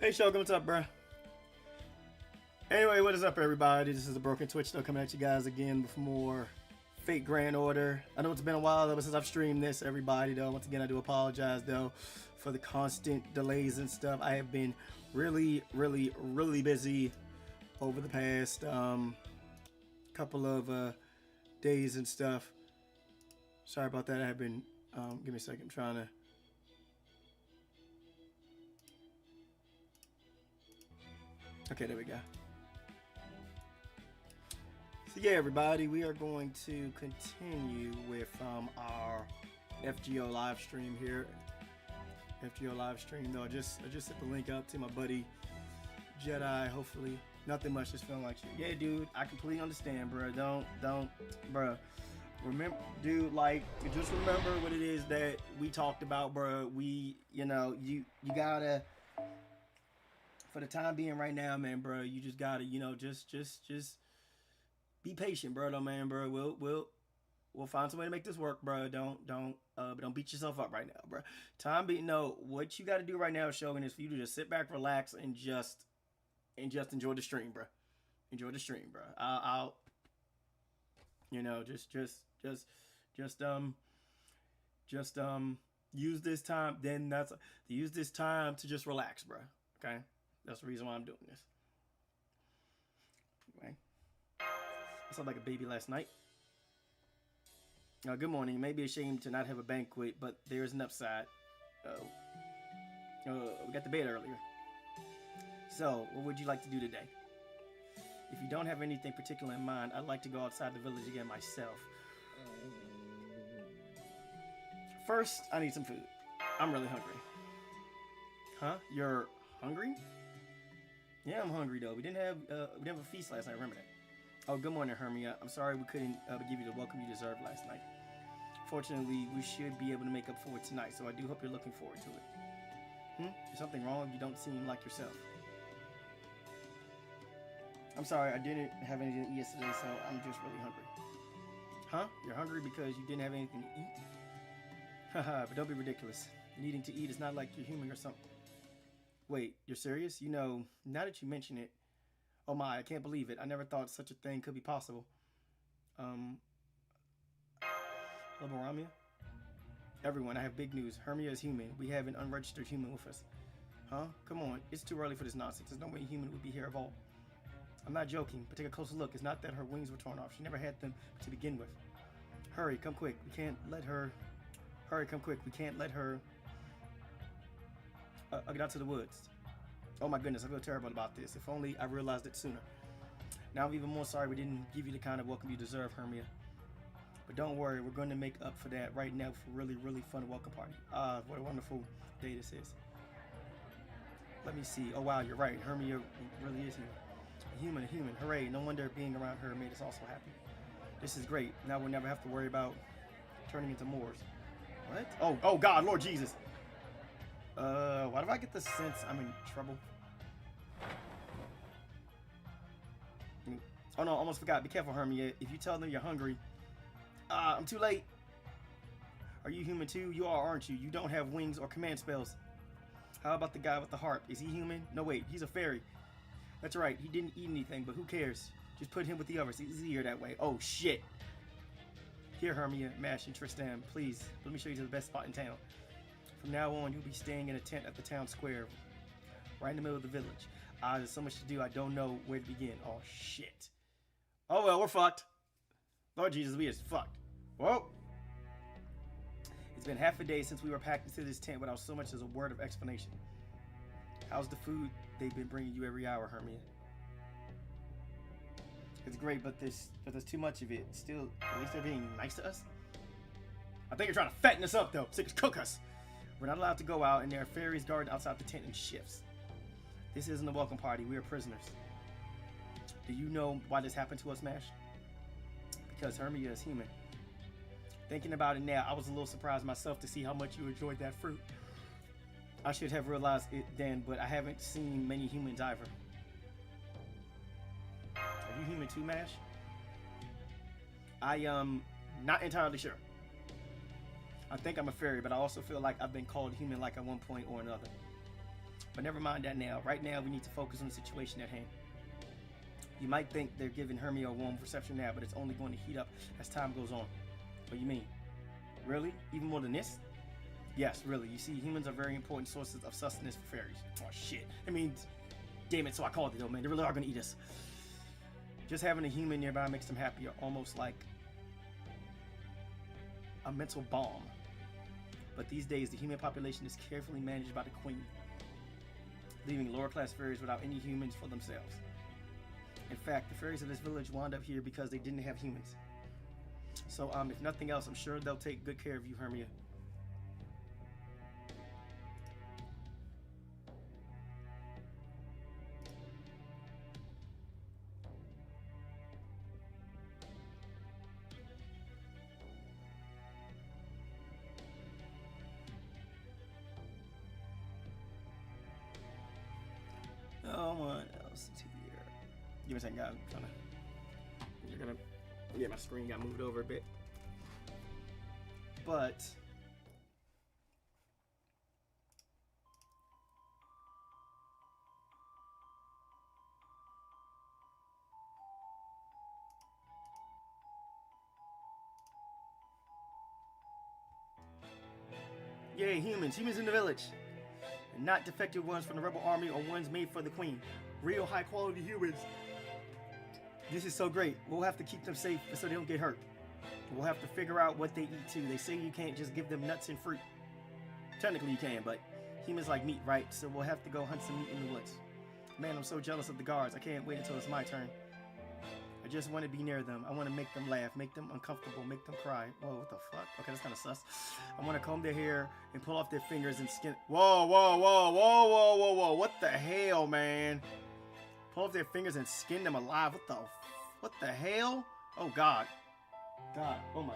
Hey Shogun, what's up, bro? Anyway, what is up, everybody? This is a Broken Twitch, though, coming at you guys again with more Fate Grand Order. I know it's been a while, though, since I've streamed this, everybody, though. Once again, I do apologize, though, for the constant delays and stuff. I have been really busy over the past couple of days and stuff. Sorry about that. I have been, give me a second, I'm trying to... Okay, there we go. So yeah, everybody, we are going to continue with our FGO live stream here. FGO live stream, though. I just sent the link out to my buddy Jedi. Hopefully, nothing much. Just feeling like shit. Yeah, dude, I completely understand, bro. Don't, bro. Remember, dude, like, just remember what it is that we talked about, bro. We, you know, you gotta. For the time being right now, man, bro, you just gotta, you know, just be patient, bro, though, man, bro. We'll find some way to make this work, bro. But don't beat yourself up right now, bro. Time being, no, what you gotta do right now, Shogun, is for you to just sit back, relax, and just enjoy the stream, bro. Enjoy the stream, bro. I'll you know, just use this time. Then use this time to just relax, bro. Okay. That's the reason why I'm doing this. Anyway, I sounded like a baby last night. Good morning. You may be ashamed to not have a banquet, but there is an upside. We got the bed earlier. So, what would you like to do today? If you don't have anything particular in mind, I'd like to go outside the village again myself. First, I need some food. I'm really hungry. Huh? You're hungry? Yeah, I'm hungry though. We didn't have a feast last night. Remember that? Oh, good morning, Hermia. I'm sorry we couldn't give you the welcome you deserved last night. Fortunately, we should be able to make up for it tonight, so I do hope you're looking forward to it. Is something wrong? You don't seem like yourself. I'm sorry, I didn't have anything to eat yesterday, so I'm just really hungry. Huh? You're hungry because you didn't have anything to eat? Haha, but don't be ridiculous. Needing to eat is not like you're human or something. Wait, you're serious? You know, now that you mention it, oh my, I can't believe it. I never thought such a thing could be possible. Laboramia? Everyone, I have big news. Hermia is human. We have an unregistered human with us. Huh? Come on, it's too early for this nonsense. There's no way a human would be here at all. I'm not joking, but take a closer look. It's not that her wings were torn off. She never had them to begin with. Hurry, come quick. We can't let her... Hurry, come quick. We can't let her... get out to the woods. Oh my goodness, I feel terrible about this. If only I realized it sooner. Now I'm even more sorry we didn't give you the kind of welcome you deserve, Hermia. But don't worry, we're going to make up for that right now for a really fun welcome party. What a wonderful day this is. Let me see. Oh wow, you're right. Hermia really is human. A human. Hooray. No wonder being around her made us all so happy. This is great. Now we'll never have to worry about turning into Moors. What? Oh God, Lord Jesus. Why do I get the sense I'm in trouble? Oh no, almost forgot. Be careful, Hermia. If you tell them you're hungry... I'm too late. Are you human too? You are, aren't you? You don't have wings or command spells. How about the guy with the harp? Is he human? No, wait. He's a fairy. That's right. He didn't eat anything, but who cares? Just put him with the others. It's easier that way. Oh, shit. Here, Hermia, Mash, and Tristan, please. Let me show you to the best spot in town. From now on, you'll be staying in a tent at the town square, right in the middle of the village. There's so much to do, I don't know where to begin. Oh, shit. Oh, well, we're fucked. Lord Jesus, we is fucked. Whoa. It's been half a day since we were packed into this tent without so much as a word of explanation. How's the food they've been bringing you every hour, Hermia? It's great, but there's too much of it. Still, at least they're being nice to us. I think you're trying to fatten us up, though. So you can cook us. We're not allowed to go out, and there are fairies guarding outside the tent in shifts. This isn't a welcome party. We are prisoners. Do you know why this happened to us, Mash? Because Hermia is human. Thinking about it now, I was a little surprised myself to see how much you enjoyed that fruit. I should have realized it then, but I haven't seen many humans either. Are you human too, Mash? I not entirely sure. I think I'm a fairy, but I also feel like I've been called human like at one point or another. But never mind that now. Right now, we need to focus on the situation at hand. You might think they're giving Hermia a warm reception now, but it's only going to heat up as time goes on. What do you mean? Really? Even more than this? Yes, really. You see, humans are very important sources of sustenance for fairies. Oh, shit. I mean, damn it, so I called it, though, man. They really are going to eat us. Just having a human nearby makes them happier, almost like a mental balm. But these days, the human population is carefully managed by the queen, leaving lower-class fairies without any humans for themselves. In fact, the fairies of this village wound up here because they didn't have humans. So, if nothing else, I'm sure they'll take good care of you, Hermia. Oh, what else to here? Give me a second, guys. Yeah, my screen got moved over a bit. But yay, humans in the village. And not defective ones from the rebel army or ones made for the queen. Real high quality humans. This is so great. We'll have to keep them safe so they don't get hurt. We'll have to figure out what they eat too. They say you can't just give them nuts and fruit. Technically you can, but humans like meat, right? So we'll have to go hunt some meat in the woods. Man, I'm so jealous of the guards. I can't wait until it's my turn. I just want to be near them. I want to make them laugh, make them uncomfortable, make them cry. Whoa, what the fuck? Okay, that's kind of sus. I want to comb their hair and pull off their fingers and skin. Whoa, whoa, whoa, whoa, whoa, whoa, whoa. What the hell, man? Pull off their fingers and skin them alive. What the hell? Oh, God. Oh my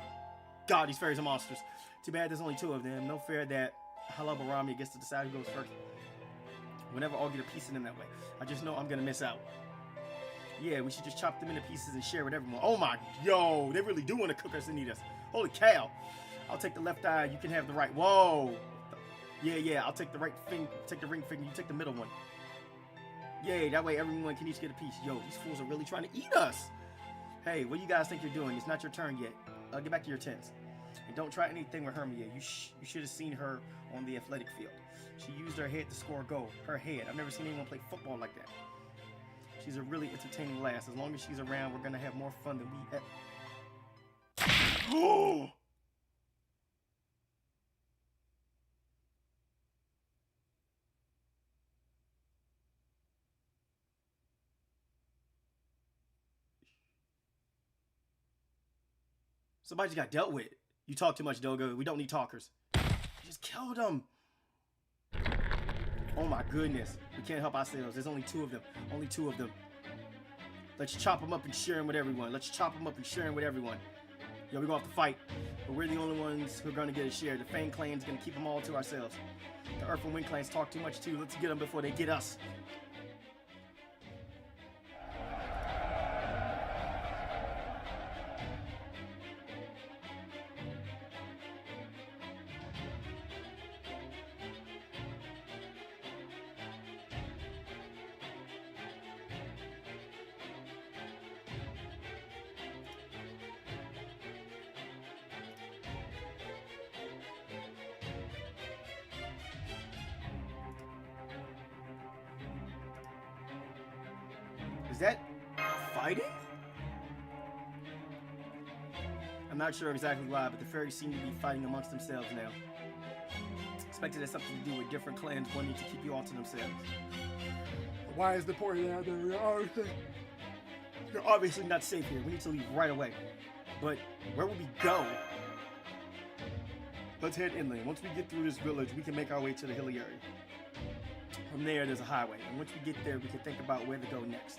God, these fairies are monsters. Too bad there's only 2 of them. No fair that Halabarami gets to decide who goes first. We'll never all get a piece of them that way. I just know I'm gonna miss out. Yeah, we should just chop them into pieces and share with everyone. Oh my, yo, they really do want to cook us and eat us. Holy cow. I'll take the left eye, you can have the right. Whoa. Yeah, I'll take the right finger, take the ring finger, you take the middle one. Yay, that way everyone can each get a piece. Yo, these fools are really trying to eat us. Hey, what do you guys think you're doing? It's not your turn yet. Get back to your tents. And don't try anything with Hermia. You should have seen her on the athletic field. She used her head to score a goal. Her head. I've never seen anyone play football like that. She's a really entertaining lass. As long as she's around, we're going to have more fun than we had. Somebody just got dealt with. You talk too much, Dogo. We don't need talkers. You just killed him. Oh my goodness. We can't help ourselves. There's only 2 of them. Only 2 of them. Let's chop them up and share them with everyone. Yo, we're going to have to fight. But we're the only ones who are going to get a share. The Fang clan's going to keep them all to ourselves. The Earth and Wind clans talk too much too. Let's get them before they get us. Is that fighting? I'm not sure exactly why, but the fairies seem to be fighting amongst themselves now. Expect it has something to do with different clans wanting to keep you all to themselves. Why is the party out there? You're obviously not safe here. We need to leave right away. But where will we go? Let's head inland. Once we get through this village, we can make our way to the hilly area. From there, there's a highway, and once we get there, we can think about where to go next.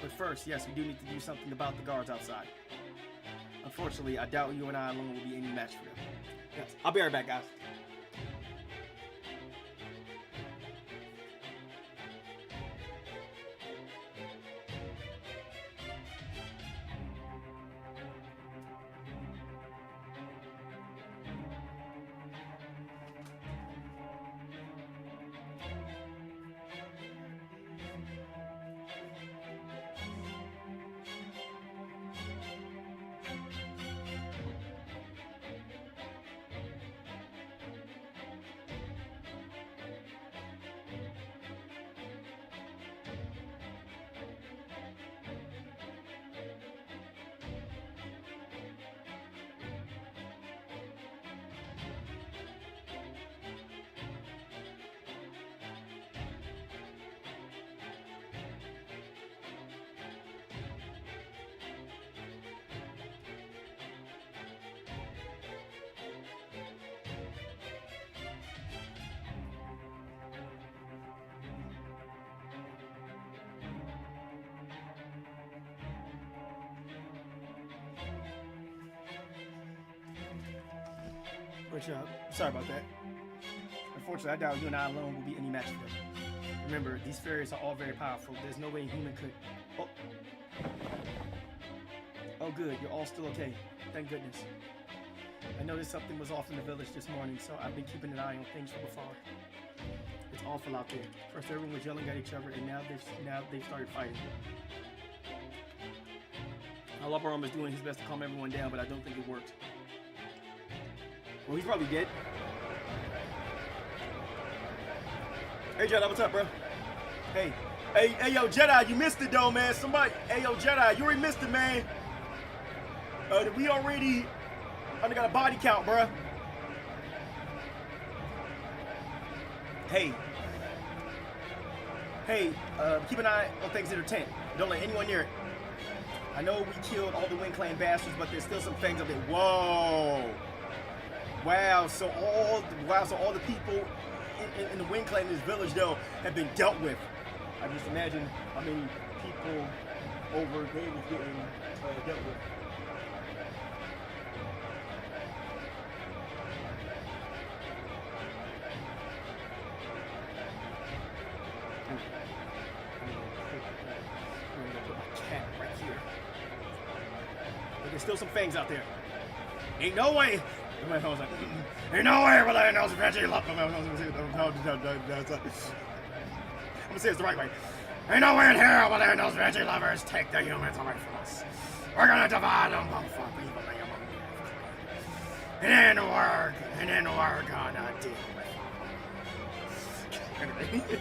But first, yes, we do need to do something about the guards outside. Unfortunately, I doubt you and I alone will be any match for them. Yes, I'll be right back, guys. Which, sorry about that. Unfortunately, I doubt you and I alone will be any match for them. Remember, these fairies are all very powerful. There's no way a human could... Oh. Oh, good. You're all still okay. Thank goodness. I noticed something was off in the village this morning, so I've been keeping an eye on things from afar. It's awful out there. First, everyone was yelling at each other, and now they've started fighting. Avalon is doing his best to calm everyone down, but I don't think it worked. Well, he's probably dead. Hey, Jedi, what's up, bro? Hey, yo, Jedi, you missed it, though, man. Somebody, hey, yo, Jedi, you already missed it, man. We already got a body count, bro. Hey, keep an eye on things that are tent. Don't let anyone near it. I know we killed all the Wind Clan bastards, but there's still some things up there. Whoa! Wow! So all the people in the Wind Clan in this village, though, have been dealt with. I just imagine how many people over there was getting dealt with. There's still some fangs out there. Ain't no way. Ain't no way we're letting those veggie love. I'm gonna say it's the right way. Ain't no way in here we're letting those veggie lovers take the humans away from us. We're gonna divide them both up evenly among them. And then we're gonna deal with them.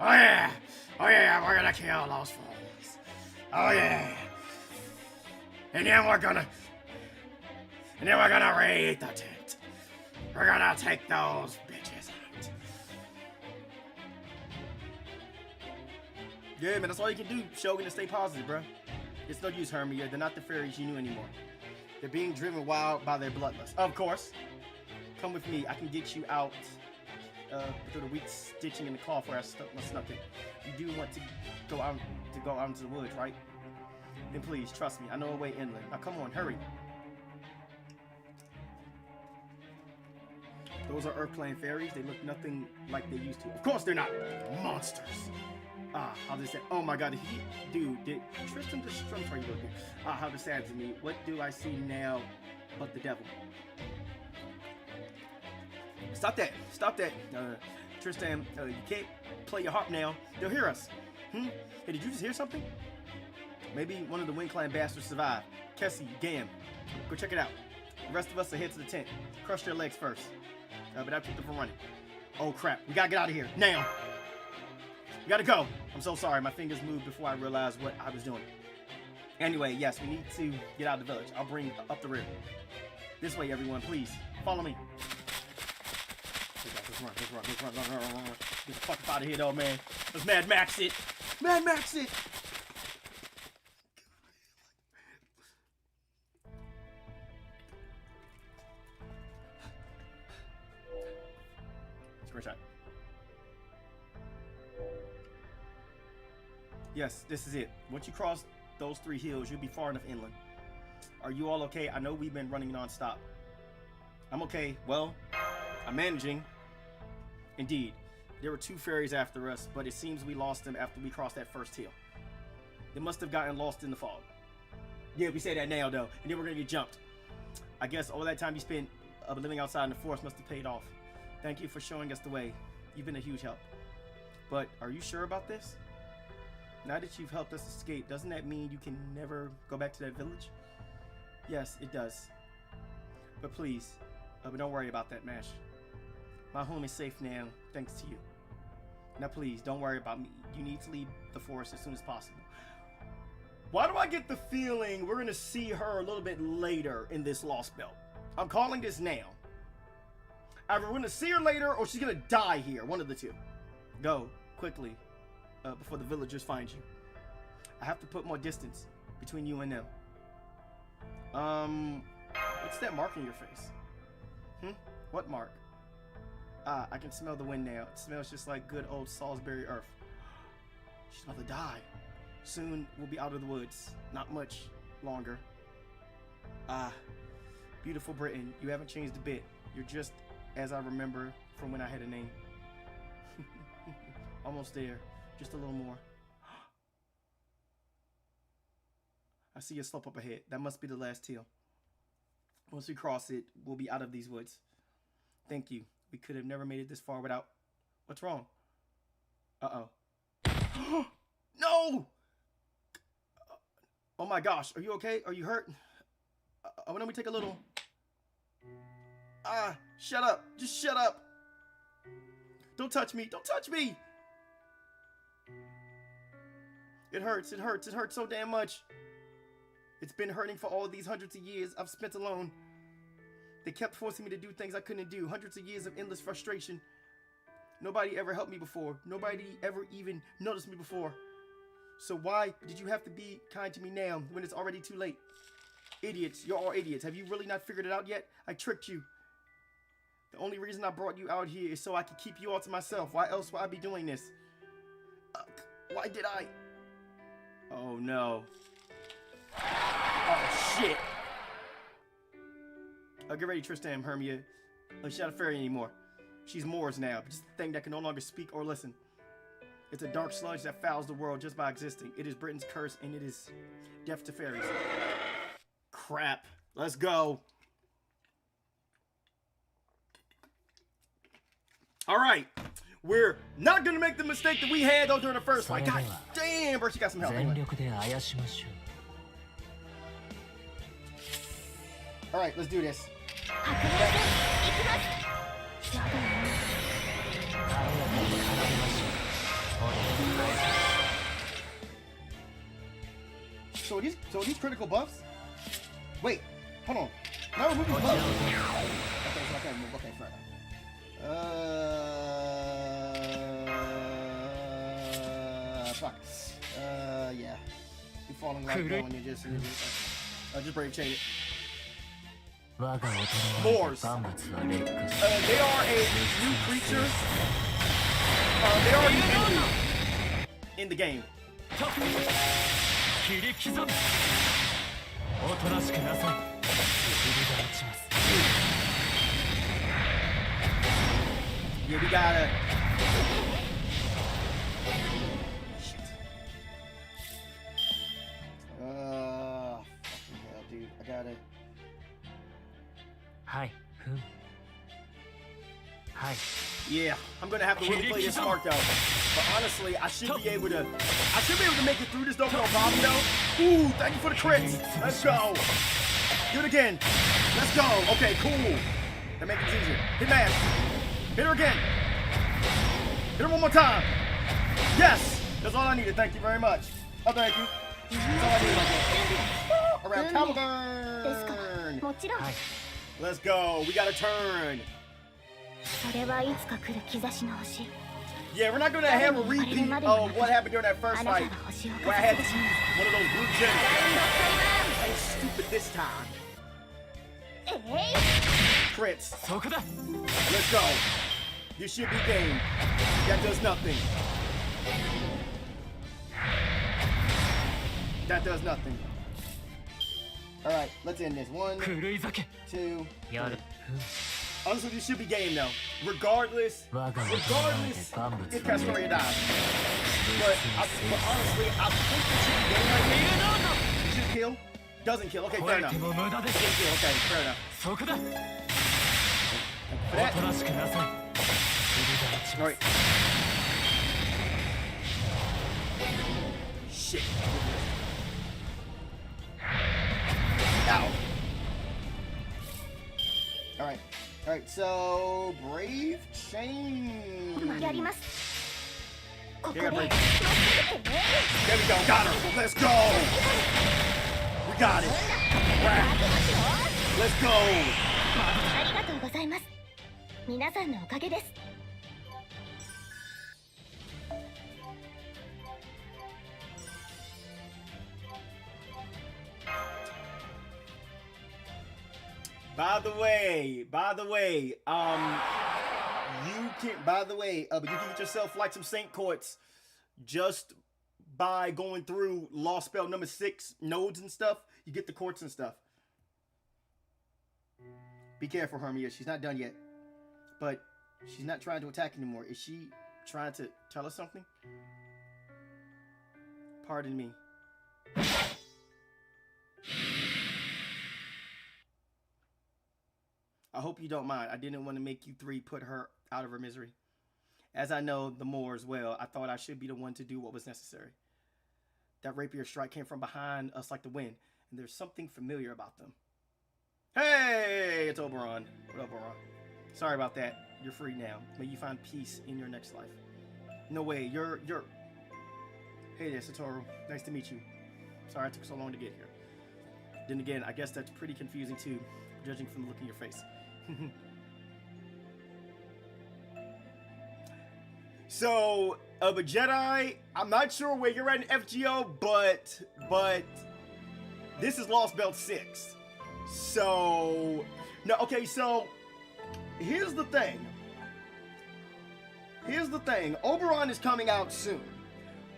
Oh yeah, we're gonna kill those fools. Oh yeah. And then we're gonna raid the tent. We're gonna take those bitches out. Yeah, man, that's all you can do, Shogun, to stay positive, bro. It's no use, Hermia. They're not the fairies you knew anymore. They're being driven wild by their bloodlust. Of course. Come with me. I can get you out through the weak stitching in the cloth where I snuck it. You do want to go out into the woods, right? Then please, trust me, I know a way inland. Now come on, hurry. Those are Earth Clan fairies. They look nothing like they used to. Of course they're not. Monsters. How this sad. Oh my god, did Tristan just are you looking? How this sad to me. What do I see now but the devil? Stop that. Tristan, you can't play your harp now. They'll hear us. Hey, did you just hear something? Maybe one of the Wind Clan bastards survived. Kessie, Gam, go check it out. The rest of us will head to the tent. Crush their legs first. But I'll keep them from running. Oh crap, we gotta get out of here, now. We gotta go. I'm so sorry, my fingers moved before I realized what I was doing. Anyway, yes, we need to get out of the village. I'll bring up the rear. This way, everyone, please. Follow me. Let's run. Get the fuck out of here, though, man. Let's Mad Max it. Mad Max it. Shot. Yes, this is it. Once you cross those 3 hills, you'll be far enough inland. Are you all okay? I know we've been running non-stop. I'm okay. Well, I'm managing. Indeed. There were 2 fairies after us, but it seems we lost them after we crossed that first hill. They must have gotten lost in the fog. Yeah, we say that now, though. And then we're gonna get jumped. I guess all that time you spent living outside in the forest must have paid off. Thank you for showing us the way. You've been a huge help. But are you sure about this? Now that you've helped us escape, doesn't that mean you can never go back to that village? Yes, it does. But please, but don't worry about that, Mash. My home is safe now, thanks to you. Now please, don't worry about me. You need to leave the forest as soon as possible. Why do I get the feeling we're going to see her a little bit later in this Lostbelt? I'm calling this now. Either we're going to see her later or she's going to die here. One of the two. Go, quickly, before the villagers find you. I have to put more distance between you and them. What's that mark on your face? What mark? I can smell the wind now. It smells just like good old Salisbury earth. She's about to die. Soon we'll be out of the woods. Not much longer. Beautiful Britain, you haven't changed a bit. You're just as I remember from when I had a name. Almost there. Just a little more. I see a slope up ahead. That must be the last hill. Once we cross it, we'll be out of these woods. Thank you. We could have never made it this far without... What's wrong? Uh-oh. No! Oh my gosh. Are you okay? Are you hurt? Why don't we take a little... shut up. Just shut up. Don't touch me. Don't touch me. It hurts. It hurts. It hurts so damn much. It's been hurting for all these hundreds of years I've spent alone. They kept forcing me to do things I couldn't do. Hundreds of years of endless frustration. Nobody ever helped me before. Nobody ever even noticed me before. So why did you have to be kind to me now when it's already too late? Idiots. You're all idiots. Have you really not figured it out yet? I tricked you. The only reason I brought you out here is so I could keep you all to myself. Why else would I be doing this? Why did I? Oh no. Oh shit. Oh, get ready, Tristan, Hermia. Oh, she's not a fairy anymore. She's Moors now, just a thing that can no longer speak or listen. It's a dark sludge that fouls the world just by existing. It is Britain's curse, and it is death to fairies. Crap. Let's go. All right. We're not going to make the mistake that we had, though, during the first fight. God damn, bro, she got some help. Anyway. All right, let's do this. So these critical buffs? Wait, hold on. Now we're moving buffs. Okay, so I can't move. Okay, fair enough. Fuck. Yeah. You're falling like that when you're just brave chain it. Moors. They are a new creature. They are an enemy in the game. Yeah, we gotta... Shit. Fucking hell, dude. I gotta... Hi. Yeah, I'm gonna have to really play this smart though. But honestly, I should be able to make it through this though, no problem though. Ooh, thank you for the crits. Let's go. Do it again. Let's go. Okay, cool. That makes it easier. Hit mash. Hit her again. Hit her one more time. Yes. That's all I needed. Thank you very much. Oh, thank you. That's all I needed. Around Caliburn. Let's go. We got a turn. Yeah, we're not going to have a repeat of what happened during that first fight where I had to use one of those blue gems. I ain't stupid this time. Crits. Let's go. This should be game. That does nothing. That does nothing. Alright, let's end this. 1, 2, 3. Honestly, this should be game though. Regardless if Castoria dies. But honestly, I think this should be game right here. It should kill. Doesn't kill. Okay, fair enough. Doesn't kill. Okay, fair enough. For that. Alright. Shit. Ow. Alright, so Brave Chain. There we go, got her. Let's go. We got it. Right. Let's go. By the way, you can get yourself like some Saint Courts just by going through Lostbelt No.6 nodes and stuff. You get the courts and stuff. Be careful, Hermia. She's not done yet. But she's not trying to attack anymore. Is she trying to tell us something? Pardon me. I hope you don't mind. I didn't want to make you three put her out of her misery. As I know the more as well, I thought I should be the one to do what was necessary. That rapier strike came from behind us like the wind, and there's something familiar about them. Hey, it's Oberon. What up, Oberon? Sorry about that. You're free now. May you find peace in your next life. No way, you're... Hey there, Satoru. Nice to meet you. Sorry it took so long to get here. Then again, I guess that's pretty confusing too, judging from the look in your face. So, a Jedi, I'm not sure where you're at in FGO, but this is Lostbelt 6. So, no, okay, so here's the thing. Oberon is coming out soon.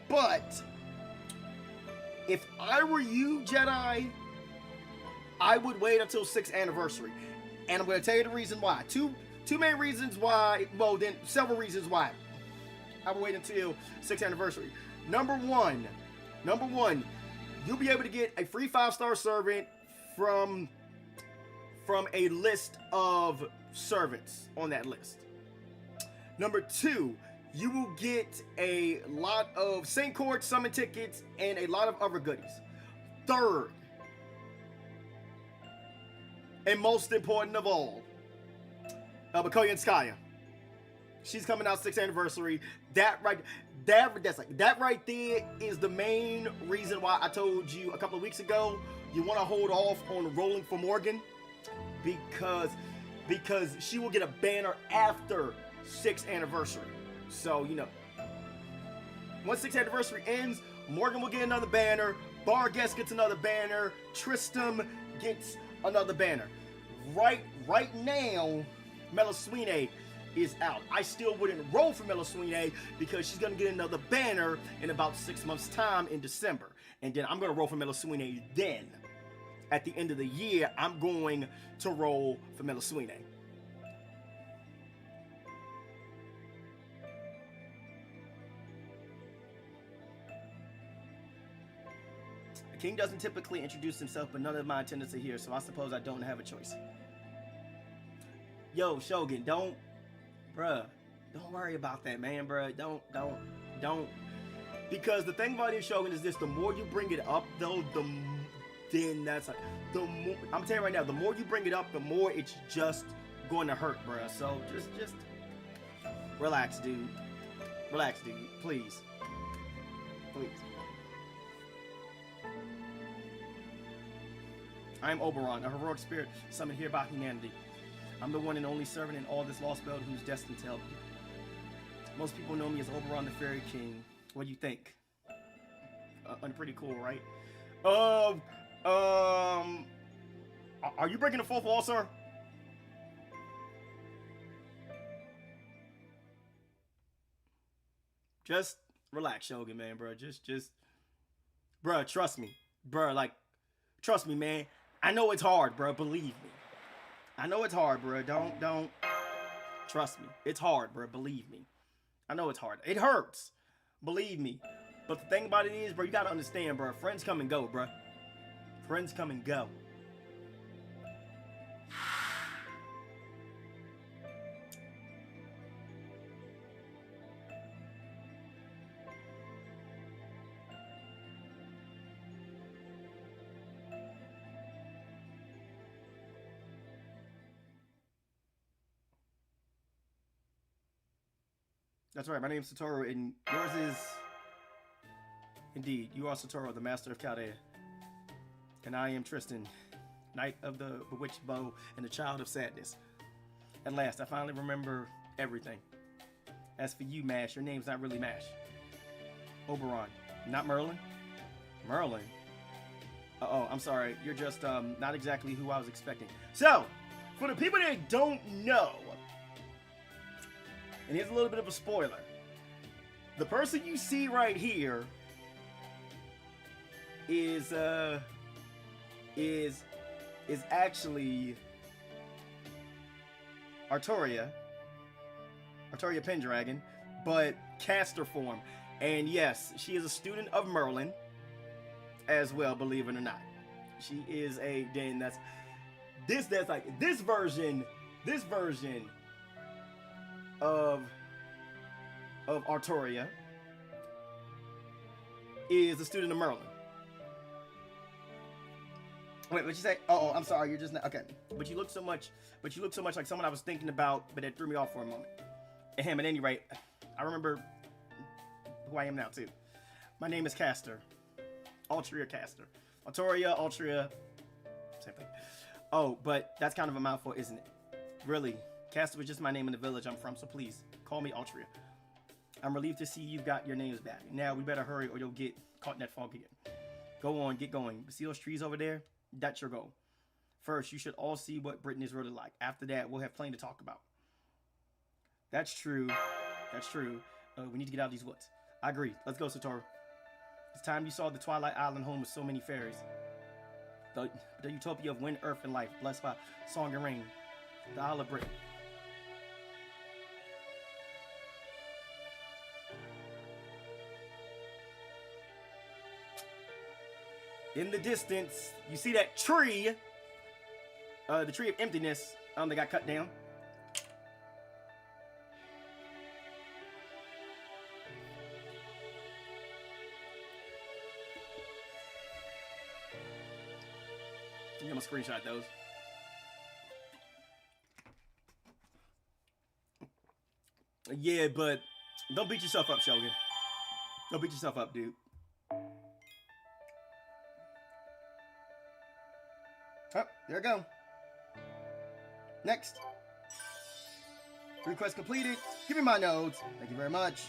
But if I were you, Jedi, I would wait until 6th anniversary. And I'm going to tell you the reason why. Two main reasons why. Well, then several reasons why I would wait until 6th anniversary. Number one, you'll be able to get a free 5-star servant from a list of servants on that list. Number 2, you will get a lot of Saint Court summon tickets and a lot of other goodies. Third, and most important of all, Bakoyanskaya. She's coming out 6th anniversary. That right there is the main reason why I told you a couple of weeks ago you want to hold off on rolling for Morgan, because she will get a banner after 6th anniversary. So, you know, once 6th anniversary ends, Morgan will get another banner, Barguest gets another banner, Tristram gets another banner. Right now, Melusine is out. I still wouldn't roll for Melusine because she's going to get another banner in about 6 months' time in December. And then I'm going to roll for Melusine then. At the end of the year, I'm going to roll for Melusine. The king doesn't typically introduce himself, but none of my attendants are here, so I suppose I don't have a choice. Yo, Shogun, don't worry about that, man, bruh. Don't. Because the thing about it, Shogun, is this: the more you bring it up, though, I'm telling you right now, the more you bring it up, the more it's just going to hurt, bruh. So just relax, dude. Relax, dude. Please. I am Oberon, a heroic spirit summoned here by humanity. I'm the one and only servant in all this Lostbelt who's destined to help you. Most people know me as Oberon the Fairy King. What do you think? Pretty cool, right? Are you breaking the fourth wall, sir? Just relax, Shogun, man, bro. Just, bro, trust me, bro. Like, trust me, man. I know it's hard, bro. Believe me. I know it's hard, bro. Don't. Trust me. It's hard, bro. Believe me. I know it's hard. It hurts. Believe me. But the thing about it is, bro, you gotta understand, bro. Friends come and go, bro. Friends come and go. That's right, my name's Satoru, and yours is... Indeed, you are Satoru, the Master of Chaldea. And I am Tristan, Knight of the Bewitched Bow and the Child of Sadness. At last, I finally remember everything. As for you, Mash, your name's not really Mash. Oberon, not Merlin? Merlin? Uh-oh, I'm sorry, you're just not exactly who I was expecting. So, for the people that don't know, and here's a little bit of a spoiler. The person you see right here is actually Artoria Pendragon, but caster form. And yes, she is a student of Merlin as well, believe it or not. She is a that's like this version of Artoria is a student of Merlin. Wait, what'd you say? Oh, I'm sorry, you're just not okay. But you look so much like someone I was thinking about, but it threw me off for a moment. At any rate, I remember who I am now too. My name is Caster. Altria Caster. Artoria, Altria, same thing. Oh, but that's kind of a mouthful, isn't it? Really, Caster was just my name in the village I'm from, so please, call me Altria. I'm relieved to see you've got your names back. Now, we better hurry or you'll get caught in that fog again. Go on, get going. See those trees over there? That's your goal. First, you should all see what Britain is really like. After that, we'll have plenty to talk about. That's true. That's true. We need to get out of these woods. I agree. Let's go, Satoru. It's time you saw the Twilight Island home with so many fairies. The utopia of wind, earth, and life, blessed by song and rain. The Isle of Britain. In the distance, you see that tree. The tree of emptiness that got cut down. I'm gonna screenshot those. Yeah, but don't beat yourself up, Shogun. Don't beat yourself up, dude. Oh, there we go. Next. Request completed. Give me my notes. Thank you very much.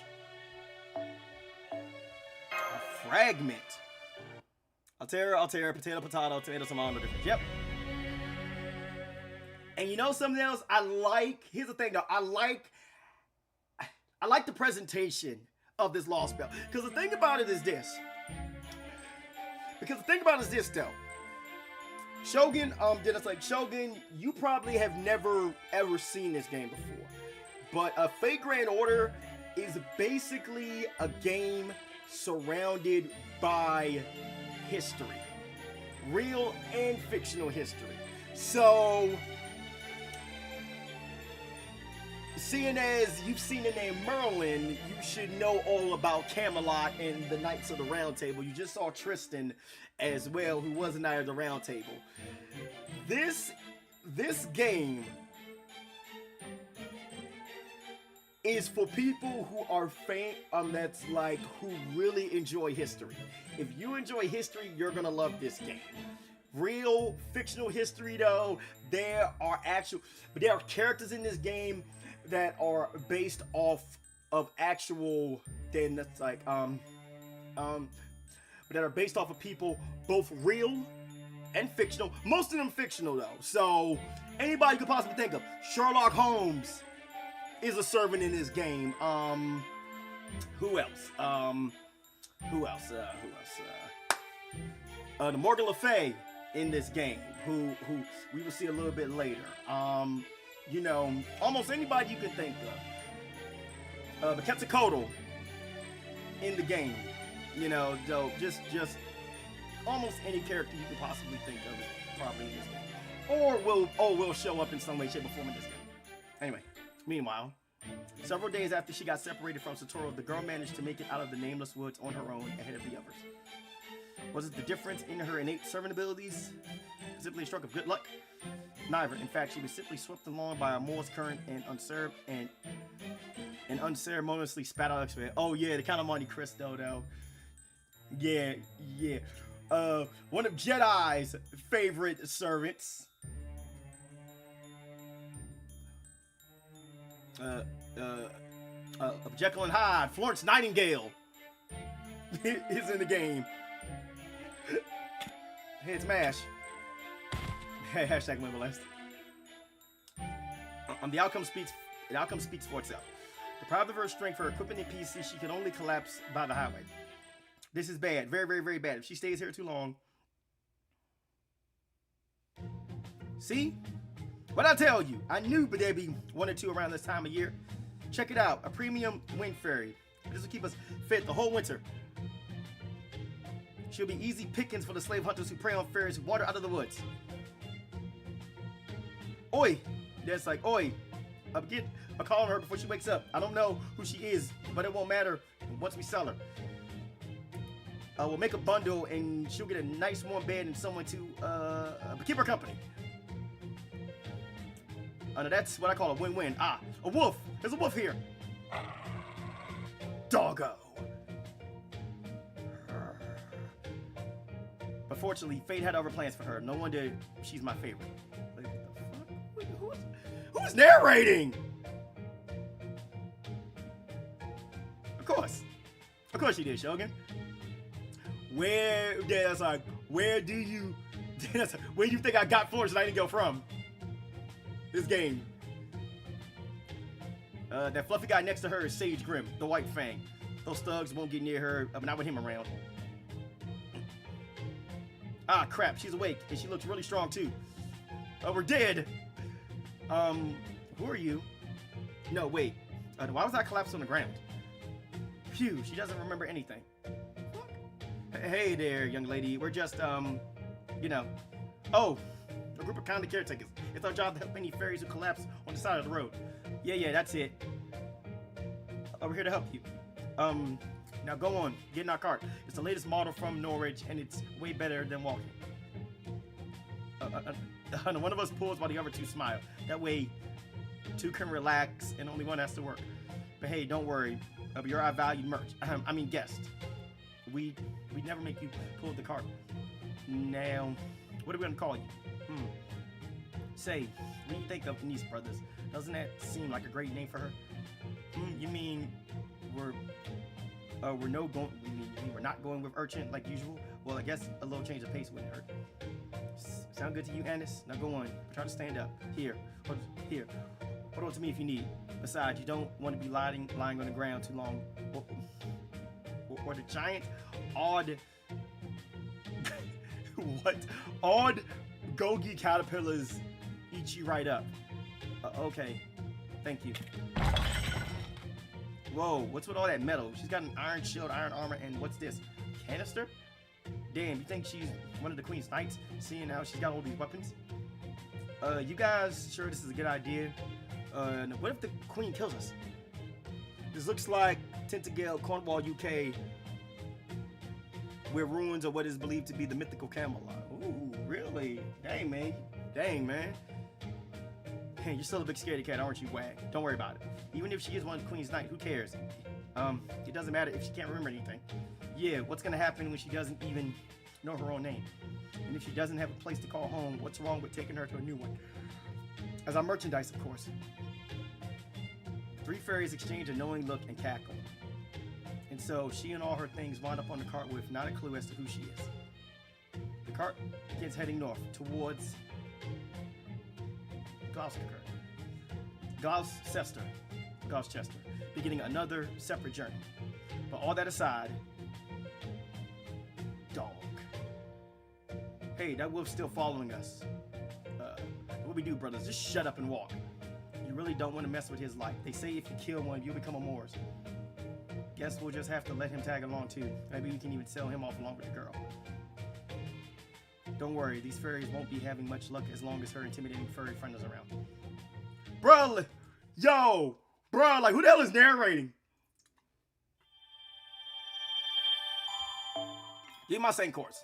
A fragment. Altera, potato, tomato, tomato, difference. Yep. And you know something else? Here's the thing though. I like the presentation of this Lostbelt. Because the thing about it is this. Though. Shogun, Shogun, you probably have never ever seen this game before. But a Fate Grand Order is basically a game surrounded by history. Real and fictional history. So, seeing as you've seen the name Merlin, you should know all about Camelot and the Knights of the Round Table. You just saw Tristan as well, who was a Knight of the Round Table. This game is for people who are who really enjoy history. If you enjoy history, you're gonna love this game. Real fictional history though, there are characters in this game that are based off of actual that are based off of people, both real and fictional. Most of them fictional though. So anybody you could possibly think of. Sherlock Holmes is a servant in this game. Who else? The Morgan Le Fay in this game, who we will see a little bit later. You know, almost anybody you can think of. The Quetzalcoatl in the game. You know, though, just almost any character you could possibly think of is probably in this game. Or will show up in some way, shape, or form in this game. Anyway, meanwhile, several days after she got separated from Satoru, the girl managed to make it out of the nameless woods on her own ahead of the others. Was it the difference in her innate servant abilities? Simply a stroke of good luck? Neither. In fact, she was simply swept along by a Morse current and unceremoniously spat out experience. Oh yeah, the kind of Monte Cristo though. Yeah. One of Jedi's favorite servants. Jekyll and Hyde, Florence Nightingale is in the game. Head smash. Hashtag Wimblest. The outcome speaks for itself. Deprived of her strength, her equipment and PC, she can only collapse by the highway. This is bad. Very, very, very bad. If she stays here too long. See? What I tell you, I knew there'd be one or two around this time of year. Check it out, a premium wind fairy. This will keep us fed the whole winter. She'll be easy pickings for the slave hunters who prey on fairies who wander out of the woods. Oi! That's like, oi! Get a call on her before she wakes up. I don't know who she is, but it won't matter once we sell her. We'll make a bundle and she'll get a nice warm bed and someone to keep her company. Now that's what I call a win-win. Ah, a wolf! There's a wolf here! Doggo! But fortunately, fate had other plans for her. No wonder she's my favorite. Like, what the fuck? Who's narrating? Of course she did, Shogun. Where do you think I got Florence Nightingale from? This game. That fluffy guy next to her is Sage Grim, the White Fang. Those thugs won't get near her, but not with him around. Ah, crap, she's awake, and she looks really strong, too. Oh, we're dead! Who are you? No, wait. Why was I collapsed on the ground? Phew, she doesn't remember anything. Hey there, young lady. We're just, you know. Oh, a group of kindly caretakers. It's our job to help any fairies who collapse on the side of the road. Yeah, that's it. We're here to help you. Now go on, get in our cart. It's the latest model from Norwich, and it's way better than walking. One of us pulls while the other two smile. That way, two can relax, and only one has to work. But hey, don't worry. You're our valued guest. We'd never make you pull the cart. Now, what are we gonna call you? Say, what do you think of Nice Brothers? Doesn't that seem like a great name for her? You mean we're not going with Urchin like usual? Well, I guess a little change of pace wouldn't hurt. Sound good to you, Annis? Now go on. Try to stand up. Here. Hold on to me if you need. Besides, you don't want to be lying on the ground too long. Or the giant, odd Gogi caterpillars eat you right up. Okay. Thank you. Whoa, what's with all that metal? She's got an iron shield, iron armor, and what's this? Canister? Damn, you think she's one of the Queen's Knights, seeing how she's got all these weapons? You guys sure this is a good idea? What if the Queen kills us? This looks like Tintagel, Cornwall, UK, where ruins are what is believed to be the mythical Camelot. Ooh, really? Dang, man. Hey, you're still a big scaredy cat, aren't you, Wag? Don't worry about it. Even if she is one of the Queen's Knight, who cares? It doesn't matter if she can't remember anything. Yeah, what's gonna happen when she doesn't even know her own name? And if she doesn't have a place to call home, what's wrong with taking her to a new one? As our merchandise, of course. Three fairies exchange a knowing look and cackle. And so she and all her things wind up on the cart with not a clue as to who she is. The cart begins heading north towards Gloucester, beginning another separate journey. But all that aside, dog. Hey, that wolf's still following us. What we do, brothers, just shut up and walk. You really don't want to mess with his life. They say if you kill one, you'll become a Moors. Guess we'll just have to let him tag along too. Maybe we can even sell him off along with the girl. Don't worry, these fairies won't be having much luck as long as her intimidating furry friend is around. Bro, like who the hell is narrating? Give me my same course.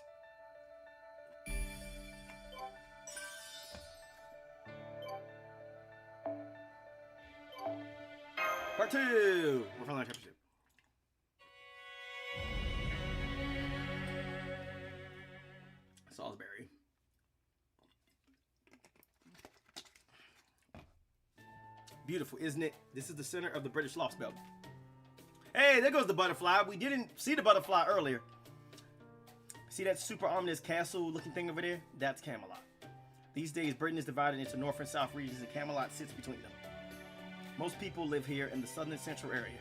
Part 2. We're finally on chapter 2. Salisbury. Beautiful, isn't it? This is the center of the British Lostbelt. Hey, there goes the butterfly. We didn't see the butterfly earlier. See that super ominous castle-looking thing over there? That's Camelot. These days, Britain is divided into north and south regions, and Camelot sits between them. Most people live here in the southern and central area.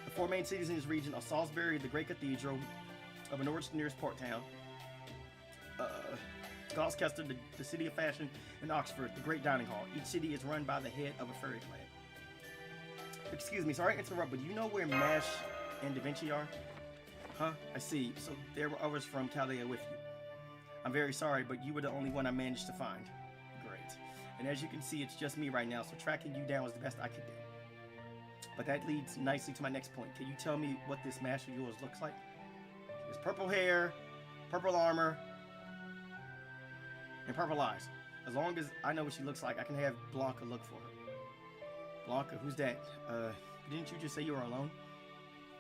The four main cities in this region are Salisbury, the great cathedral of Norwich, the nearest port town, Gloucester, the city of fashion, and Oxford, the great dining hall. Each city is run by the head of a fairy clan. Excuse me, sorry to interrupt, but do you know where Mash and Da Vinci are? Huh? I see. So there were others from Chaldea with you. I'm very sorry, but you were the only one I managed to find. Great. And as you can see, it's just me right now, so tracking you down was the best I could do. But that leads nicely to my next point. Can you tell me what this Mash of yours looks like? It's purple hair, purple armor, and purple eyes. As long as I know what she looks like, I can have Blanca look for her. Blanca, who's that? Didn't you just say you were alone?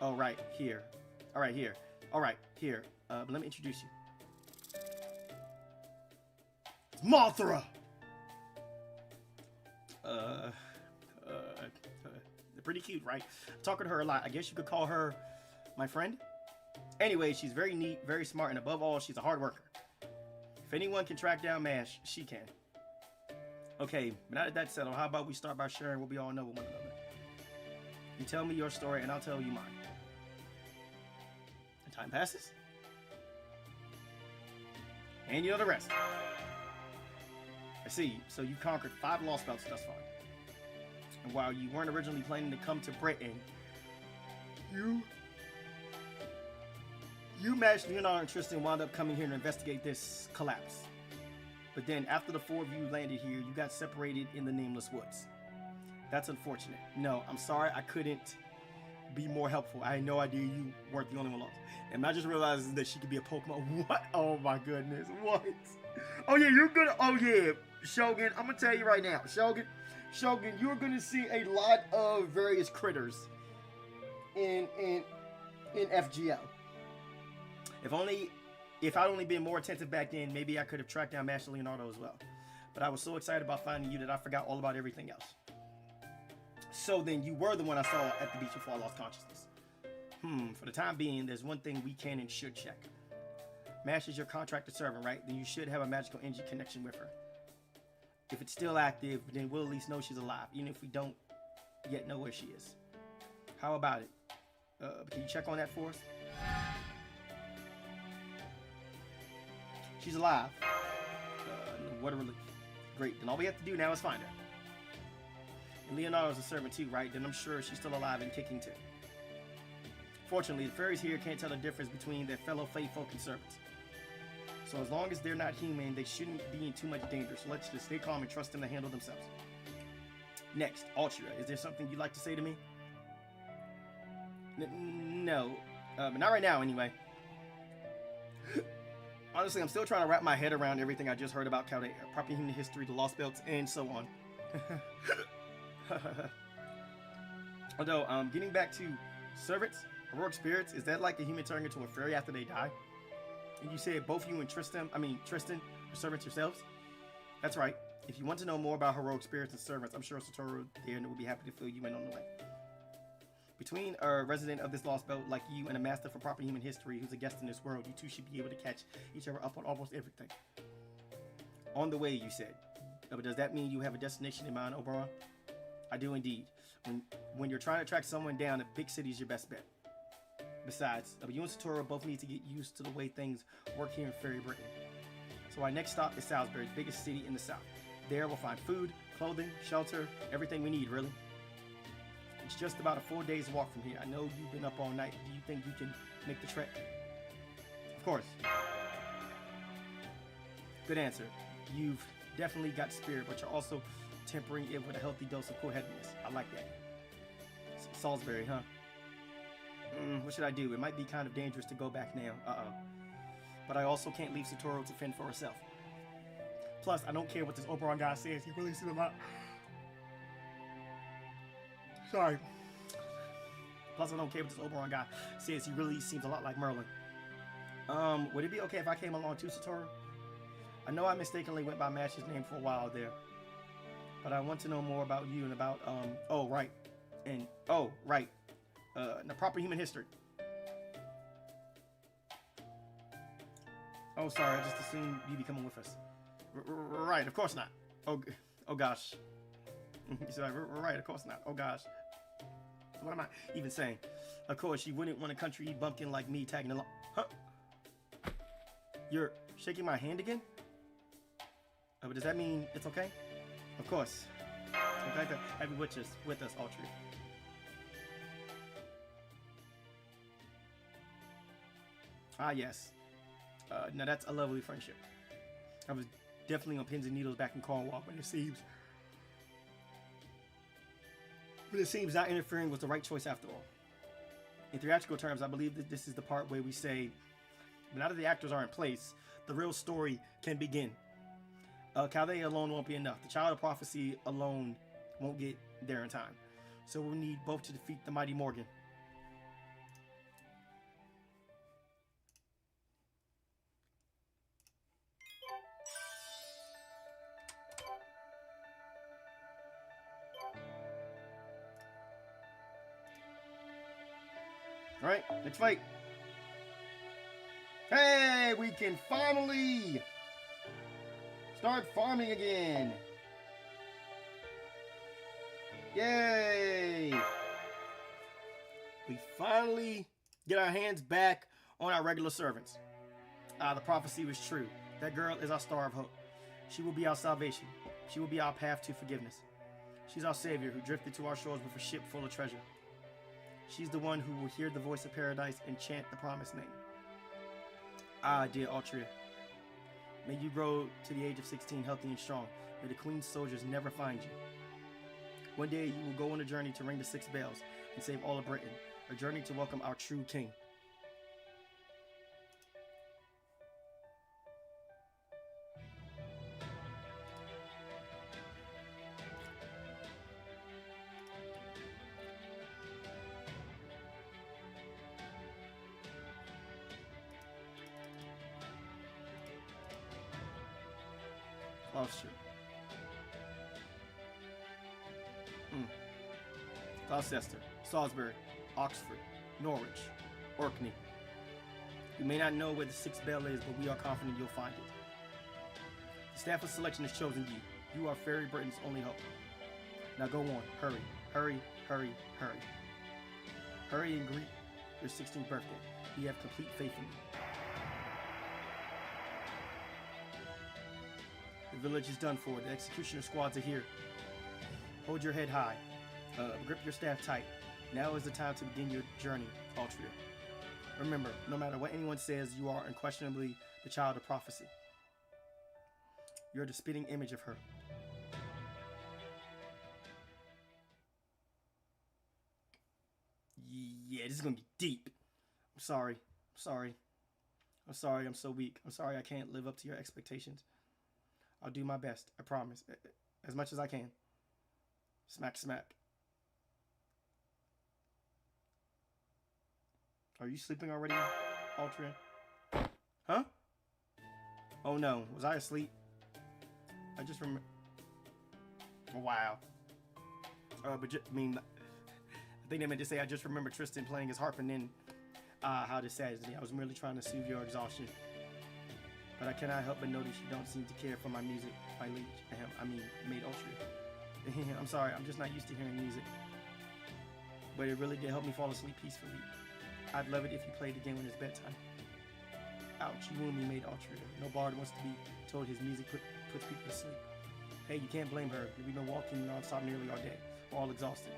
Oh, right, here. All right, here. All right, here. But let me introduce you. It's Mothra! They're pretty cute, right? I'm talking to her a lot. I guess you could call her my friend. Anyway, she's very neat, very smart, and above all, she's a hard worker. If anyone can track down Mash, she can. Okay, but now that that's settled, how about we start by sharing what we all know with one another? You tell me your story, and I'll tell you mine. And time passes. And you know the rest. I see. So you conquered 5 Lostbelts thus far. And while you weren't originally planning to come to Britain, you, Mash, Leonardo, and Tristan wound up coming here to investigate this collapse. But then, after the 4 of you landed here, you got separated in the Nameless Woods. That's unfortunate. No, I'm sorry I couldn't be more helpful. I had no idea you weren't the only one lost. And I just realized that she could be a Pokemon. What? Oh my goodness. What? Oh yeah, you're gonna. Oh yeah, Shogun. I'm gonna tell you right now, Shogun, you're gonna see a lot of various critters in FGL. If I'd only been more attentive back then, maybe I could have tracked down Master Leonardo as well. But I was so excited about finding you that I forgot all about everything else. So then you were the one I saw at the beach before I lost consciousness. For the time being, there's one thing we can and should check. Mash is your contracted servant, right? Then you should have a magical energy connection with her. If it's still active, then we'll at least know she's alive, even if we don't yet know where she is. How about it? Can you check on that for us? She's alive. What a relief. Great, then all we have to do now is find her. And Leonardo's a servant too, right? Then I'm sure she's still alive and kicking too. Fortunately, the fairies here can't tell the difference between their fellow Fey folk and servants. So as long as they're not human, they shouldn't be in too much danger. So let's just stay calm and trust them to handle themselves. Next, Ultra, is there something you'd like to say to me? No, but not right now anyway. Honestly, I'm still trying to wrap my head around everything I just heard about Chaldea, proper human history, the Lostbelts, and so on. Although, getting back to servants, heroic spirits, is that like a human turning into a fairy after they die? And you said both you and Tristan are servants yourselves? That's right. If you want to know more about heroic spirits and servants, I'm sure Satoru there will be happy to fill you in on the way. Between a resident of this Lostbelt like you and a master for proper human history who's a guest in this world, you two should be able to catch each other up on almost everything. On the way, you said. But does that mean you have a destination in mind, Oberon? I do indeed. When you're trying to track someone down, a big city is your best bet. Besides, you and Satoru both need to get used to the way things work here in Fairy Britain. So our next stop is Salisbury, the biggest city in the south. There we'll find food, clothing, shelter, everything we need, really. It's just about a 4 days walk from here. I know you've been up all night. Do you think you can make the trek? Of course. Good answer. You've definitely got spirit, but you're also tempering it with a healthy dose of cool-headedness. I like that. Salisbury, huh? What should I do? It might be kind of dangerous to go back now. But I also can't leave Satoru to fend for herself. Plus, I don't care what this Oberon guy says. He really seems a lot. Sorry. Plus, I don't care what this Oberon guy says. He really seems a lot like Merlin. Would it be okay if I came along too, Satoru? I know I mistakenly went by Mash's name for a while there. But I want to know more about you and about, the proper human history. Oh, sorry, I just assumed you'd be coming with us. Right, of course not. Oh gosh. Sorry, right, of course not. Oh gosh. What am I even saying? Of course, you wouldn't want a country bumpkin like me tagging along. Huh? You're shaking my hand again? But does that mean it's okay? Of course. I'm glad to have you with us, Altria. Ah, yes. Now that's a lovely friendship. I was definitely on pins and needles back in Cornwall, but it seems not interfering was the right choice after all. In theatrical terms, I believe that this is the part where we say, now that the actors are in place, the real story can begin. Chaldea alone won't be enough. The Child of Prophecy alone won't get there in time. So we'll need both to defeat the mighty Morgan. Alright, next fight. Hey, we can finally start farming again. Yay! We finally get our hands back on our regular servants. The prophecy was true. That girl is our star of hope. She will be our salvation. She will be our path to forgiveness. She's our savior who drifted to our shores with a ship full of treasure. She's the one who will hear the voice of paradise and chant the promised name. Ah, dear Altria, may you grow to the age of 16 healthy and strong. May the Queen's soldiers never find you. One day you will go on a journey to ring the 6 bells and save all of Britain. A journey to welcome our true king. Gloucester. Gloucester, Salisbury, Oxford, Norwich, Orkney. You may not know where the 6th bell is, but we are confident you'll find it. The staff of selection has chosen you. You are Fairy Britain's only hope. Now go on. Hurry, hurry, hurry, hurry. Hurry and greet your 16th birthday. We have complete faith in you. The village is done for. The executioner squads are here. Hold your head high. Grip your staff tight. Now is the time to begin your journey, Altria. Remember, no matter what anyone says, you are unquestionably the Child of Prophecy. You're the spitting image of her. Yeah, this is gonna be deep. I'm sorry. I'm sorry I'm so weak. I'm sorry I can't live up to your expectations. I'll do my best, I promise. As much as I can. Smack, smack. Are you sleeping already, Altria? Huh? Oh no, was I asleep? I just remember. Wow. I think they meant to say I just remember Tristan playing his harp and then how this says me. I was merely trying to soothe your exhaustion. But I cannot help but notice you don't seem to care for my music, my liege. Maid Altria. I'm sorry, I'm just not used to hearing music. But it really did help me fall asleep peacefully. I'd love it if you played again when it's bedtime. Ouch, you wound me, Maid Altria. No bard wants to be told his music puts people to sleep. Hey, you can't blame her. We've been walking non-stop nearly all day. We're all exhausted.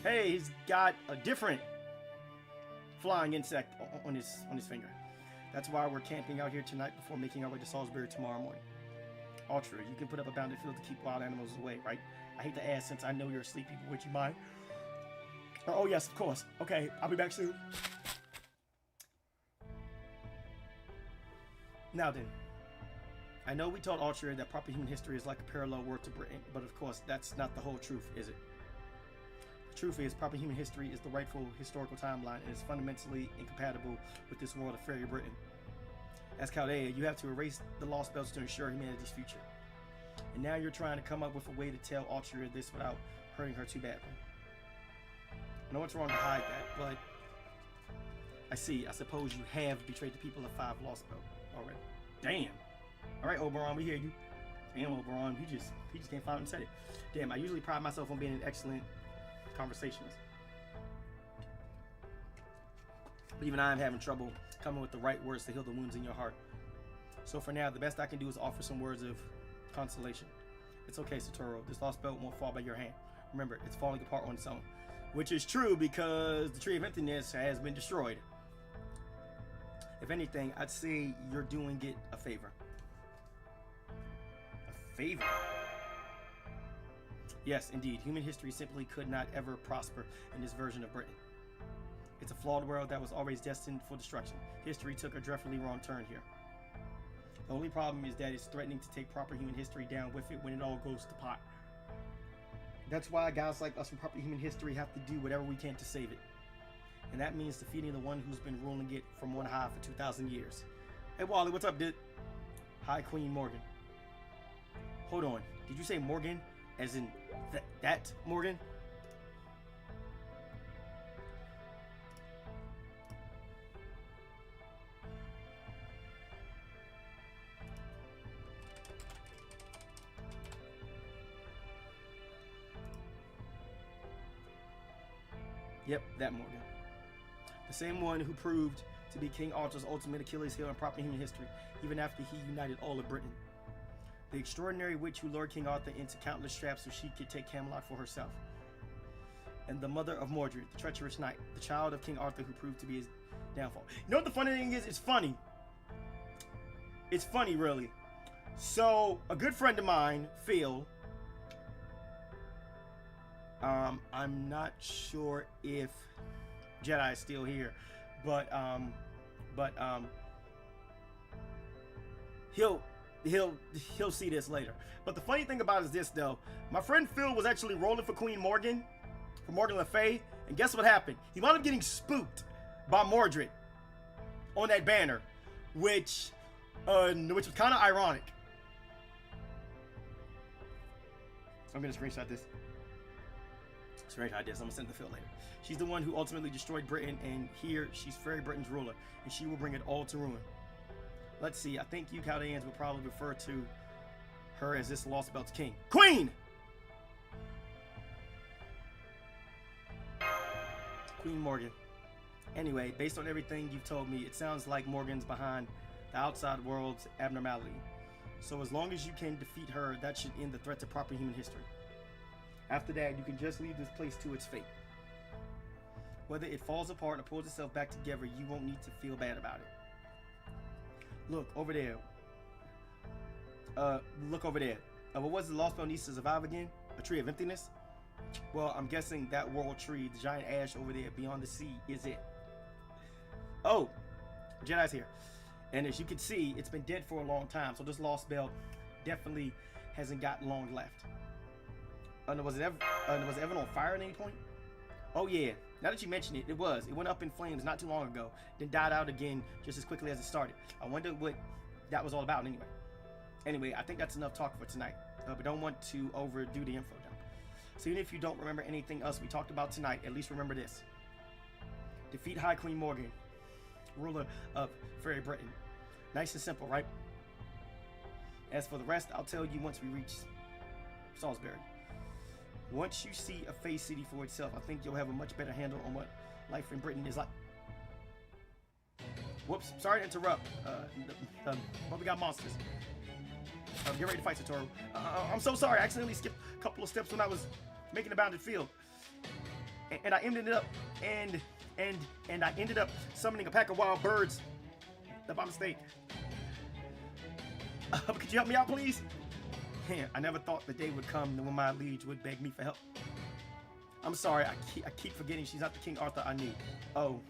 Hey, he's got a different flying insect on his finger. That's why we're camping out here tonight before making our way to Salisbury tomorrow morning. Altria, you can put up a bounded field to keep wild animals away, right? I hate to ask since I know you're asleep, people. Would you mind? Oh, yes, of course. Okay, I'll be back soon. Now then, I know we told Altria that proper human history is like a parallel world to Britain, but of course, that's not the whole truth, is it? The truth is, proper human history is the rightful historical timeline and is fundamentally incompatible with this world of Fairy Britain. As Chaldea, you have to erase the Lostbelts to ensure humanity's future. And now you're trying to come up with a way to tell Altria this without hurting her too badly. I know it's wrong to hide that, but I suppose you have betrayed the people of 5 Lostbelt already. Damn. Alright, Oberon, we hear you. Damn, Oberon, he just came out and said it. Damn, I usually pride myself on being an excellent conversationalist. But even I am having trouble coming with the right words to heal the wounds in your heart. So for now, the best I can do is offer some words of consolation. It's okay, Satoru. This lost belt won't fall by your hand. Remember, it's falling apart on its own. Which is true because the Tree of Emptiness has been destroyed. If anything, I'd say you're doing it a favor. A favor? Yes, indeed. Human history simply could not ever prosper in this version of Britain. It's a flawed world that was always destined for destruction. History took a dreadfully wrong turn here. The only problem is that it's threatening to take proper human history down with it when it all goes to pot. That's why guys like us from proper human history have to do whatever we can to save it. And that means defeating the one who's been ruling it from on high for 2,000 years. Hey Wally, what's up, dude? Hi, Queen Morgan. Hold on. Did you say Morgan? As in that Morgan? Yep, that Morgan. The same one who proved to be King Arthur's ultimate Achilles heel in proper human history, even after he united all of Britain. The extraordinary witch who lured King Arthur into countless traps so she could take Camelot for herself. And the mother of Mordred, the treacherous knight, the child of King Arthur who proved to be his downfall. You know what the funny thing is? It's funny. It's funny, really. So, a good friend of mine, Phil, I'm not sure if Jedi is still here, but he'll see this later. But the funny thing about it is this, though. My friend Phil was actually rolling for Queen Morgan, for Morgan Le Fay, and guess what happened? He wound up getting spooked by Mordred on that banner, which was kind of ironic. I'm gonna screenshot this. I'm gonna send the Phil later. She's the one who ultimately destroyed Britain, and here she's Fairy Britain's ruler, and she will bring it all to ruin. Let's see. I think you Chaldeans would probably refer to her as this Lostbelt's king. Queen! Queen Morgan. Anyway, based on everything you've told me, it sounds like Morgan's behind the outside world's abnormality. So as long as you can defeat her, that should end the threat to proper human history. After that, you can just leave this place to its fate. Whether it falls apart or pulls itself back together, you won't need to feel bad about it. Look, over there. Look over there. What was the Lostbelt needs to survive again? A tree of emptiness? Well, I'm guessing that world tree, the giant ash over there beyond the sea, is it. Oh, Jedi's here. And as you can see, it's been dead for a long time, so this Lostbelt definitely hasn't got long left. Was it ever on fire at any point? Oh yeah, now that you mention it, it was. It went up in flames not too long ago, then died out again just as quickly as it started. I wonder what that was all about anyway. Anyway, I think that's enough talk for tonight. But don't want to overdo the info dump. So even if you don't remember anything else we talked about tonight, at least remember this. Defeat High Queen Morgan, ruler of Fairy Britain. Nice and simple, right? As for the rest, I'll tell you once we reach Salisbury. Once you see a Fay city for itself, I think you'll have a much better handle on what life in Britain is like. Whoops, sorry to interrupt. But we got monsters. Get ready to fight, Satoru. I'm so sorry, I accidentally skipped a couple of steps when I was making the bounded field. And I ended up, and I ended up summoning a pack of wild birds by mistake. Could you help me out, please? Man, I never thought the day would come when my liege would beg me for help. I'm sorry, I keep forgetting she's not the King Arthur I knew. Oh,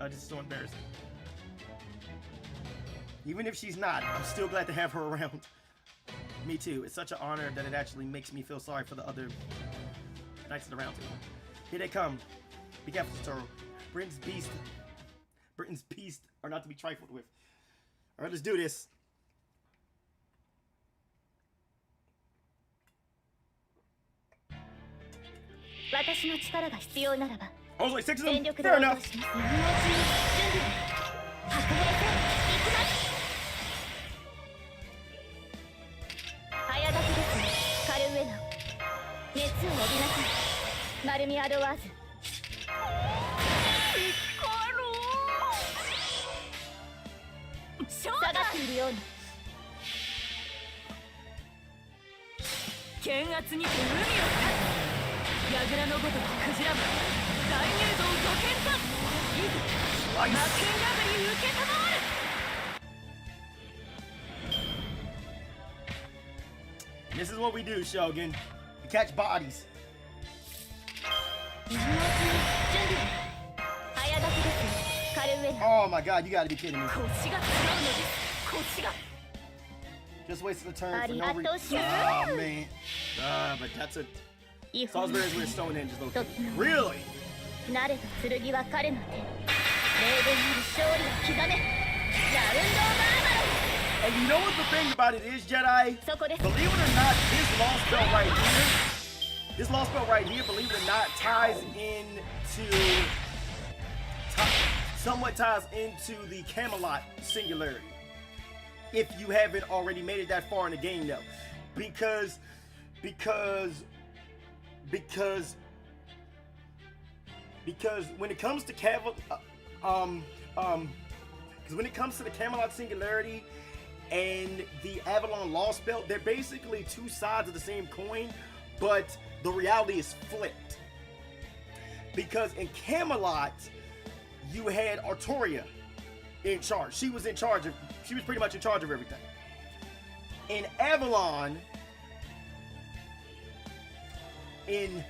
this is so embarrassing. Even if she's not, I'm still glad to have her around. Me too. It's such an honor that it actually makes me feel sorry for the other knights of the round table. Here they come. Be careful, Satoru. Britain's beasts are not to be trifled with. All right, let's do this. I was like 6 of them. Fair enough. 探っているように。剣圧にて海を立つ。櫓のごとくクジラ部大入道御剣といず魔剣破り受けたまわる。This is what we do, Shogun. We catch bodies. Oh my god, you gotta be kidding me. Just wasted a turn for no reason. Oh man. But that's a... Salisbury's where Stonehenge is located. Really? And you know what the thing about it is, Jedi? Believe it or not, this Lostbelt right here, believe it or not, somewhat ties into the Camelot singularity. If you haven't already made it that far in the game, though, because when it comes to when it comes to the Camelot singularity and the Avalon Lostbelt, they're basically two sides of the same coin, but the reality is flipped. Because in Camelot, you had Artoria in charge. She was pretty much in charge of everything. In Avalon, in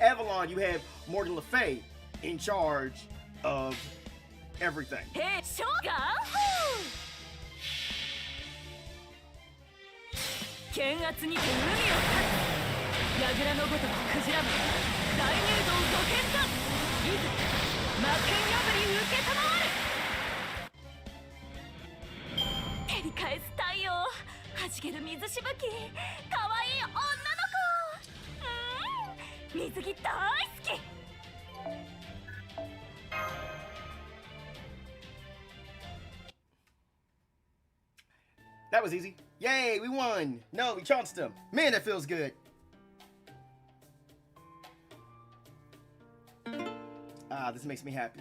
Avalon, you have Morgan Le Fay in charge of everything. Hey, Shogun! That was easy. Yay, we won. No, we trounced them. Man, that feels good. This makes me happy.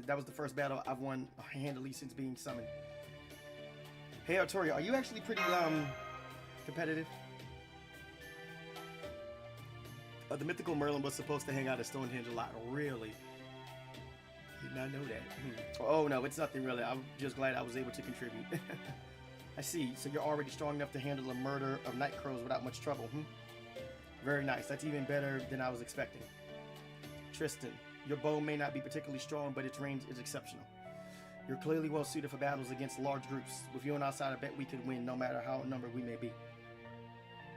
That was the first battle I've won handily since being summoned. Hey, Artoria, are you actually pretty, competitive? The mythical Merlin was supposed to hang out at Stonehenge a lot. Really? Did not know that. Oh, no, it's nothing really. I'm just glad I was able to contribute. I see. So you're already strong enough to handle the murder of night crows without much trouble, Very nice. That's even better than I was expecting. Tristan, your bow may not be particularly strong, but its range is exceptional. You're clearly well suited for battles against large groups. With you on our side, I bet we could win, no matter how outnumbered we may be.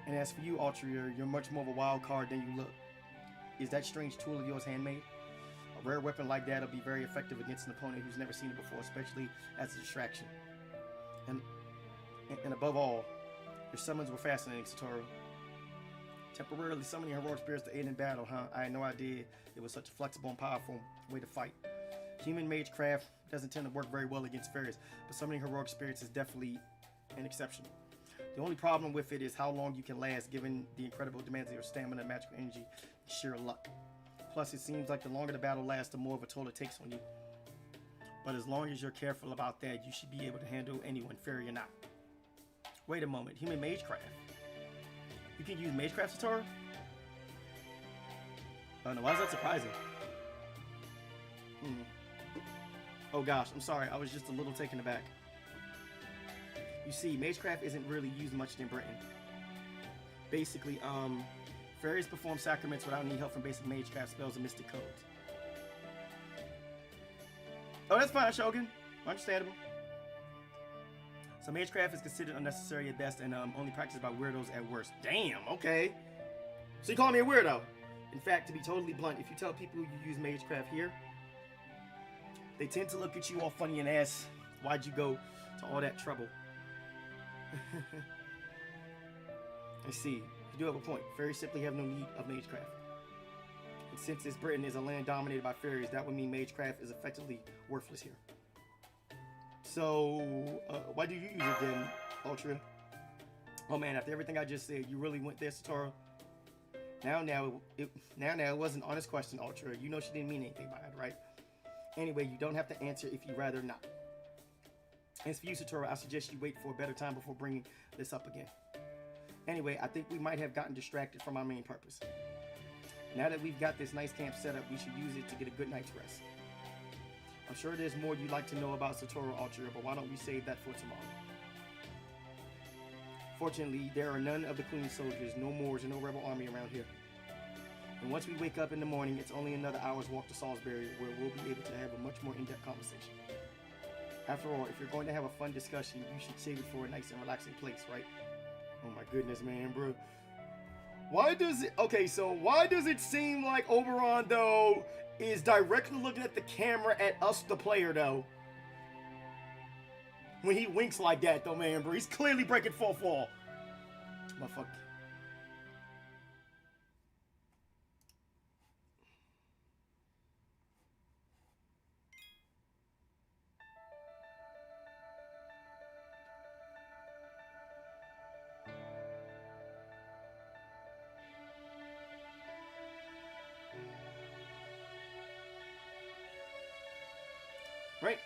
And as for you, Altria, you're much more of a wild card than you look. Is that strange tool of yours handmade? A rare weapon like that will be very effective against an opponent who's never seen it before, especially as a distraction. And above all, your summons were fascinating, Satoru. Temporarily summoning heroic spirits to aid in battle, huh? I had no idea it was such a flexible and powerful way to fight. Human magecraft doesn't tend to work very well against fairies, but summoning heroic spirits is definitely an exception. The only problem with it is how long you can last, given the incredible demands of your stamina, magical energy, and sheer luck. Plus, it seems like the longer the battle lasts, the more of a toll it takes on you. But as long as you're careful about that, you should be able to handle anyone, fairy or not. Wait a moment, human magecraft. You can use magecraft, Satoru? Oh no, why is that surprising? Oh gosh, I'm sorry, I was just a little taken aback. You see, magecraft isn't really used much in Britain. Basically, fairies perform sacraments without any help from basic magecraft spells and mystic codes. Oh, that's fine, Shogun. Understandable. So magecraft is considered unnecessary at best and only practiced by weirdos at worst. Damn, okay. So you call me a weirdo? In fact, to be totally blunt, if you tell people you use magecraft here, they tend to look at you all funny and ask, why'd you go to all that trouble? I see. You do have a point. Fairies simply have no need of magecraft. And since this Britain is a land dominated by fairies, that would mean magecraft is effectively worthless here. So, why do you use it then, Ultra? Oh man, after everything I just said, you really went there, Satoru? Now, it was an honest question, Ultra. You know she didn't mean anything by it, right? Anyway, you don't have to answer if you rather not. As for you, Satoru, I suggest you wait for a better time before bringing this up again. Anyway, I think we might have gotten distracted from our main purpose. Now that we've got this nice camp set up, we should use it to get a good night's rest. I'm sure there's more you'd like to know about Satoru Ultra, but why don't we save that for tomorrow? Fortunately, there are none of the Queen's soldiers, no Moors, and no rebel army around here. And once we wake up in the morning, it's only another hour's walk to Salisbury, where we'll be able to have a much more in-depth conversation. After all, if you're going to have a fun discussion, you should save it for a nice and relaxing place, right? Oh my goodness, man, bro. Why does it seem like Oberon, though, is directly looking at the camera at us, the player, though? When he winks like that, though, man, bro. He's clearly breaking fourth wall. Motherfucker. Right?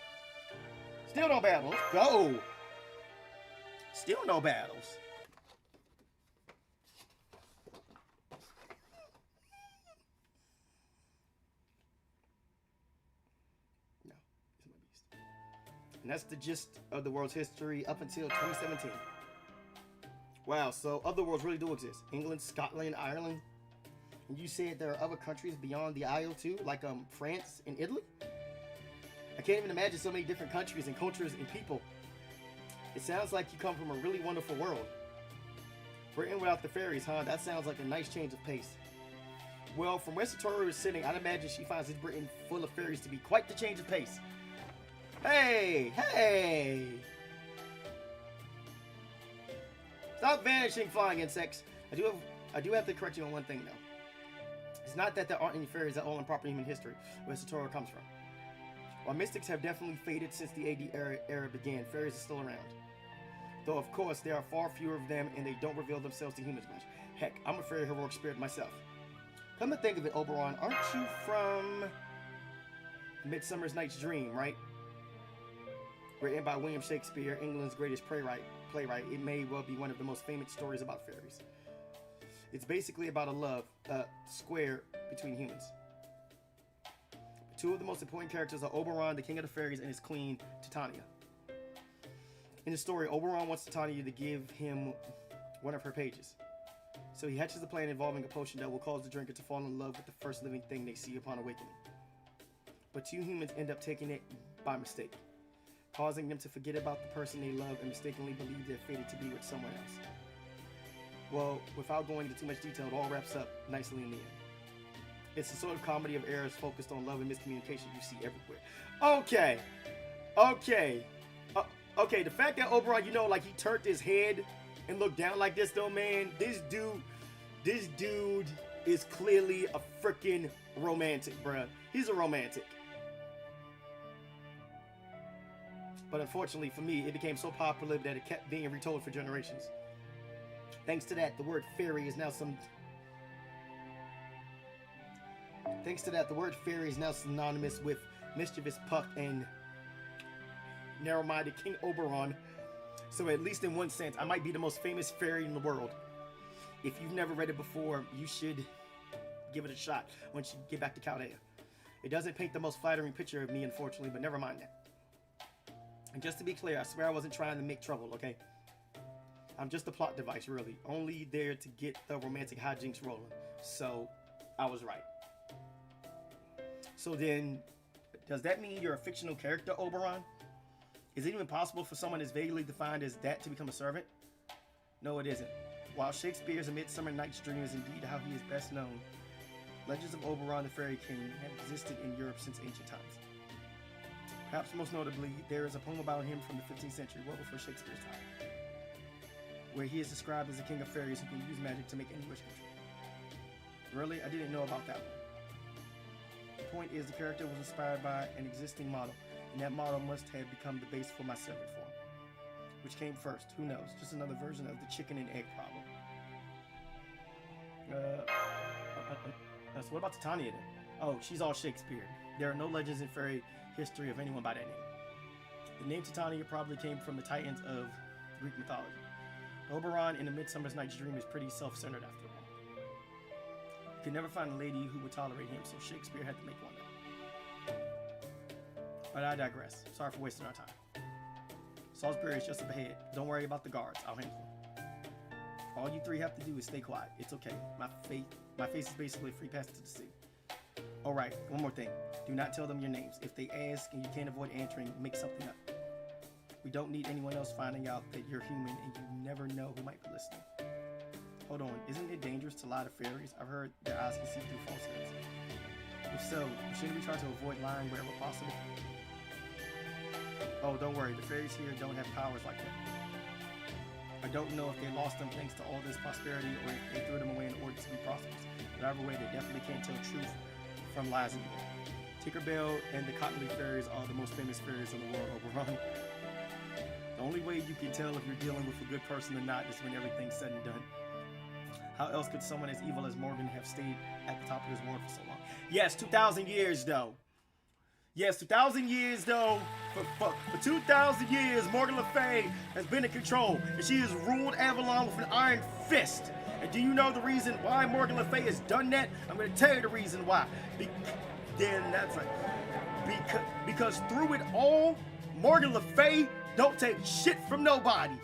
Still no battles. Go! Still no battles. No, it's my beast. And that's the gist of the world's history up until 2017. Wow, so other worlds really do exist. England, Scotland, Ireland. And you said there are other countries beyond the Isle too, like France and Italy? I can't even imagine so many different countries and cultures and people. It sounds like you come from a really wonderful world. Britain without the fairies, huh? That sounds like a nice change of pace. Well, from where Satoru is sitting, I'd imagine she finds this Britain full of fairies to be quite the change of pace. Hey! Hey! Stop vanishing, flying insects. I do have to correct you on one thing, though. It's not that there aren't any fairies at all in proper human history, where Satoru comes from. While mystics have definitely faded since the AD era began, fairies are still around. Though, of course, there are far fewer of them, and they don't reveal themselves to humans much. Heck, I'm a fairy heroic spirit myself. Come to think of it, Oberon, aren't you from Midsummer Night's Dream, right? Written by William Shakespeare, England's greatest playwright, it may well be one of the most famous stories about fairies. It's basically about a love square between humans. Two of the most important characters are Oberon, the king of the fairies, and his queen, Titania. In the story, Oberon wants Titania to give him one of her pages. So he hatches a plan involving a potion that will cause the drinker to fall in love with the first living thing they see upon awakening. But two humans end up taking it by mistake, causing them to forget about the person they love and mistakenly believe they're fated to be with someone else. Well, without going into too much detail, it all wraps up nicely in the end. It's the sort of comedy of errors focused on love and miscommunication you see everywhere. Okay. Okay, the fact that Oberon, you know, like he turned his head and looked down like this though, man, this dude is clearly a freaking romantic, bruh. He's a romantic. But unfortunately for me, it became so popular that it kept being retold for generations. Thanks to that, the word fairy is now synonymous with mischievous puck and narrow-minded King Oberon. So at least in one sense, I might be the most famous fairy in the world. If you've never read it before, you should give it a shot once you get back to Chaldea. It doesn't paint the most flattering picture of me, unfortunately, but never mind that. And just to be clear, I swear I wasn't trying to make trouble, okay? I'm just a plot device, really. Only there to get the romantic hijinks rolling. So, I was right. So then, does that mean you're a fictional character, Oberon? Is it even possible for someone as vaguely defined as that to become a servant? No, it isn't. While Shakespeare's A Midsummer Night's Dream is indeed how he is best known, legends of Oberon the Fairy King have existed in Europe since ancient times. Perhaps most notably, there is a poem about him from the 15th century, well before Shakespeare's time, where he is described as a king of fairies who can use magic to make any wish come true. Really? I didn't know about that one. The point is, the character was inspired by an existing model, and that model must have become the base for my servant form. Which came first? Who knows? Just another version of the chicken and egg problem. So what about Titania then? Oh, she's all Shakespeare. There are no legends in fairy history of anyone by that name. The name Titania probably came from the Titans of Greek mythology. Oberon in A Midsummer Night's Dream is pretty self-centered after all. You could never find a lady who would tolerate him, so Shakespeare had to make one up. But I digress. Sorry for wasting our time. Salisbury is just up ahead. Don't worry about the guards. I'll handle them. All you three have to do is stay quiet. It's okay. My face is basically a free pass to the sea. Alright, one more thing. Do not tell them your names. If they ask and you can't avoid answering, make something up. We don't need anyone else finding out that you're human, and you never know who might be listening. Hold on, isn't it dangerous to lie to fairies? I've heard their eyes can see through falsehoods. If so, shouldn't we try to avoid lying wherever possible? Oh, don't worry, the fairies here don't have powers like that. I don't know if they lost them thanks to all this prosperity or if they threw them away in order to be prosperous. Whatever way, they definitely can't tell truth from lies anymore. Tinkerbell and the Cottonleaf fairies are the most famous fairies in the world, Oberon. The only way you can tell if you're dealing with a good person or not is when everything's said and done. How else could someone as evil as Morgan have stayed at the top of his world for so long? Yes, 2,000 years though. Yes, 2,000 years though. For 2,000 years, Morgan Le Fay has been in control, and she has ruled Avalon with an iron fist. And do you know the reason why Morgan Le Fay has done that? I'm going to tell you the reason why. Because through it all, Morgan Le Fay don't take shit from nobody.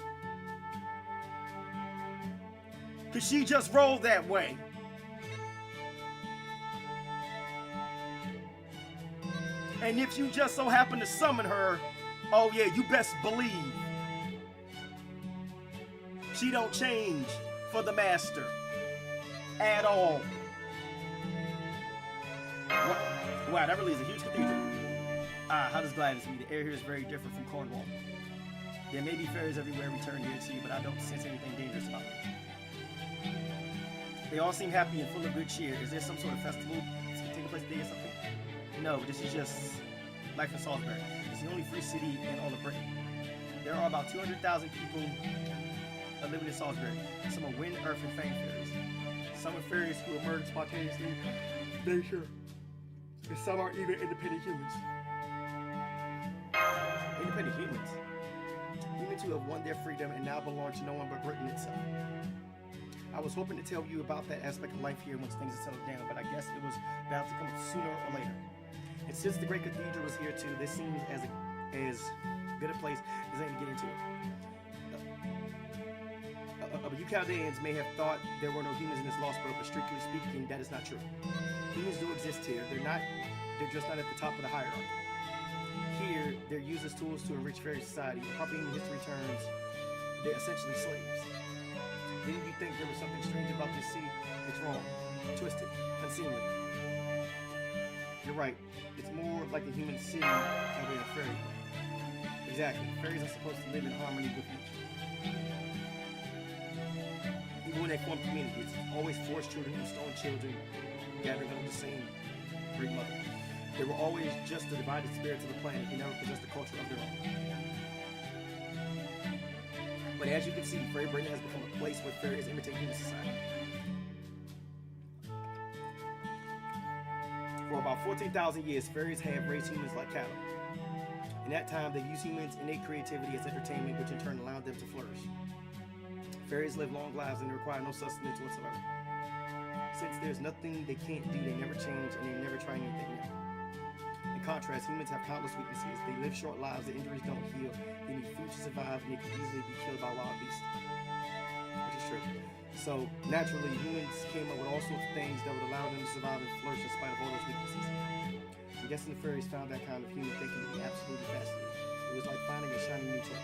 Because she just rolled that way. And if you just so happen to summon her, oh yeah, you best believe she don't change for the master at all. Wow, that really is a huge cathedral. How does Gladys mean? The air here is very different from Cornwall. There may be fairies everywhere we turn here to see, but I don't sense anything dangerous about them. They all seem happy and full of good cheer. Is there some sort of festival taking place today or something? No, this is just life in Salisbury. It's the only free city in all of Britain. There are about 200,000 people living in Salisbury. Some are wind, earth, and fame fairies. Some are fairies who emerge spontaneously from nature, and some are even independent humans. Independent humans? Humans who have won their freedom and now belong to no one but Britain itself. I was hoping to tell you about that aspect of life here once things are settled down, but I guess it was bound to come sooner or later. And since the great cathedral is here too, this seems as good a place as any to get into it. But you Chaldeans may have thought there were no humans in this Lostbelt, but strictly speaking, that is not true. Humans do exist here. They're just not at the top of the hierarchy. Here, they're used as tools to enrich fairy society. Copying history terms, they're essentially slaves. Didn't you think there was something strange about this sea? It's wrong, twisted, unseemly. You're right. It's more like a human city rather than a fairy. Exactly. Fairies are supposed to live in harmony with nature. Even when they form communities, always forced children and stone children gathering under the same great mother. They were always just the divided spirits of the planet who never possessed a culture of their own. But as you can see, Fairy Britain has become a place where fairies imitate human society. For about 14,000 years, fairies have raised humans like cattle. In that time, they used humans' innate creativity as entertainment, which in turn allowed them to flourish. Fairies live long lives and require no sustenance whatsoever. Since there's nothing they can't do, they never change and they never try anything new. In contrast, humans have countless weaknesses. They live short lives, their injuries don't heal, they need food to survive, and they can easily be killed by wild beasts. Which is true. So, naturally, humans came up with all sorts of things that would allow them to survive and flourish in spite of all those weaknesses. I'm guessing the fairies found that kind of human thinking to be absolutely fascinating. It was like finding a shiny new toy.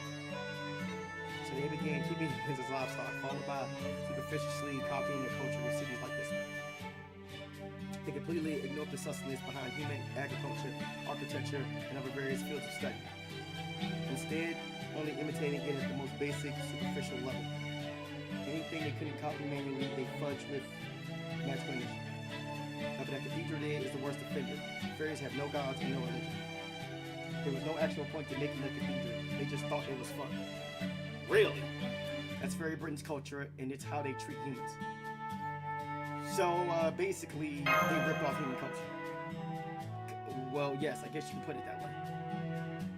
So they began keeping humans as livestock, followed by superficially copying their culture with cities like this one. They completely ignored the sustenance behind human agriculture, architecture, and other various fields of study. Instead, only imitating it at the most basic, superficial level. Anything they couldn't copy manually, they fudged with magical energy. But that cathedral there is the worst offender. Fairies have no gods and no religion. There was no actual point to making the cathedral. They just thought it was fun. Really? That's Fairy Britain's culture, and it's how they treat humans. So basically, they ripped off human culture. Well, yes, I guess you can put it that way.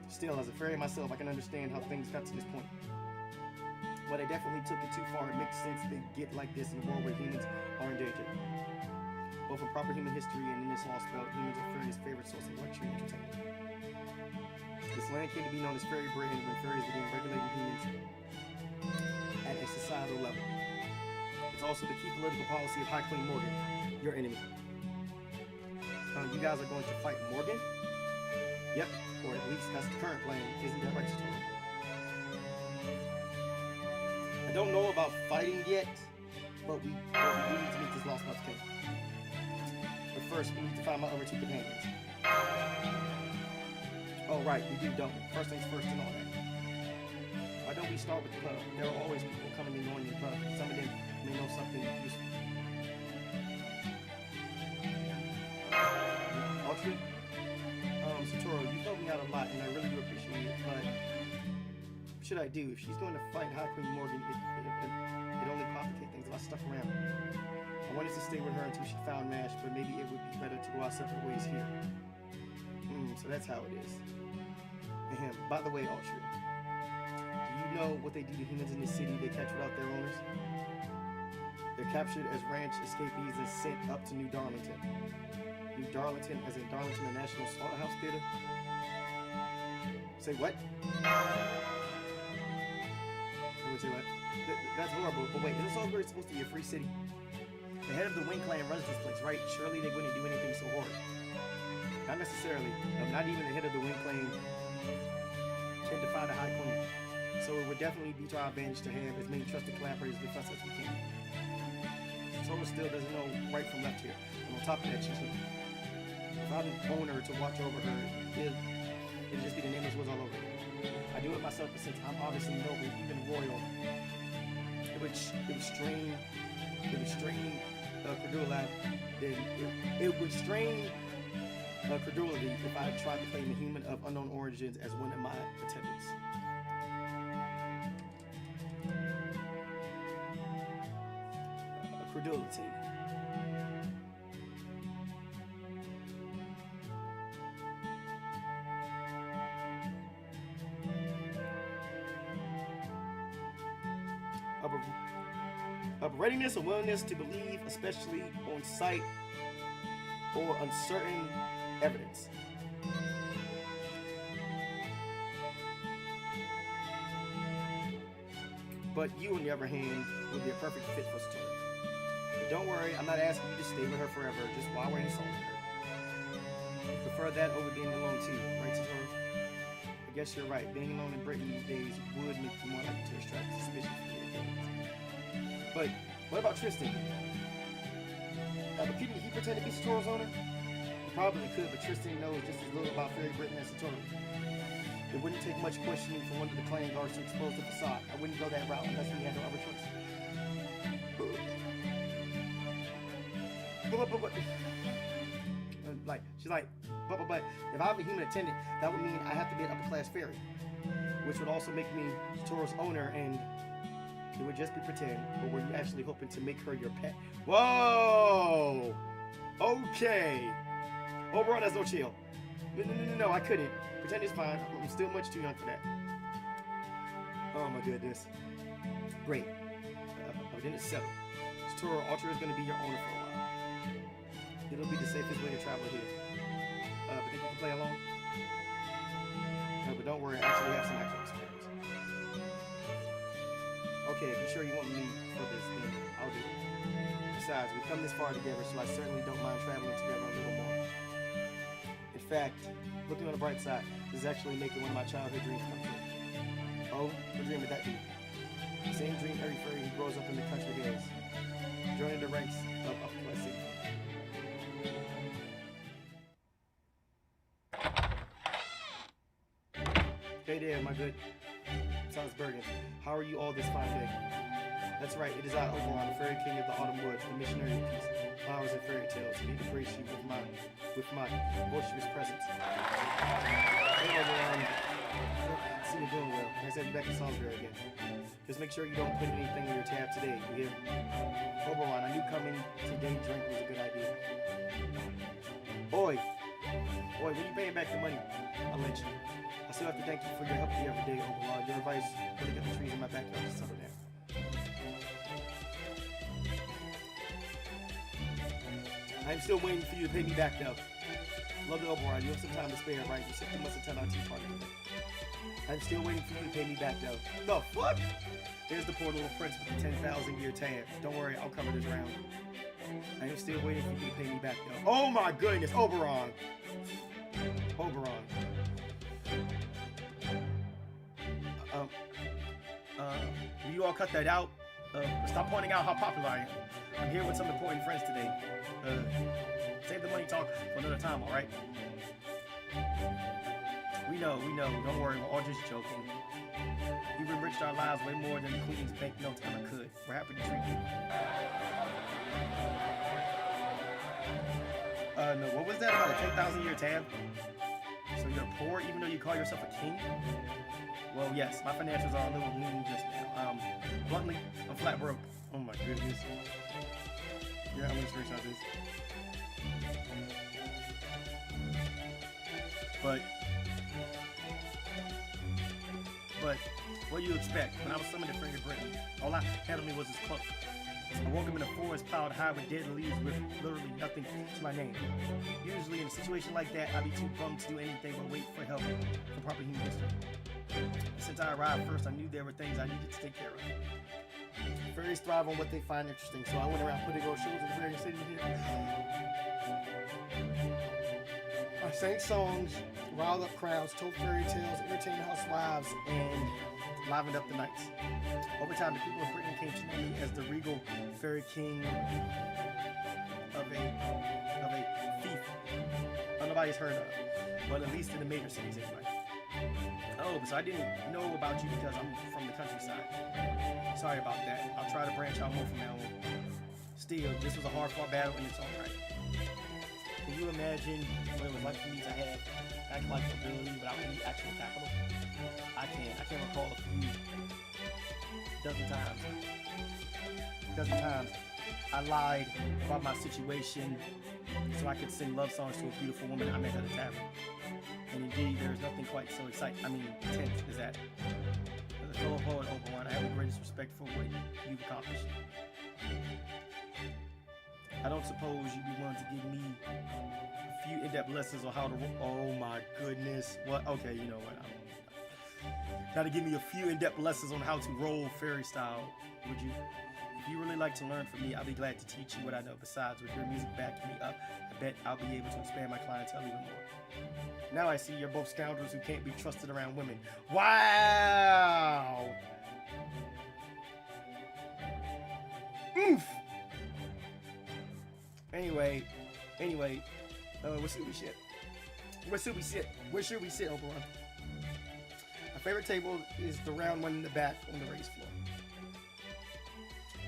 Still, as a fairy myself, I can understand how things got to this point. Well, they definitely took it too far. It makes sense they get like this in a world where humans are endangered. Both in proper human history and in this Lostbelt, humans are fairies' favorite source of luxury and entertainment. This land came to be known as Fairy Britain when fairies began regulating humans at a societal level. It's also the key political policy of High Queen Morgan, your enemy. You guys are going to fight Morgan? Yep, or at least that's the current plan. Isn't that right, Satoru? I don't know about fighting yet, but we do need to meet this Lostbelt king. But first, we need to find my other two companions. Oh, right, we do, don't we? First things first and all that. Why don't we start with the pub? There are always people coming and going in the pub. Some of them may know something useful. Autry? Satoru, you helped me out a lot, and I really do appreciate it, but what should I do? If she's going to fight High Queen Morgan, it only complicates things if I stuck around. I wanted to stay with her until she found Mash, but maybe it would be better to go our separate ways here. So that's how it is. By the way, Autry, do you know what they do to humans in this city they catch without their owners? They're captured as ranch escapees and sent up to New Darlington. New Darlington, as in Darlington, the National Slaughterhouse Theater? Say what? I would say what? That's horrible, but wait, isn't Salisbury supposed to be a free city? The head of the Wing Clan runs this place, right? Surely they wouldn't do anything so horrid. Not necessarily. Not even the head of the Wing Clan can defy the High Queen. So it would definitely be to our advantage to have as many trusted collaborators with us as we can. Sora still doesn't know right from left here. And on top of that, she's without an owner to watch over her, it'd just be the nameless woods all over. I do it myself, but since I'm obviously noble, even royal, it would strain credulity. It would strain credulity if I tried to claim a human of unknown origins as one of my attendants. Credulity. Of readiness or willingness to believe, especially on sight or uncertain evidence. But you, on the other hand, would be a perfect fit for Satoru. But don't worry, I'm not asking you to stay with her forever, just while we're insulting her. I prefer that over being alone too, right, Satoru? I guess you're right. Being alone in Britain these days would make you more likely to attract suspicion from the authorities. But what about Tristan? But couldn't he pretend to be Satoru's owner? He probably could, but Tristan knows just as little about Fairy Britain as Satoru. It wouldn't take much questioning for one of the clan guards to expose the facade. I wouldn't go that route unless we had no other choice. She's like, but if I have a human attendant, that would mean I have to be an upper class fairy, which would also make me Satoru's owner, and it would just be pretend. But were you actually hoping to make her your pet? Whoa! Okay. Overall, that's no chill. No, I couldn't. Pretend is fine. I'm still much too young for that. Oh my goodness. Great. But then it's settled. Satoru, Ultra is going to be your owner for a while. It'll be the safest way to travel here. But think you can play alone? No, but don't worry, I actually have some actual experience. Okay, if you're sure you want me for this, then I'll do it. Besides, we've come this far together, so I certainly don't mind traveling together a little more. In fact, looking on the bright side, this is actually making one of my childhood dreams come true. Oh, what dream would that be? The same dream every furry who grows up in the country has. Joining the ranks of upper class city. Hey there, my good Salzburgan. How are you all this fine day? That's right, it is I, Avalon, the fairy king of the autumn woods, the missionary of peace, flowers and fairy tales, me to grace you with my boisterous presence. Hey, Avalon. See you doing well. Nice to have you back in Salisbury again. Just make sure you don't put anything in your tab today, you hear? Oberon, I knew coming today drink was a good idea. Oi! Boy, when you paying back the money, I'll let you. I still have to thank you for your help the every day, Avalon. Your advice really got the trees in my backyard to settle down. I'm still waiting for you to pay me back though. Love the Avalon. You have some time to spare, right? You said you must have 10 on tea party today. I'm still waiting for you to pay me back though. The fuck? Here's the poor little prince with the 10,000 year tab. Don't worry, I'll cover this round. I am still waiting for you to pay me back though. Oh my goodness, Oberon. Oberon. Will you all cut that out? Stop pointing out how popular I am. I'm here with some important friends today. Save the money talk for another time, alright? We know. Don't worry, we're all just joking. You've enriched our lives way more than the Queen's banknotes ever could. We're happy to treat you. No, what was that about a 10,000 year tab? So you're poor even though you call yourself a king? Well, yes, my financials are a little lean just now. Bluntly, I'm flat broke. Oh my goodness. Yeah, I'm gonna screenshot this. But what do you expect? When I was summoned to Friend of Britain, all I had on me was his cloak. I woke up in a forest piled high with dead leaves with literally nothing to my name. Usually in a situation like that, I'd be too bummed to do anything but wait for help for proper human history. Since I arrived first, I knew there were things I needed to take care of. Fairies thrive on what they find interesting, so I went around putting on shows in the fairy city here. I sang songs, riled up crowds, told fairy tales, entertained housewives, and livened up the nights. Over time, the people of Britain came to know me as the regal fairy king of a thief nobody's heard of, but at least in the major cities anyway. Oh, so I didn't know about you because I'm from the countryside. Sorry about that. I'll try to branch out more from now on. Still, this was a hard-fought battle in its own right. Can you imagine what it was like for me to have act-like ability without any actual capital? I can recall a few dozen times I lied about my situation so I could sing love songs to a beautiful woman I met at a tavern. And indeed, there is nothing quite so intense as that. As a fellow poet, Oberon, I have the greatest respect for what you've accomplished. I don't suppose you'd be willing to give me a few in-depth lessons on how to oh my goodness. What? Okay, you know what? Gotta give me a few in-depth lessons on how to roll fairy style, would you? If you really like to learn from me, I'll be glad to teach you what I know. Besides, with your music backing me up, I bet I'll be able to expand my clientele even more. Now I see you're both scoundrels who can't be trusted around women. Wow! Oof! Anyway, where should we sit? Where should we sit, Oberon? My favorite table is the round one in the back on the raised floor.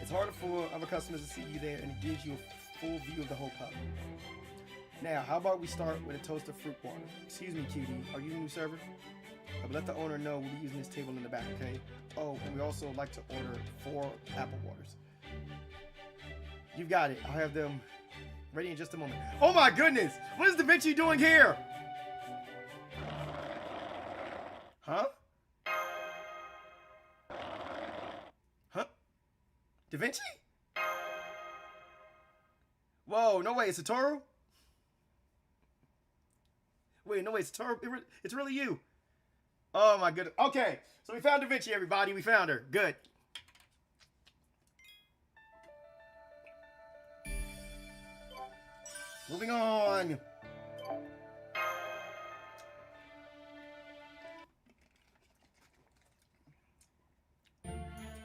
It's harder for other customers to see you there, and it gives you a full view of the whole pub. Now, how about we start with a toast of fruit water? Excuse me, cutie, are you the new server? But let the owner know we'll be using this table in the back, okay? Oh, and we also like to order 4 apple waters. You've got it. I'll have them ready in just a moment. Oh my goodness! What is Da Vinci doing here? Huh? Huh? Da Vinci? Whoa, no way, it's Satoru? Wait, no way, it's Satoru. It's really you. Oh my goodness. Okay, so we found Da Vinci, everybody. We found her. Good. Moving on.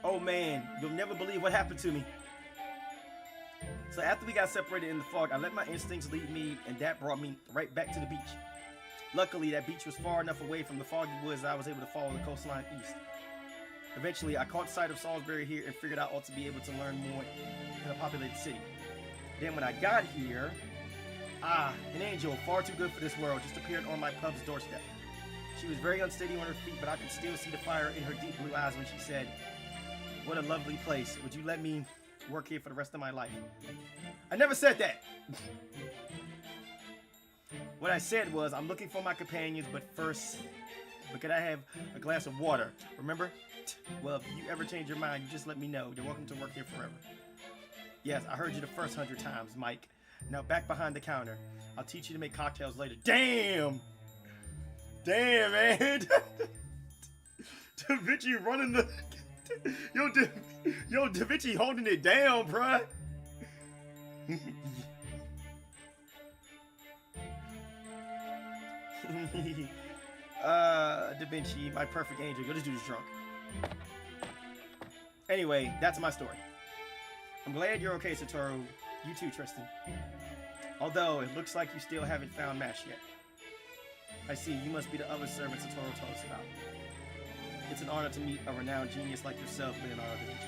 Oh man, you'll never believe what happened to me. So after we got separated in the fog, I let my instincts lead me, and that brought me right back to the beach. Luckily, that beach was far enough away from the foggy woods that I was able to follow the coastline east. Eventually, I caught sight of Salisbury here and figured I ought to be able to learn more in a populated city. Then when I got here, an angel, far too good for this world, just appeared on my pub's doorstep. She was very unsteady on her feet, but I could still see the fire in her deep blue eyes when she said, "What a lovely place. Would you let me work here for the rest of my life?" I never said that. What I said was, I'm looking for my companions, but first, could I have a glass of water? Remember? Well, if you ever change your mind, you just let me know. You're welcome to work here forever. Yes, I heard you the first 100 times, Mike. Now back behind the counter. I'll teach you to make cocktails later. Damn! Damn, man! Da Vinci running the... Yo, Da Vinci holding it down, bruh. Da Vinci, my perfect angel. Yo, this dude is drunk. Anyway, that's my story. I'm glad you're okay, Satoru. You too, Tristan. Although, it looks like you still haven't found Mash yet. I see, you must be the other servant Satoru told us about. It's an honor to meet a renowned genius like yourself, Leonardo da Vinci.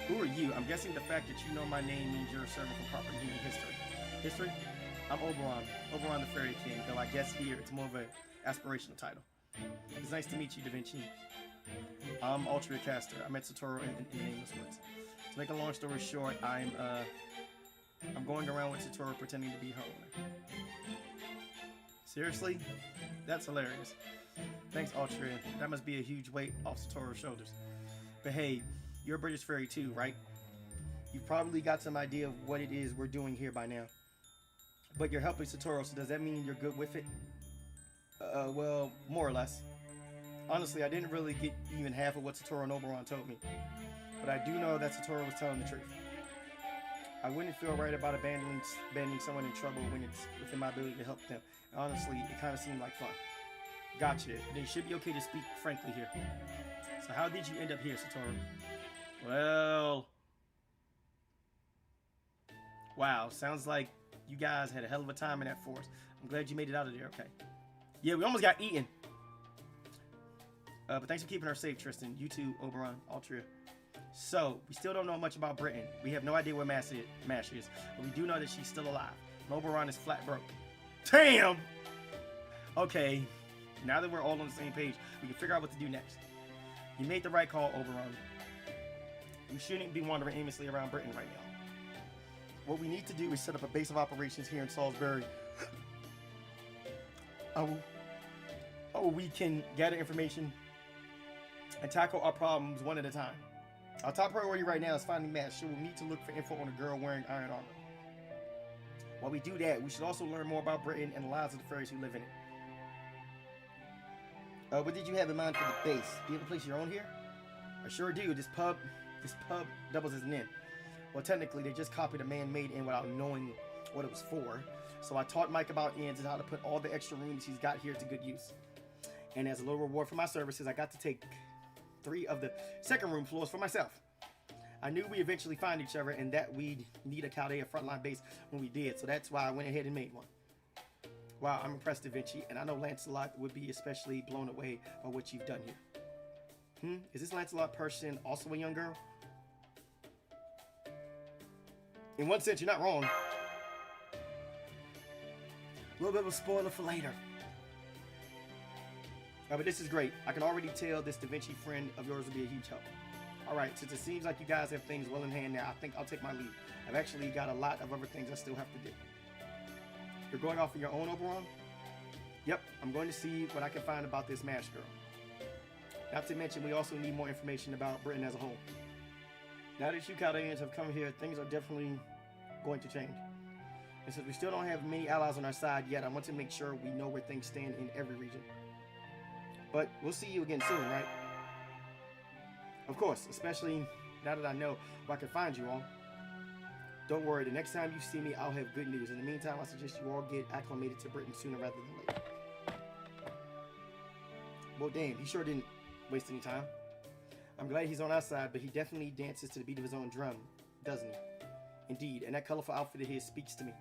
Who are you? I'm guessing the fact that you know my name means you're a servant for proper human history. History? I'm Oberon. Oberon the Fairy King, though I guess here it's more of an aspirational title. It's nice to meet you, Da Vinci. I'm Altria Caster. I met Satoru in the Nameless Woods. To make a long story short, I'm going around with Satoru pretending to be her owner. Seriously? That's hilarious. Thanks, Altria. That must be a huge weight off Satoru's shoulders. But hey, you're a British fairy too, right? You've probably got some idea of what it is we're doing here by now. But you're helping Satoru, so does that mean you're good with it? Well, more or less. Honestly, I didn't really get even half of what Satoru and Oberon told me. But I do know that Satoru was telling the truth. I wouldn't feel right about abandoning someone in trouble when it's within my ability to help them. Honestly, it kind of seemed like fun. Gotcha. Then it should be okay to speak frankly here. So how did you end up here, Satoru? Well... Wow, sounds like you guys had a hell of a time in that forest. I'm glad you made it out of there, okay. Yeah, we almost got eaten. But thanks for keeping her safe, Tristan. You too, Oberon, Altria. So, we still don't know much about Britain. We have no idea where Mash is. But we do know that she's still alive. And Oberon is flat broke. Damn! Okay, now that we're all on the same page, we can figure out what to do next. You made the right call, Oberon. We shouldn't be wandering aimlessly around Britain right now. What we need to do is set up a base of operations here in Salisbury. We can gather information and tackle our problems one at a time. Our top priority right now is finding Mash, so we'll need to look for info on a girl wearing iron armor. While we do that, we should also learn more about Britain and the lives of the fairies who live in it. What did you have in mind for the base? Do you have a place of your own here? I sure do. This pub doubles as an inn. Well, technically, they just copied a man-made inn without knowing what it was for. So I taught Mike about inns and how to put all the extra rooms he's got here to good use. And as a little reward for my services, I got to take 3 of the second room floors for myself. I knew we'd eventually find each other and that we'd need a Chaldea frontline base when we did, so that's why I went ahead and made one. Wow, I'm impressed, Da Vinci, and I know Lancelot would be especially blown away by what you've done here. Is this Lancelot person also a young girl? In one sense, you're not wrong. A little bit of a spoiler for later. But this is great. I can already tell this Da Vinci friend of yours will be a huge help. Alright, since it seems like you guys have things well in hand now, I think I'll take my leave. I've actually got a lot of other things I still have to do. You're going off on your own, Oberon? Yep, I'm going to see what I can find about this Mash girl. Not to mention, we also need more information about Britain as a whole. Now that you Chaldeans have come here, things are definitely going to change. And since we still don't have many allies on our side yet, I want to make sure we know where things stand in every region. But we'll see you again soon, right? Of course, especially now that I know where I can find you all. Don't worry, the next time you see me, I'll have good news. In the meantime, I suggest you all get acclimated to Britain sooner rather than later. Well, damn, he sure didn't waste any time. I'm glad he's on our side, but he definitely dances to the beat of his own drum, doesn't he? Indeed, and that colorful outfit of his speaks to me.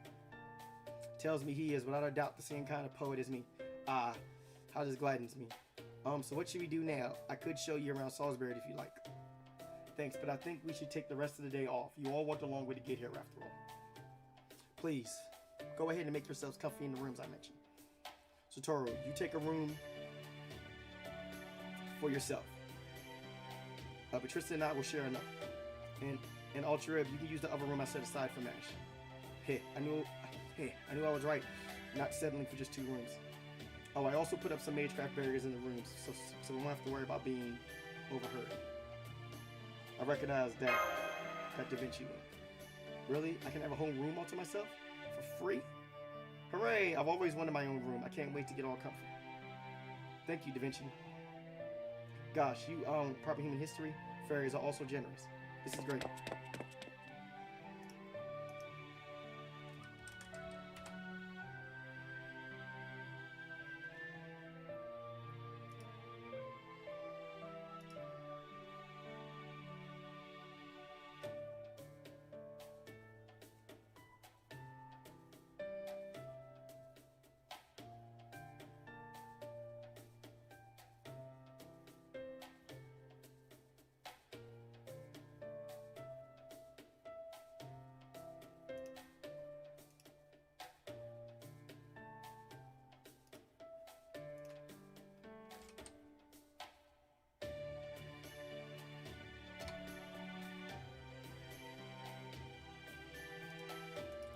Tells me he is, without a doubt, the same kind of poet as me. Ah, how this gladdens me. So what should we do now? I could show you around Salisbury if you like. Thanks, but I think we should take the rest of the day off. You all walked a long way to get here after all. Please, go ahead and make yourselves comfy in the rooms I mentioned. Satoru, you take a room for yourself. But Tristan and I will share another. And Altria, you can use the other room I set aside for Mash. I knew I was right. not settling for just 2 rooms. Oh, I also put up some magecraft barriers in the rooms, so we won't have to worry about being overheard. I recognize that Da Vinci one. Really? I can have a whole room all to myself? For free? Hooray! I've always wanted my own room. I can't wait to get all comfy. Thank you, Da Vinci. Gosh, you proper human history fairies are also generous. This is great.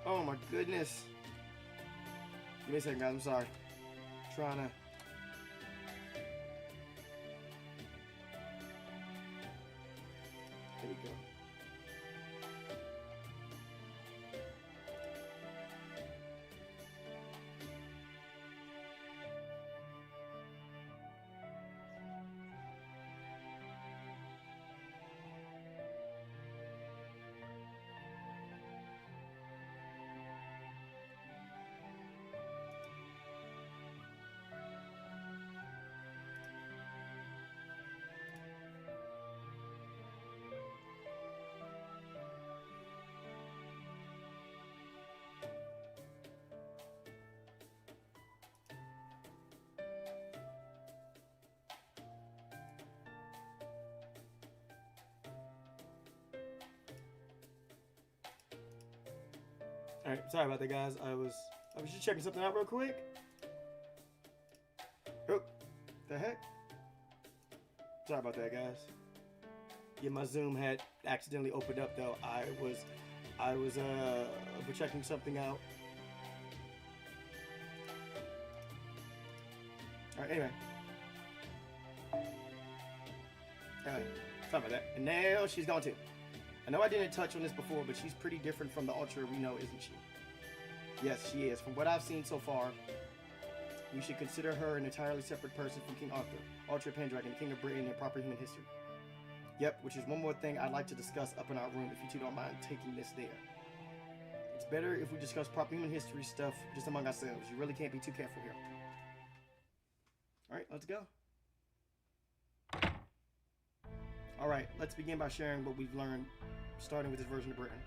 Oh my goodness. Give me a second, guys. I'm sorry. Trying to. There we go. Alright, sorry about that, guys. I was just checking something out real quick. Oh, the heck? Sorry about that, guys. Yeah, my Zoom had accidentally opened up though. I was checking something out. Alright, anyway. Alright, sorry about that. And now she's gone too. I know I didn't touch on this before, but she's pretty different from the Ultra we know, isn't she? Yes, she is. From what I've seen so far, we should consider her an entirely separate person from King Arthur, Ultra Pendragon, King of Britain, and proper human history. Yep, which is one more thing I'd like to discuss up in our room if you two don't mind taking this there. It's better if we discuss proper human history stuff just among ourselves. You really can't be too careful here. Alright, let's go. Alright, let's begin by sharing what we've learned, starting with this version of Britain.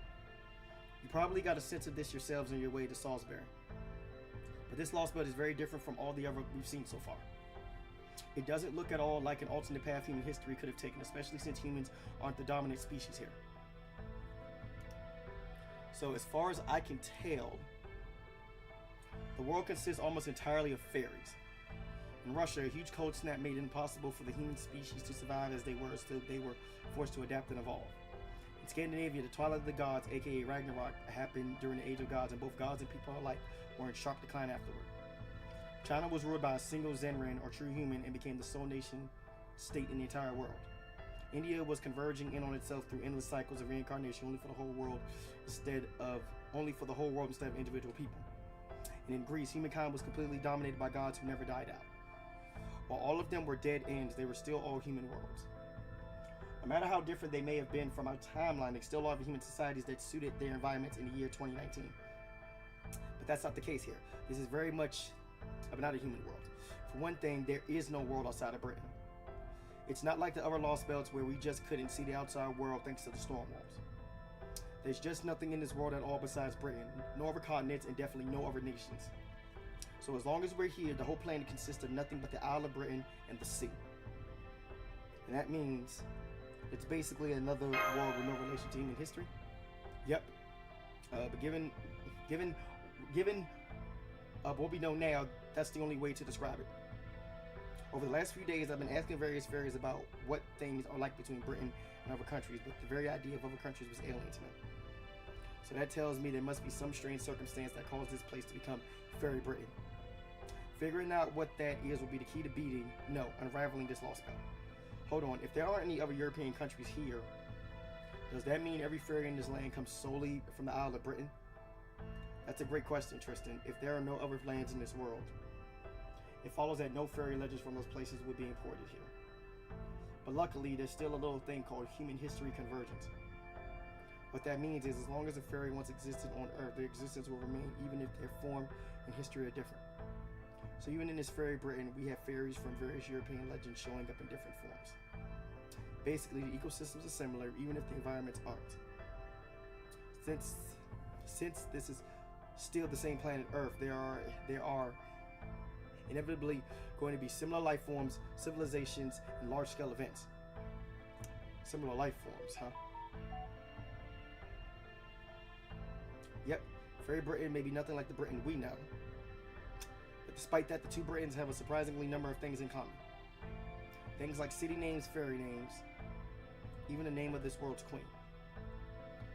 You probably got a sense of this yourselves on your way to Salisbury. But this Lostbelt is very different from all the other we've seen so far. It doesn't look at all like an alternate path human history could have taken, especially since humans aren't the dominant species here. So as far as I can tell, the world consists almost entirely of fairies. In Russia, a huge cold snap made it impossible for the human species to survive as they were, so they were forced to adapt and evolve. In Scandinavia, the Twilight of the Gods, aka Ragnarok, happened during the Age of Gods, and both gods and people alike were in sharp decline afterward. China was ruled by a single Zenran, or true human, and became the sole nation state in the entire world. India was converging in on itself through endless cycles of reincarnation, only for the whole world instead of individual people. And in Greece, humankind was completely dominated by gods who never died out. While all of them were dead ends, they were still all human worlds. No matter how different they may have been from our timeline, they still are human societies that suited their environments in the year 2019. But that's not the case here. This is very much not a human world. For one thing, there is no world outside of Britain. It's not like the other Lostbelts where we just couldn't see the outside world thanks to the storm walls. There's just nothing in this world at all besides Britain, no other continents, and definitely no other nations. So as long as we're here, the whole planet consists of nothing but the Isle of Britain and the sea. And that means it's basically another world with no relation to human history. Yep. But given what we know now, that's the only way to describe it. Over the last few days, I've been asking various fairies about what things are like between Britain and other countries, but the very idea of other countries was alien to me. So that tells me there must be some strange circumstance that caused this place to become Fairy Britain. Figuring out what that is will be the key to unraveling this Lostbelt. Hold on, if there aren't any other European countries here, does that mean every fairy in this land comes solely from the Isle of Britain? That's a great question, Tristan. If there are no other lands in this world, it follows that no fairy legends from those places would be imported here. But luckily, there's still a little thing called human history convergence. What that means is as long as a fairy once existed on Earth, their existence will remain even if their form and history are different. So even in this Fairy Britain, we have fairies from various European legends showing up in different forms. Basically, the ecosystems are similar even if the environments aren't. Since this is still the same planet Earth, there are inevitably going to be similar life forms, civilizations, and large-scale events. Similar life forms, huh? Yep, Fairy Britain may be nothing like the Britain we know. But despite that, the two Britons have a surprisingly number of things in common. Things like city names, fairy names, even the name of this world's queen.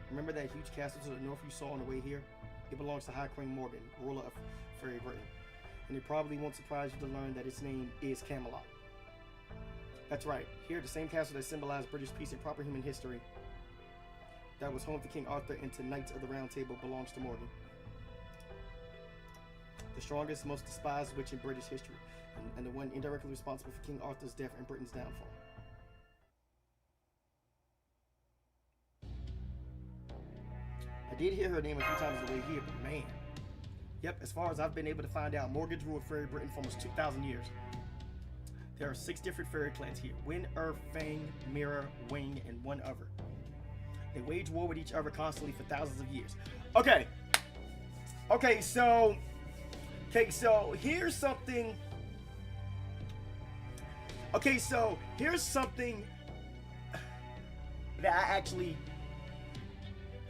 Remember that huge castle to the north you saw on the way here? It belongs to High Queen Morgan, ruler of Fairy Britain. And it probably won't surprise you to learn that its name is Camelot. That's right, here the same castle that symbolized British peace and proper human history, that was home to King Arthur and to Knights of the Round Table, belongs to Morgan. The strongest, most despised witch in British history, and the one indirectly responsible for King Arthur's death and Britain's downfall. I did hear her name a few times on the way here, but man. Yep, as far as I've been able to find out, Morgan's ruled Fairy Britain for almost 2,000 years. There are 6 different fairy clans here: Wind, Earth, Fang, Mirror, Wing, and one other. They wage war with each other constantly for thousands of years. Okay, so here's something. Okay, so here's something that I actually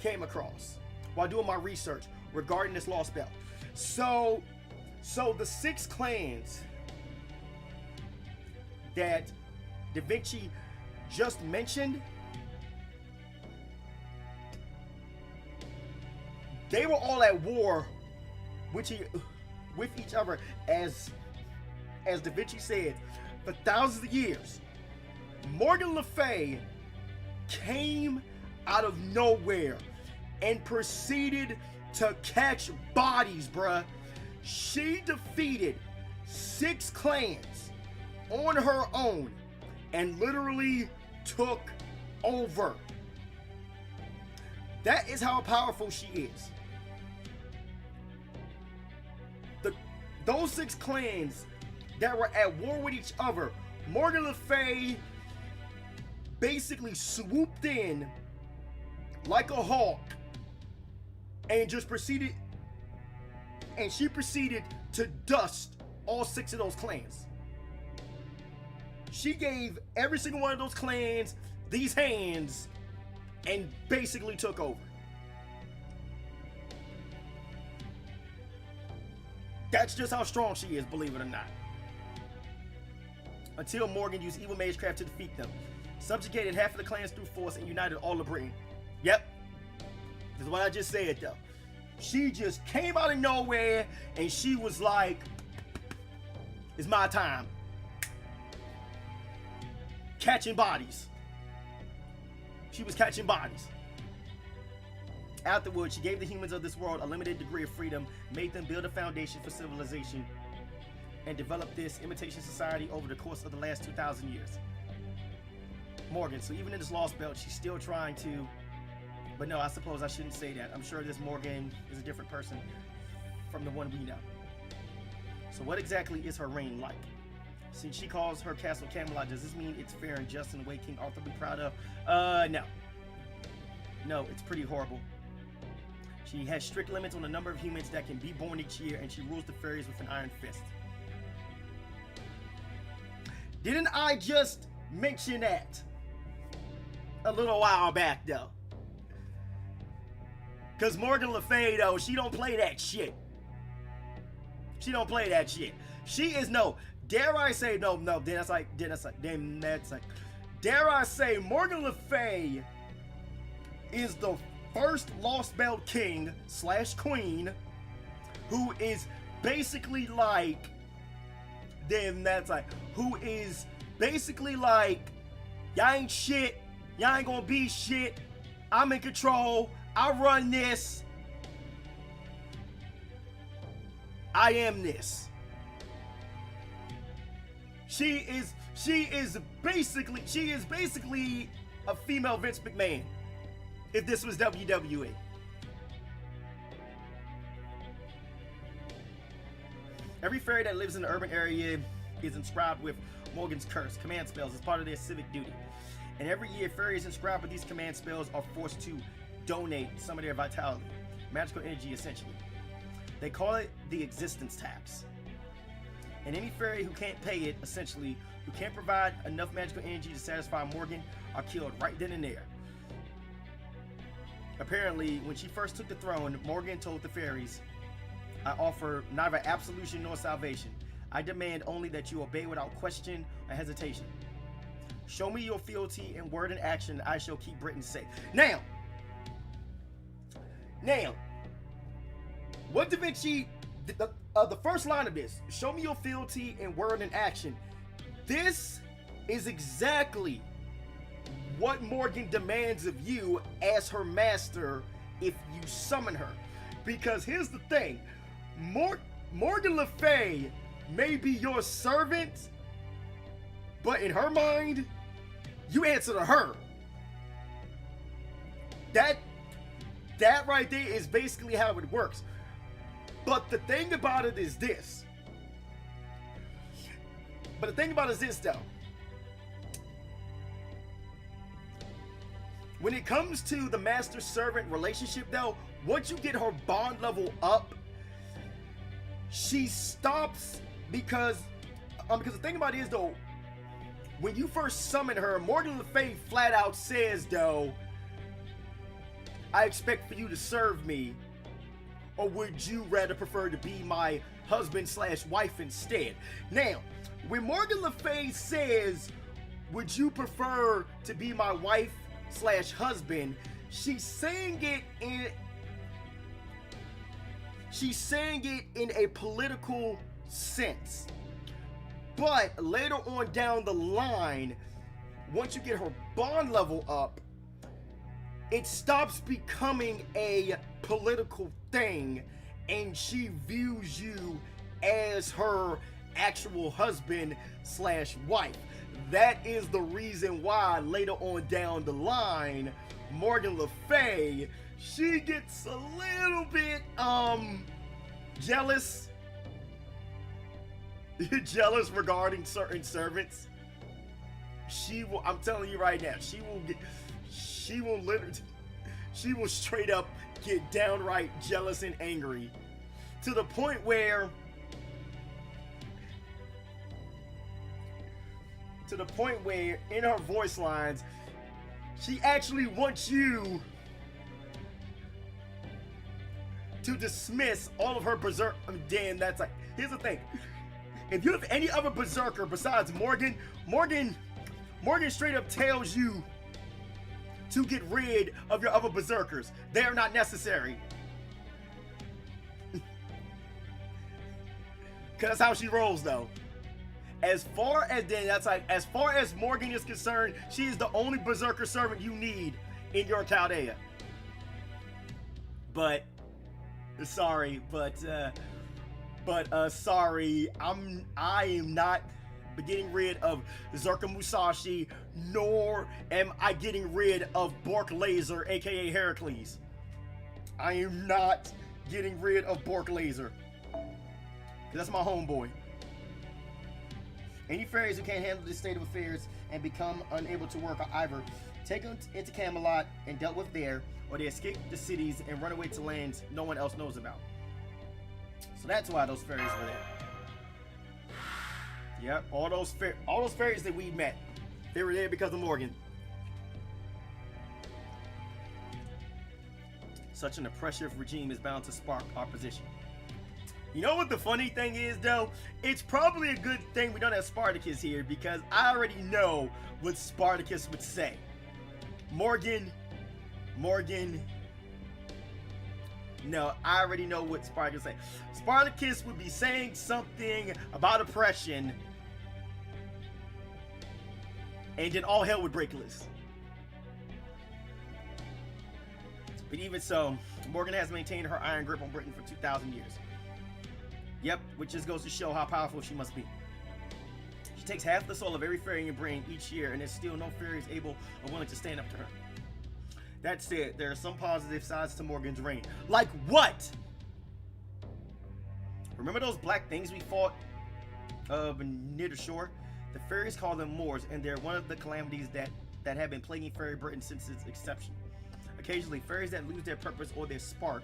came across while doing my research regarding this Lostbelt. So the 6 clans that Da Vinci just mentioned, they were all at war with each other, as Da Vinci said, for thousands of years. Morgan Le Fay came out of nowhere and proceeded to catch bodies, bruh. She defeated 6 clans on her own and literally took over. That is how powerful she is. Those 6 clans that were at war with each other, Morgan Le Fay basically swooped in like a hawk and just proceeded to dust all 6 of those clans. She gave every single one of those clans these hands and basically took over. That's just how strong she is, believe it or not. Until Morgan used evil magecraft to defeat them, subjugated half of the clans through force, and united all of Britain. Yep, this is what I just said though. She just came out of nowhere and she was like, it's my time. Catching bodies. She was catching bodies. Afterwards, she gave the humans of this world a limited degree of freedom, made them build a foundation for civilization, and develop this imitation society over the course of the last 2,000 years. Morgan, so even in this Lostbelt, she's still trying to, but no, I suppose I shouldn't say that. I'm sure this Morgan is a different person from the one we know. So what exactly is her reign like? Since she calls her castle Camelot, does this mean it's fair and just in a way King Arthur would be proud of? No. No, it's pretty horrible. She has strict limits on the number of humans that can be born each year, and she rules the fairies with an iron fist. Didn't I just mention that a little while back, though? Because Morgan Le Fay, though, she don't play that shit. She don't play that shit. She is dare I say, dare I say, Morgan Le Fay is the first Lostbelt king / queen, who is basically like, who is basically like, y'all ain't shit, y'all ain't gonna be shit, I'm in control, I run this, I am this. She is basically a female Vince McMahon if this was WWE. Every fairy that lives in the urban area is inscribed with Morgan's curse, command spells, as part of their civic duty. And every year, fairies inscribed with these command spells are forced to donate some of their vitality, magical energy essentially. They call it the existence tax. And any fairy who can't pay it, essentially, who can't provide enough magical energy to satisfy Morgan, are killed right then and there. Apparently, when she first took the throne, Morgan told the fairies, I offer neither absolution nor salvation. I demand only that you obey without question or hesitation. Show me your fealty in word and action, I shall keep Britain safe. Now, what Da Vinci, the first line of this, show me your fealty in word and action. This is exactly what Morgan demands of you as her master if you summon her. Because here's the thing, Morgan Le Fay may be your servant, but in her mind, you answer to her. That right there is basically how it works. But the thing about it is this. Though. When it comes to the master-servant relationship, though, once you get her bond level up, she stops because the thing about it is, though, when you first summon her, Morgan Le Fay flat out says, though, I expect for you to serve me, or would you rather prefer to be my husband / wife instead? Now, when Morgan Le Fay says, would you prefer to be my wife / husband, she's saying it in a political sense. But later on down the line, once you get her bond level up, it stops becoming a political thing, and she views you as her actual husband / wife. That is the reason why later on down the line, Morgan Le Fay, she gets a little bit jealous regarding certain servants. I'm telling you right now, she will straight up get downright jealous and angry, to the point where in her voice lines, she actually wants you to dismiss all of her berserk. Damn, that's like, here's the thing. If you have any other berserker besides Morgan straight up tells you to get rid of your other berserkers. They are not necessary. Cause that's how she rolls, though. As far as Morgan is concerned, she is the only berserker servant you need in your Chaldea. But sorry, I am not getting rid of Zerka Musashi, nor am I getting rid of Bork Laser, aka Heracles. I am not getting rid of Bork Laser. That's my homeboy. Any fairies who can't handle this state of affairs and become unable to work are either taken into Camelot and dealt with there, or they escape the cities and run away to lands no one else knows about. So that's why those fairies were there. Yep, all those fairies that we met, they were there because of Morgan. Such an oppressive regime is bound to spark opposition. You know what the funny thing is, though? It's probably a good thing we don't have Spartacus here, because I already know what Spartacus would say. Morgan, No, I already know what Spartacus would say. Spartacus would be saying something about oppression, and then all hell would break loose. But even so, Morgan has maintained her iron grip on Britain for 2,000 years. Yep, which just goes to show how powerful she must be. She takes half the soul of every fairy in Britain each year, and there's still no fairy is able or willing to stand up to her. That said, there are some positive sides to Morgan's reign. Like what? Remember those black things we fought near the shore? The fairies call them Moors, and they're one of the calamities that have been plaguing fairy Britain since its inception. Occasionally, fairies that lose their purpose or their spark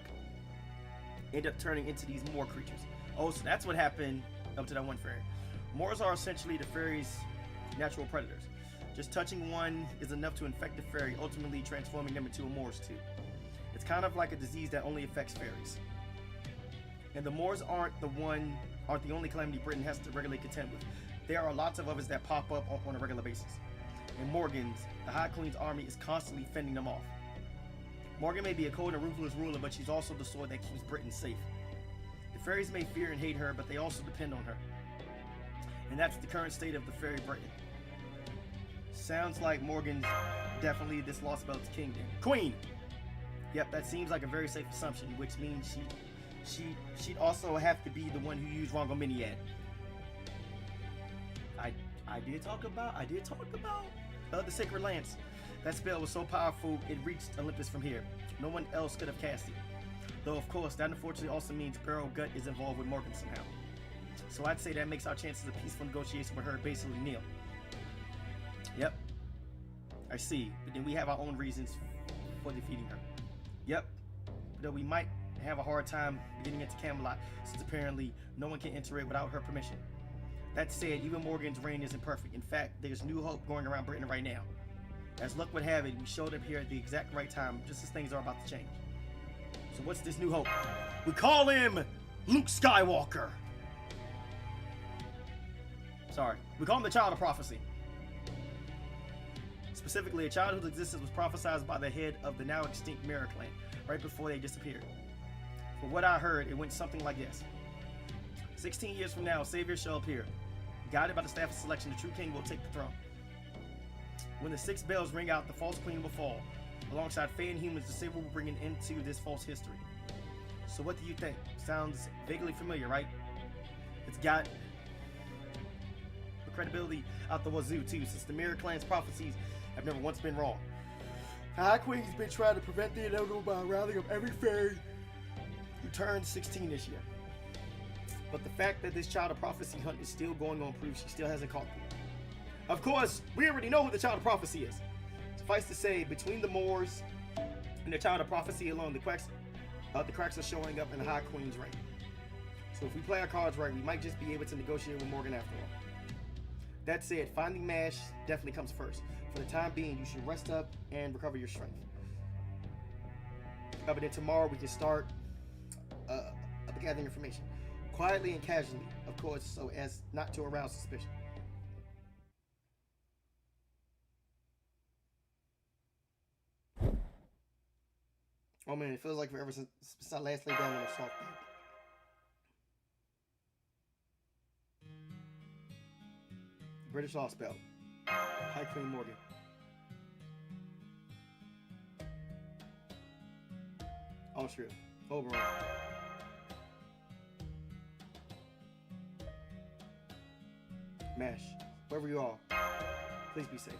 end up turning into these Moor creatures. Oh, so that's what happened up to that one fairy. Moors are essentially the fairies' natural predators. Just touching one is enough to infect the fairy, ultimately transforming them into a Moors too. It's kind of like a disease that only affects fairies. And the Moors aren't the only calamity Britain has to regularly contend with. There are lots of others that pop up on a regular basis. And Morgan's, the High Queen's army, is constantly fending them off. Morgan may be a cold and ruthless ruler, but she's also the sword that keeps Britain safe. The fairies may fear and hate her, but they also depend on her. And that's the current state of the fairy Britain. Sounds like Morgan's definitely this Lostbelt's kingdom. Queen! Yep, that seems like a very safe assumption, which means she'd also have to be the one who used Rongominiad. I did talk about the Sacred Lance. That spell was so powerful it reached Olympus from here. No one else could have cast it. Though of course that unfortunately also means Beryl Gut is involved with Morgan somehow. So I'd say that makes our chances of peaceful negotiation with her basically nil. Yep. I see. But then we have our own reasons for defeating her. Yep. Though we might have a hard time getting into Camelot, since apparently no one can enter it without her permission. That said, even Morgan's reign isn't perfect. In fact, there's new hope going around Britain right now. As luck would have it, we showed up here at the exact right time, just as things are about to change. So what's this new hope? We call him Luke Skywalker. Sorry. We call him the Child of Prophecy. Specifically, a child whose existence was prophesied by the head of the now extinct Mirror Clan, right before they disappeared. From what I heard, it went something like this. 16 years from now, Savior shall appear. Guided by the staff of selection, the true king will take the throne. When the 6 bells ring out, the false queen will fall. Alongside Fae and humans, the Savior will bring an end to this false history. So what do you think? Sounds vaguely familiar, right? It's got the credibility out the wazoo too, since the Mirror Clan's prophecies have never once been wrong. The High Queen's been trying to prevent the inevitable by rallying up every fairy who turned 16 this year. But the fact that this Child of Prophecy hunt is still going on proves she still hasn't caught them. Of course, we already know who the Child of Prophecy is. Suffice to say, between the Moors and the Child of Prophecy alone, the cracks are showing up in the High Queen's reign. So if we play our cards right, we might just be able to negotiate with Morgan after all. That said, finding Mash definitely comes first. For the time being, you should rest up and recover your strength. But then tomorrow we can start gathering information. Quietly and casually, of course, so as not to arouse suspicion. Oh man, it feels like forever since I last laid down on a soft bed. British Lostbelt. High Queen Morgan. Austria. Oberon. Mash. Wherever you are, please be safe.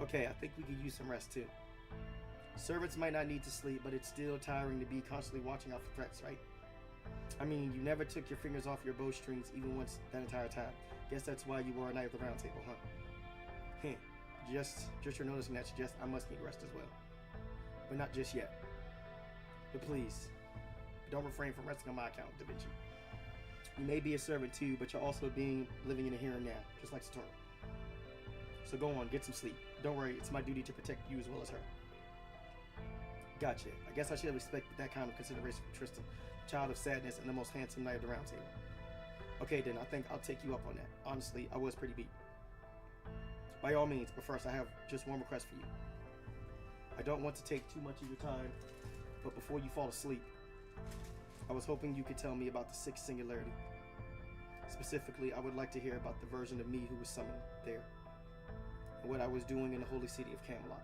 Okay, I think we could use some rest too. Servants might not need to sleep, but it's still tiring to be constantly watching out for threats, right? I mean, you never took your fingers off your bowstrings even once that entire time. Guess that's why you were a knight of the round table, huh? Heh. Just you're noticing that suggests I must need rest as well. But not just yet. But please, don't refrain from resting on my account, Da Vinci. You may be a servant too, but you're also living in the here and now, just like Saturn. So go on, get some sleep. Don't worry, it's my duty to protect you as well as her. Gotcha. I guess I should have expected that kind of consideration from Tristan, child of sadness and the most handsome knight of the round table. Okay then, I think I'll take you up on that. Honestly, I was pretty beat. By all means, but first I have just one request for you. I don't want to take too much of your time, but before you fall asleep, I was hoping you could tell me about the sixth singularity. Specifically, I would like to hear about the version of me who was summoned there, and what I was doing in the holy city of Camelot.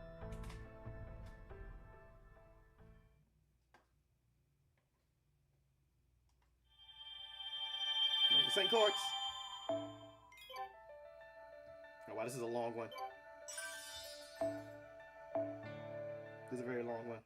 No, this ain't cards. Oh wow, this is a long one. This is a very long one.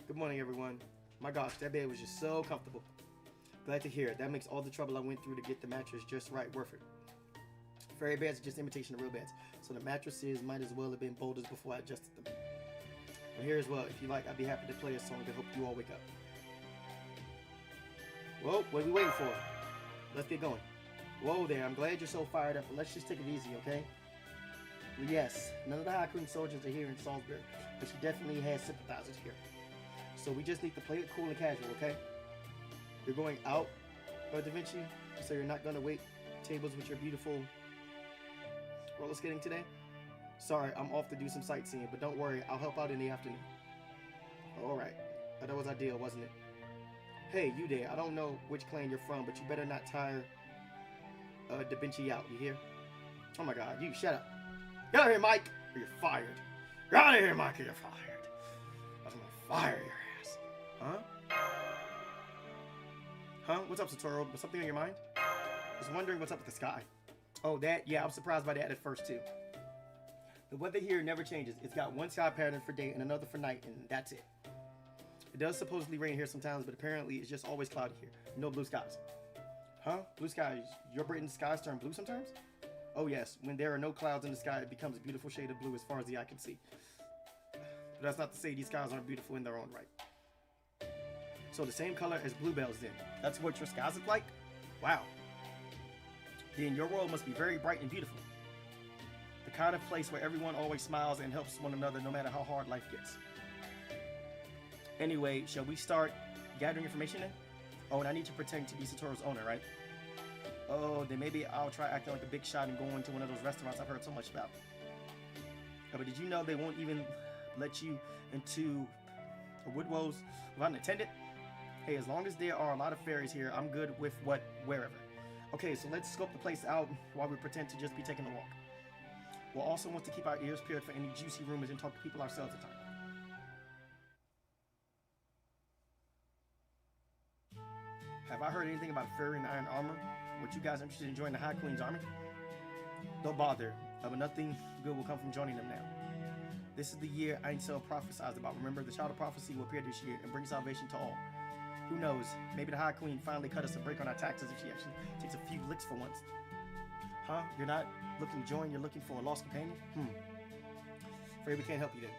Good morning, everyone. My gosh, that bed was just so comfortable. Glad to hear it. That makes all the trouble I went through to get the mattress just right worth it. Fairy beds are just imitation of real beds, so the mattresses might as well have been boulders before I adjusted them. And here as well, if you like, I'd be happy to play a song to help you all wake up. Whoa, what are we waiting for? Let's get going. Whoa there, I'm glad you're so fired up, but let's just take it easy, okay? Yes, none of the High Queen soldiers are here in Salisbury, but she definitely has sympathizers here. So we just need to play it cool and casual, okay? You're going out, Da Vinci, so you're not going to wait tables with your beautiful roller skating today? Sorry, I'm off to do some sightseeing, but don't worry, I'll help out in the afternoon. Alright, that was ideal, wasn't it? Hey, you there, I don't know which clan you're from, but you better not tire Da Vinci out, you hear? Oh my god, you shut up. Get out of here, Mike, or you're fired. Get out of here, Mike, or you're fired. I'm gonna fire your ass. Huh? Huh? What's up, Satoru? Was something on your mind? I was wondering what's up with the sky. Oh, that? Yeah, I was surprised by that at first, too. The weather here never changes. It's got one sky pattern for day and another for night, and that's it. It does supposedly rain here sometimes, but apparently it's just always cloudy here. No blue skies. Huh? Blue skies? Your Britain's skies turn blue sometimes? Oh, yes. When there are no clouds in the sky, it becomes a beautiful shade of blue as far as the eye can see. But that's not to say these skies aren't beautiful in their own right. So the same color as bluebells then. That's what your skies look like? Wow. Then your world must be very bright and beautiful. The kind of place where everyone always smiles and helps one another no matter how hard life gets. Anyway, shall we start gathering information then? Oh, and I need to pretend to be Satoru's owner, right? Oh, then maybe I'll try acting like a big shot and going to one of those restaurants I've heard so much about. Oh, but did you know they won't even let you into Woodwose without an attendant? Hey, as long as there are a lot of fairies here, I'm good with wherever. Okay, so let's scope the place out while we pretend to just be taking a walk. We'll also want to keep our ears peeled for any juicy rumors and talk to people ourselves at times. Have I heard anything about a fairy in iron armor? Were you guys interested in joining the High Queen's army? Don't bother, but nothing good will come from joining them now. This is the year Ainsel prophesied about. Remember, the child of prophecy will appear this year and bring salvation to all. Who knows? Maybe the High Queen finally cut us a break on our taxes if she actually takes a few licks for once. Huh? You're not looking to join, you're looking for a lost companion? Afraid we can't help you then.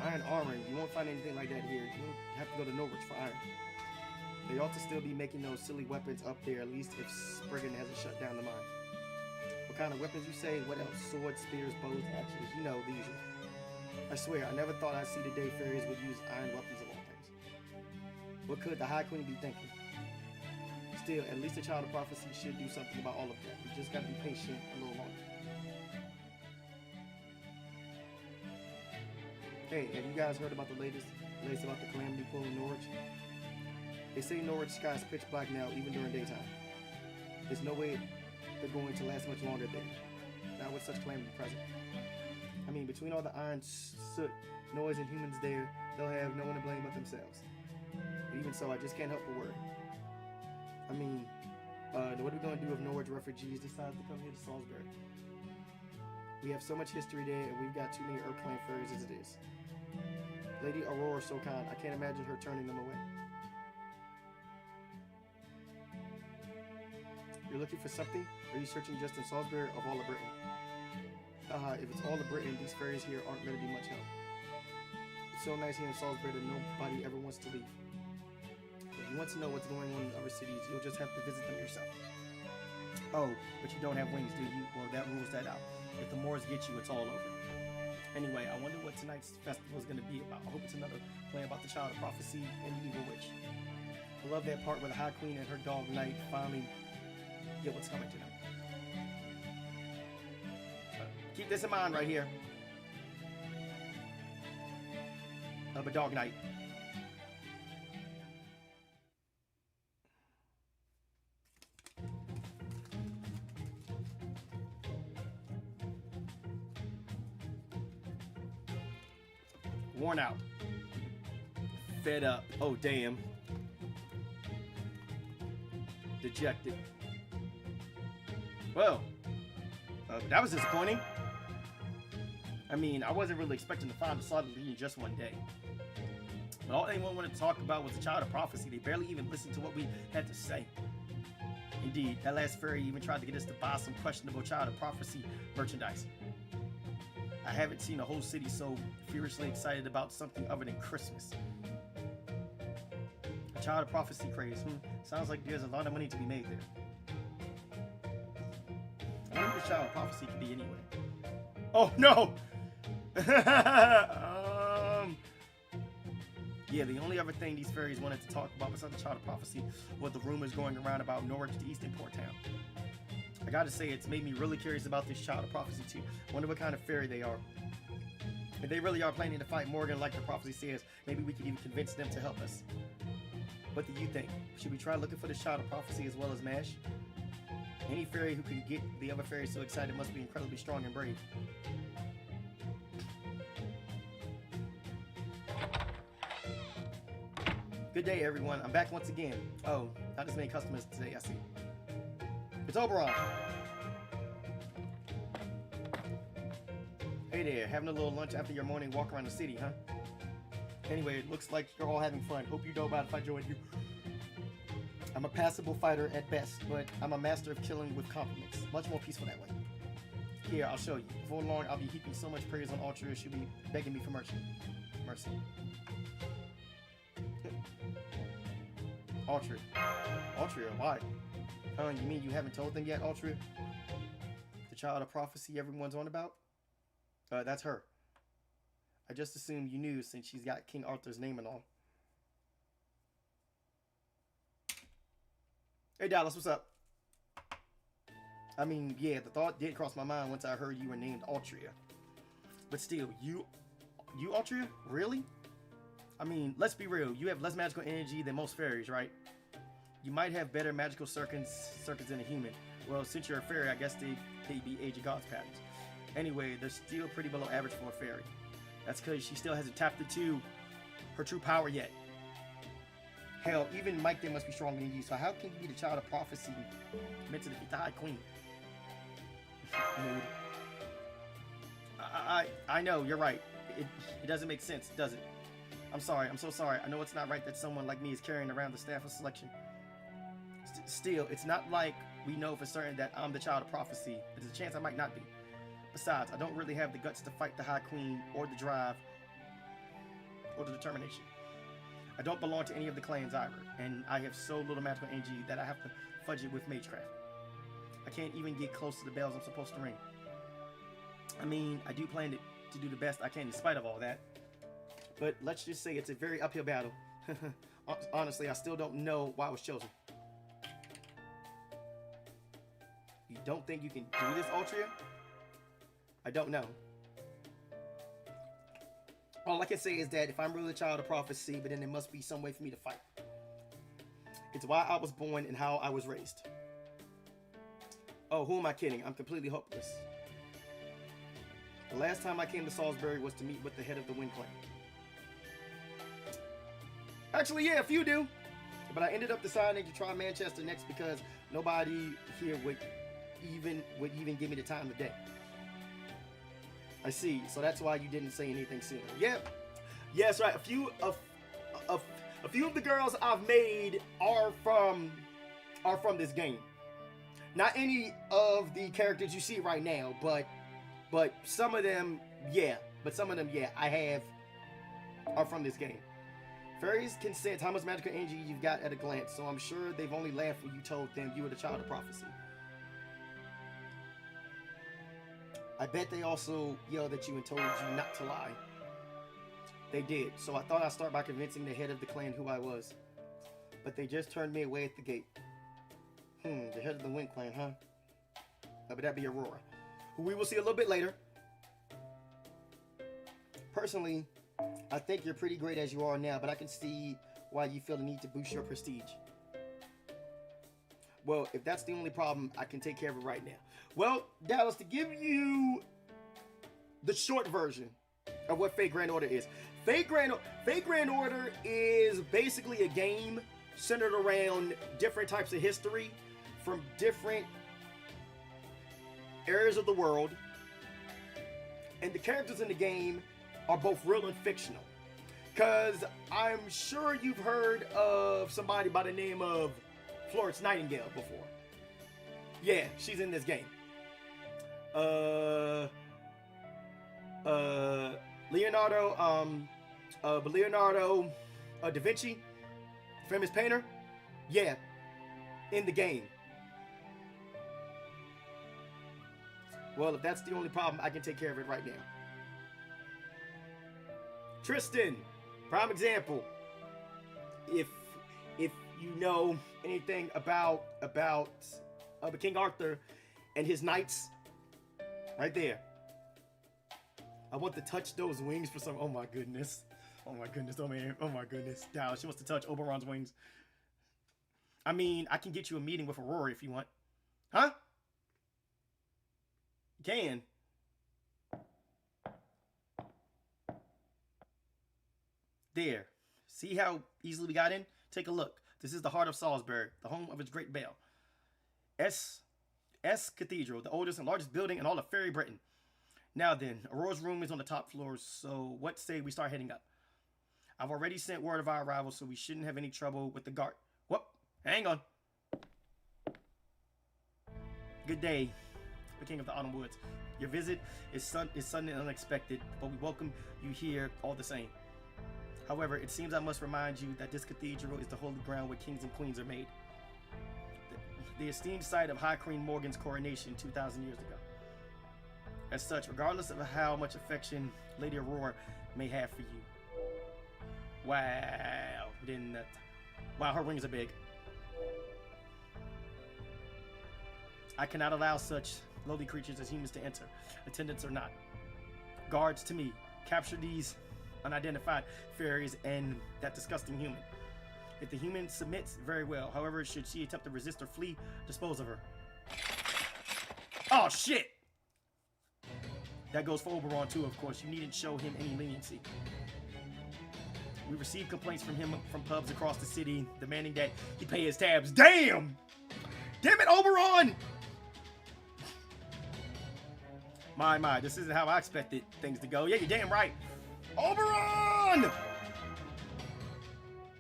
Iron armor, you won't find anything like that here. You'll have to go to Norwich for iron. They ought to still be making those silly weapons up there, at least if Spriggan hasn't shut down the mine. What kind of weapons you say? What else? Swords, spears, bows, axes, you know, the usual. I swear, I never thought I'd see the day fairies would use iron weapons of all things. What could the High Queen be thinking? Still, at least the child of prophecy should do something about all of that. We just gotta be patient a little longer. Hey, have you guys heard about the latest about the calamity pool in Norwich? They say Norwich sky is pitch black now, even during daytime. There's no way they're going to last much longer there, not with such calamity present. I mean, between all the iron, soot, noise, and humans there, they'll have no one to blame but themselves. But even so, I just can't help but worry. I mean, what are we going to do if Norwich refugees decide to come here to Salisbury? We have so much history there, and we've got too many Earth Clan fairies as it is. Lady Aurora's so kind, I can't imagine her turning them away. You're looking for something? Or are you searching just in Salisbury or all of Britain? If it's all of Britain, these fairies here aren't going to be much help. It's so nice here in Salisbury that nobody ever wants to leave. If you want to know what's going on in other cities, you'll just have to visit them yourself. Oh, but you don't have wings, do you? Well, that rules that out. If the Moors get you, it's all over. Anyway, I wonder what tonight's festival is going to be about. I hope it's another play about the Child of Prophecy and the Evil Witch. I love that part where the High Queen and her dog Knight finally get what's coming to them. Keep this in mind right here. Of a dog Knight. Worn out. Fed up. Oh, damn. Dejected. Well, that was disappointing. I mean, I wasn't really expecting to find a solid lead in just one day. But all anyone wanted to talk about was the Child of Prophecy. They barely even listened to what we had to say. Indeed, that last fairy even tried to get us to buy some questionable Child of Prophecy merchandise. I haven't seen a whole city so furiously excited about something other than Christmas. A Child of Prophecy craze. Sounds like there's a lot of money to be made there. I wonder what the Child of Prophecy could be anyway. Oh no! Yeah, the only other thing these fairies wanted to talk about besides the Child of Prophecy was the rumors going around about Norwich to Eastern Port Town. I gotta say, it's made me really curious about this Child of Prophecy too. I wonder what kind of fairy they are. If they really are planning to fight Morgan like the prophecy says, maybe we could even convince them to help us. What do you think? Should we try looking for the Child of Prophecy as well as Mash? Any fairy who can get the other fairies so excited must be incredibly strong and brave. Good day, everyone. I'm back once again. Oh, not as many customers today, I see. It's Oberon. Hey there, having a little lunch after your morning walk around the city, huh? Anyway, it looks like you're all having fun. Hope you know about it if I join you. I'm a passable fighter at best, but I'm a master of killing with compliments. Much more peaceful that way. Here, I'll show you. Before long, I'll be heaping so much praise on Altria, she'll be begging me for mercy. Mercy. Altria. Altria, why? You mean you haven't told them yet, Altria? The Child of Prophecy everyone's on about? That's her. I just assumed you knew since she's got King Arthur's name and all. Hey Dallas, what's up? I mean, yeah, the thought did cross my mind once I heard you were named Altria. But still, you Altria? Really? I mean, let's be real. You have less magical energy than most fairies, right? You might have better magical circuits than a human. Well, since you're a fairy, I guess they'd be Age of Gods patterns. Anyway, they're still pretty below average for a fairy. That's because she still hasn't tapped into her true power yet. Hell, even Mike there must be stronger than you, so how can you be the Child of Prophecy meant to defeat the High Queen? Mood. I know, you're right. It doesn't make sense, does it? I'm sorry, I'm so sorry. I know it's not right that someone like me is carrying around the staff of selection. Still, it's not like we know for certain that I'm the Child of Prophecy. There's a chance I might not be. Besides, I don't really have the guts to fight the High Queen, or the drive, or the determination. I don't belong to any of the clans either, and I have so little magical energy that I have to fudge it with magecraft. I can't even get close to the bells I'm supposed to ring. I mean, I do plan to do the best I can in spite of all that. But let's just say it's a very uphill battle. Honestly, I still don't know why I was chosen. You don't think you can do this, Altria? I don't know. All I can say is that if I'm really the Child of Prophecy, but then there must be some way for me to fight. It's why I was born and how I was raised. Oh, who am I kidding? I'm completely hopeless. The last time I came to Salisbury was to meet with the head of the Wind Clan. Actually, yeah, a few do. But I ended up deciding to try Manchester next because nobody here would even give me the time of day. I see. So that's why you didn't say anything sooner. Yep. Yes, right. A few of the girls I've made are from this game. Not any of the characters you see right now, but some of them, yeah. But some of them, yeah, I have are from this game. Fairies can sense how much magical energy you've got at a glance, so I'm sure they've only laughed when you told them you were the Child of Prophecy. I bet they also yelled at you and told you not to lie. They did, so I thought I'd start by convincing the head of the clan who I was. But they just turned me away at the gate. The head of the Wind Clan, huh? But that'd be Aurora, who we will see a little bit later. Personally, I think you're pretty great as you are now, but I can see why you feel the need to boost your prestige. Well, if that's the only problem, I can take care of it right now. Well, Dallas, to give you the short version of what Fate Grand Order is. Fate Grand Order is basically a game centered around different types of history from different areas of the world. And the characters in the game are both real and fictional. Because I'm sure you've heard of somebody by the name of Florence Nightingale before. Yeah, she's in this game. Leonardo da Vinci, famous painter. Yeah, in the game. Well, if that's the only problem, I can take care of it right now. Tristan, prime example. If you know anything about King Arthur and his knights, right there. I want to touch those wings for some. Oh my goodness. Oh my goodness. Oh man. Oh my goodness. Dallas, she wants to touch Oberon's wings. I mean, I can get you a meeting with Aurora if you want. Huh? You can. There. See how easily we got in? Take a look. This is the heart of Salisbury, the home of its great bell. S Cathedral, the oldest and largest building in all of Fairy Britain. Now then, Aurora's room is on the top floor, so what say we start heading up? I've already sent word of our arrival, so we shouldn't have any trouble with the guard. Whoop, hang on. Good day, the King of the Autumn Woods. Your visit is sudden and unexpected, but we welcome you here all the same. However, it seems I must remind you that this cathedral is the holy ground where kings and queens are made. The esteemed site of High Queen Morgan's coronation 2,000 years ago. As such, regardless of how much affection Lady Aurora may have for you. Wow. Wow, her wings are big. I cannot allow such lowly creatures as humans to enter, attendants or not. Guards to me, capture these unidentified fairies and that disgusting human. If the human submits, very well. However, should she attempt to resist or flee, dispose of her. Oh, shit! That goes for Oberon, too, of course. You needn't show him any leniency. We received complaints from him from pubs across the city, demanding that he pay his tabs. Damn! Damn it, Oberon! My, this isn't how I expected things to go. Yeah, you're damn right. Oberon!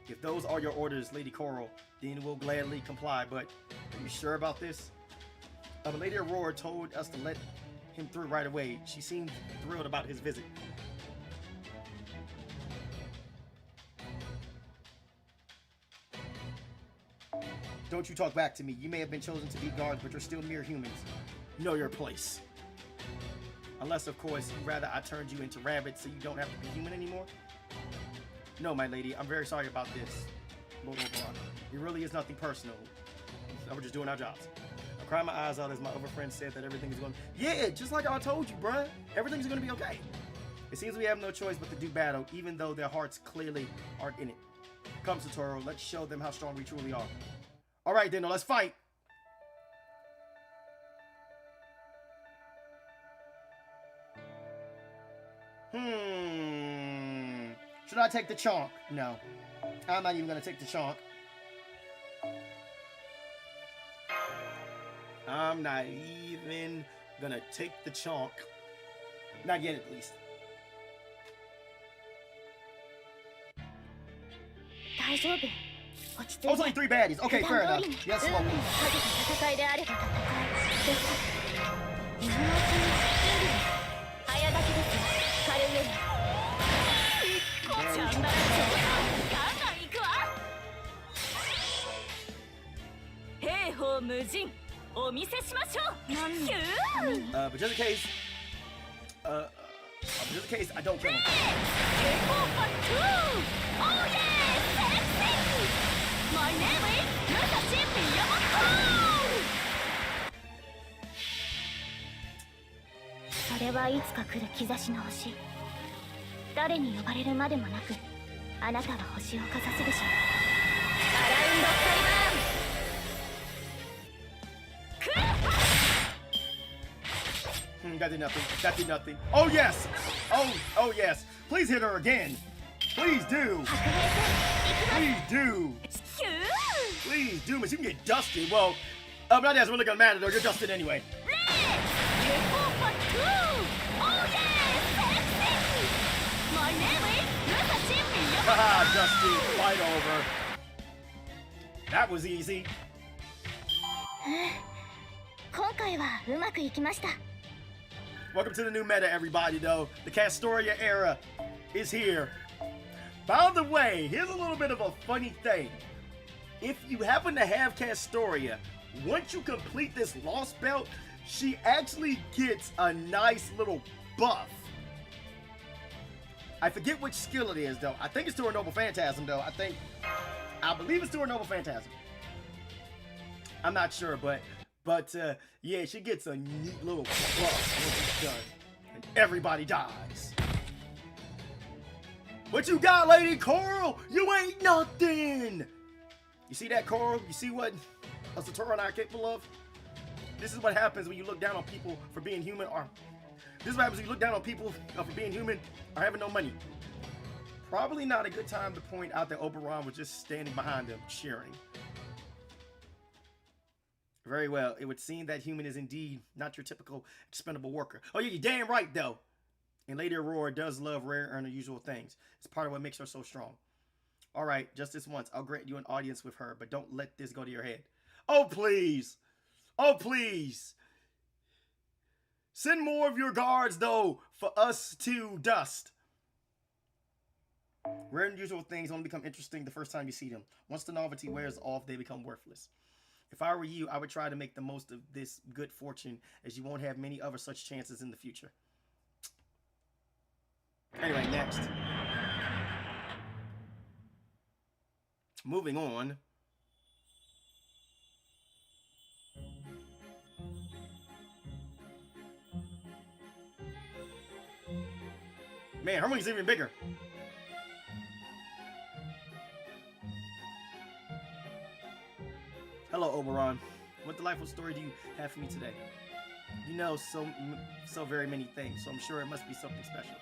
If those are your orders, Lady Coral, then we'll gladly comply, but are you sure about this? Lady Aurora told us to let him through right away. She seemed thrilled about his visit. Don't you talk back to me. You may have been chosen to be guards, but you're still mere humans. Know your place. Unless, of course, you'd rather I turned you into rabbits so you don't have to be human anymore. No, my lady, I'm very sorry about this, Lord Oberon. It really is nothing personal. We're just doing our jobs. I cried my eyes out as my other friend said that everything is going to... Yeah, just like I told you, bruh. Everything's going to be okay. It seems we have no choice but to do battle, even though their hearts clearly aren't in it. Come, Satoru, let's show them how strong we truly are. All right, then, let's fight. Should I take the chonk? No. I'm not even going to take the chonk. I'm not even going to take the chonk. Not yet, at least. Oh, it's only 3 baddies. Okay, fair enough. Yes, slow me. But just in case Just in case I don't kill him. Oh yeah, sexy! My name is No.6 それはいつか来る兆しの星。誰に呼ばれるまでもなく、あなたは星をかざすでしょう。アラウンドThat did nothing. That did nothing. Oh yes! Oh yes! Please hit her again! Please do! Please do! Please do, but you can get dusted. Well, not that's really gonna matter though. You're dusted anyway. Haha, Dusty, fight over. That was easy. 今回はうまくいきました。 Welcome to the new meta, everybody, though. The Castoria era is here. By the way, here's a little bit of a funny thing. If you happen to have Castoria, once you complete this Lostbelt, she actually gets a nice little buff. I forget which skill it is, though. I think it's to her Noble Phantasm, though. I believe it's to her Noble Phantasm. I'm not sure, but yeah, she gets a neat little buff once it's done. And everybody dies. What you got, Lady Coral? You ain't nothing! You see that, Coral? You see what a Satora and I are capable of? This is what happens when you look down on people for being human, or this is what happens when you look down on people for being human or having no money. Probably not a good time to point out that Oberon was just standing behind them, cheering. Very well. It would seem that human is indeed not your typical expendable worker. Oh, yeah, you're damn right, though. And Lady Aurora does love rare and unusual things. It's part of what makes her so strong. All right, just this once. I'll grant you an audience with her, but don't let this go to your head. Oh, please. Oh, please. Send more of your guards, though, for us to dust. Rare and unusual things only become interesting the first time you see them. Once the novelty wears off, they become worthless. If I were you, I would try to make the most of this good fortune, as you won't have many other such chances in the future. Anyway, next. Moving on. Man, her wing's even bigger. Hello, Oberon. What delightful story do you have for me today? You know so very many things, so I'm sure it must be something special.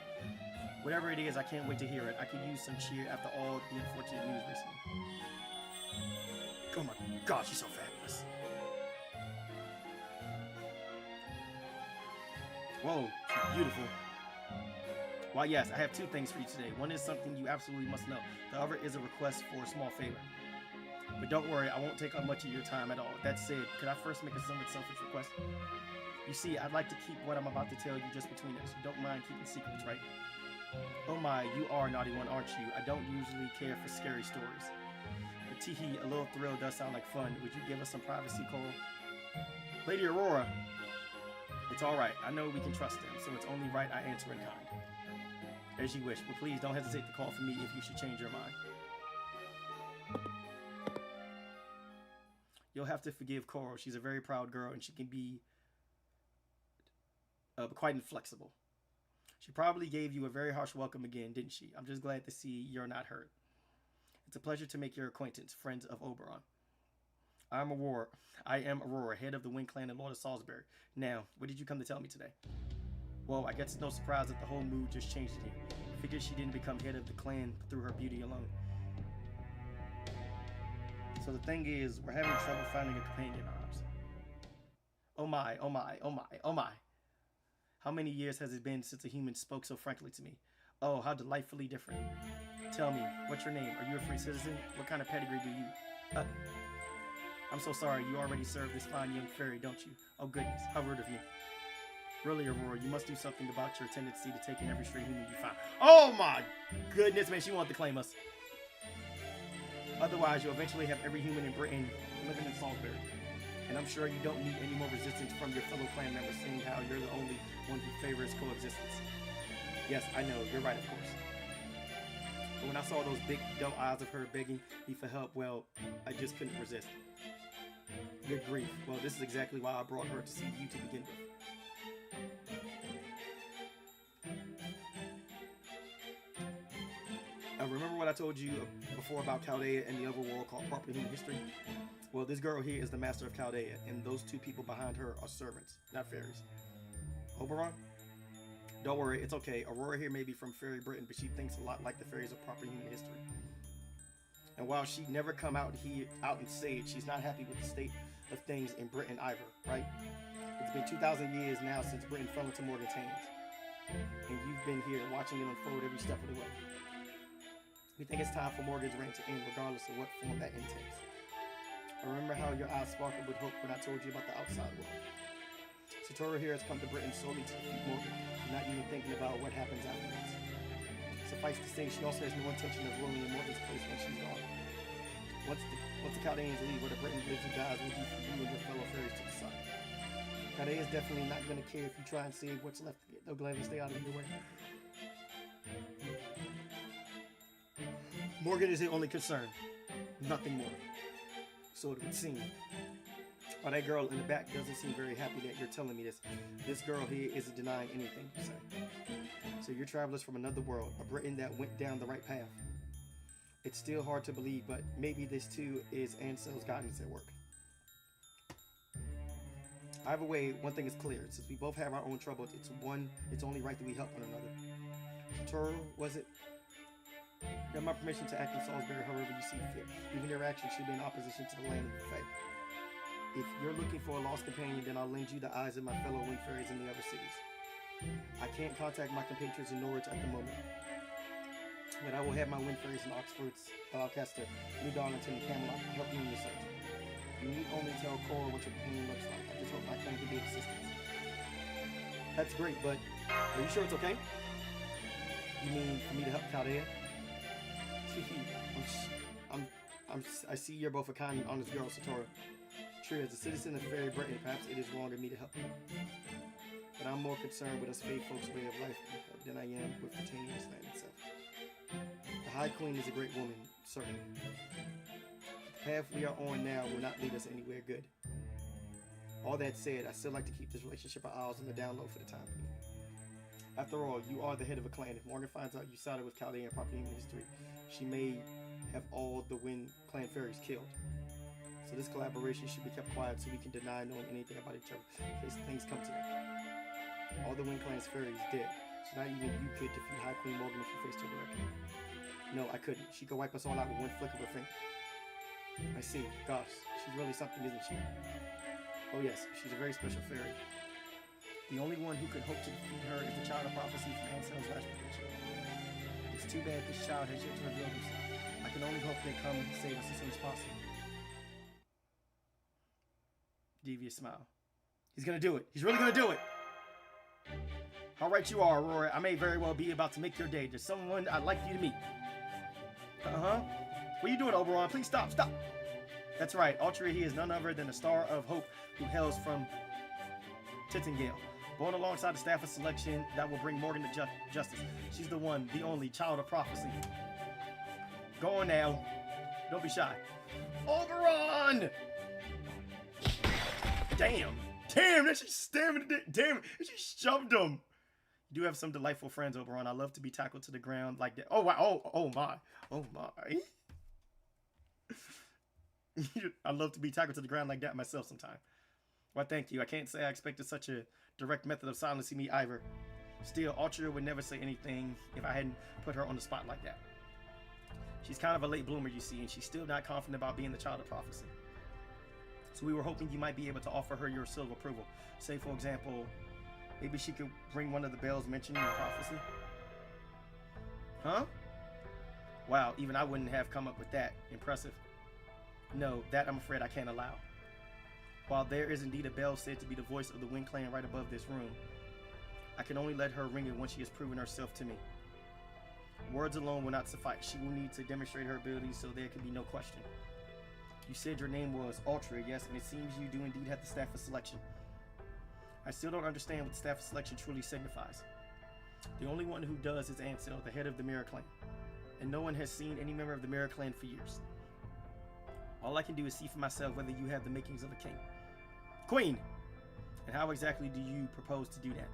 Whatever it is, I can't wait to hear it. I could use some cheer after all the unfortunate news recently. Oh my gosh, she's so fabulous. Whoa, she's beautiful. Why, yes, I have two things for you today. One is something you absolutely must know. The other is a request for a small favor. But don't worry, I won't take up much of your time at all. That said, could I first make a somewhat selfish request? You see, I'd like to keep what I'm about to tell you just between us. You don't mind keeping secrets, right? Oh my, you are a naughty one, aren't you? I don't usually care for scary stories. But teehee, a little thrill does sound like fun. Would you give us some privacy, Cole? Lady Aurora. It's alright. I know we can trust them, so it's only right I answer in kind. As you wish, but please don't hesitate to call for me if you should change your mind. You'll have to forgive Coral. She's a very proud girl, and she can be quite inflexible. She probably gave you a very harsh welcome again, didn't she? I'm just glad to see you're not hurt. It's a pleasure to make your acquaintance, friends of Oberon. I am Aurora, head of the Wind Clan and Lord of Salisbury. Now, what did you come to tell me today? Well, I guess it's no surprise that the whole mood just changed here. I figured she didn't become head of the clan through her beauty alone. So the thing is, we're having trouble finding a companion in arms. Oh my, oh my, oh my, oh my. How many years has it been since a human spoke so frankly to me? Oh, how delightfully different. Tell me, what's your name? Are you a free citizen? What kind of pedigree do you... I'm so sorry, you already serve this fine young fairy, don't you? Oh goodness, how rude of me. Really, Aurora, you must do something about your tendency to take in every stray human you find. Oh my goodness, man, she wanted to claim us. Otherwise, you'll eventually have every human in Britain living in Salisbury. And I'm sure you don't need any more resistance from your fellow clan members, seeing how you're the only one who favors coexistence. Yes, I know, you're right, of course. But when I saw those big doe eyes of her begging me for help, well, I just couldn't resist. Good grief. Well, this is exactly why I brought her to see you to begin with. Remember what I told you before about Chaldea and the other world called proper human history? Well, this girl here is the master of Chaldea, and those two people behind her are servants, not fairies. Oberon? Don't worry, it's okay. Aurora here may be from Fairy Britain, but she thinks a lot like the fairies of proper human history. And while she'd never come out and say it, she's not happy with the state of things in Britain either, right? It's been 2,000 years now since Britain fell into Morgan's hands. And you've been here watching it unfold every step of the way. We think it's time for Morgan's reign to end, regardless of what form that end takes. I remember how your eyes sparkled with hope when I told you about the outside world. Satoru here has come to Britain solely to defeat Morgan. She's not even thinking about what happens afterwards. Suffice to say, she also has no intention of ruling in Morgan's place when she's gone. Once the Chaldeans leave, whether Britain lives or dies will be for you and your fellow fairies to decide. Chaldea is definitely not going to care if you try and save what's left of it. They'll gladly stay out of your way. Morgan is the only concern, nothing more. So it would seem. While that girl in the back doesn't seem very happy that you're telling me this girl here isn't denying anything you say. So you're travelers from another world, a Britain that went down the right path. It's still hard to believe, but maybe this too is Ansel's guidance at work. Either way, one thing is clear. Since we both have our own troubles, it's only right that we help one another. Satoru, was it? You have my permission to act in Salisbury however you see fit. Even your actions should be in opposition to the land of the Fay. If you're looking for a lost companion, then I'll lend you the eyes of my fellow wind fairies in the other cities. I can't contact my compatriots in Norwich at the moment, but I will have my wind fairies in Oxford, Gloucester, New Darlington, and Camelot help you in your search. You need only tell Cora what your companion looks like. I just hope my clan can be of assistance. That's great, but are you sure it's okay? You mean for me to help Chaldea? I see you're both a kind and honest girl, Satoru. True, as a citizen of Fairy Britain, perhaps it is wrong of me to help you. But I'm more concerned with us Fae folks' way of life than I am with pertaining this land itself. The High Queen is a great woman, certainly. The path we are on now will not lead us anywhere good. All that said, I still like to keep this relationship of ours on the down low for the time being. After all, you are the head of a clan. If Morgan finds out you sided with Chaldea in proper human history, she may have all the Wind Clan fairies killed. So this collaboration should be kept quiet so we can deny knowing anything about each other in case things come to that. All the Wind Clan's fairies dead, so not even you could defeat High Queen Morgan if you faced her directly. No, I couldn't. She could wipe us all out with one flick of her finger. I see. Gosh, she's really something, isn't she? Oh yes, she's a very special fairy. The only one who could hope to defeat her is the child of prophecy from Ansel's last prediction. It's too bad this child has yet to reveal himself. I can only hope they come and save us as soon as possible. Devious smile. He's gonna do it. He's really gonna do it. How right you are, Aurora. I may very well be about to make your day. There's someone I'd like you to meet. What are you doing, Oberon? Please stop. Stop. That's right. Altria here is none other than the Star of Hope who hails from Tittingale. Born alongside the staff of selection that will bring Morgan to justice. She's the one, the only child of prophecy. Go on now. Don't be shy. Oberon! Damn. Damn, that she stabbed it. Damn, she shoved him. You do have some delightful friends, Oberon. I love to be tackled to the ground like that. Oh, wow. Oh my. Oh, my. I love to be tackled to the ground like that myself sometime. Well, thank you. I can't say I expected such a direct method of silencing me either. Still, Altria would never say anything if I hadn't put her on the spot like that. She's kind of a late bloomer, you see, and she's still not confident about being the child of prophecy. So we were hoping you might be able to offer her your seal of approval. Say, for example, maybe she could ring one of the bells mentioning the prophecy. Huh? Wow, even I wouldn't have come up with that. Impressive. No, that I'm afraid I can't allow. While there is indeed a bell said to be the voice of the Wind Clan right above this room, I can only let her ring it once she has proven herself to me. Words alone will not suffice. She will need to demonstrate her abilities so there can be no question. You said your name was Ultra, yes, and it seems you do indeed have the staff of selection. I still don't understand what the staff of selection truly signifies. The only one who does is Ansel, the head of the Mirror Clan. And no one has seen any member of the Mirror Clan for years. All I can do is see for myself whether you have the makings of a king. Queen! And how exactly do you propose to do that?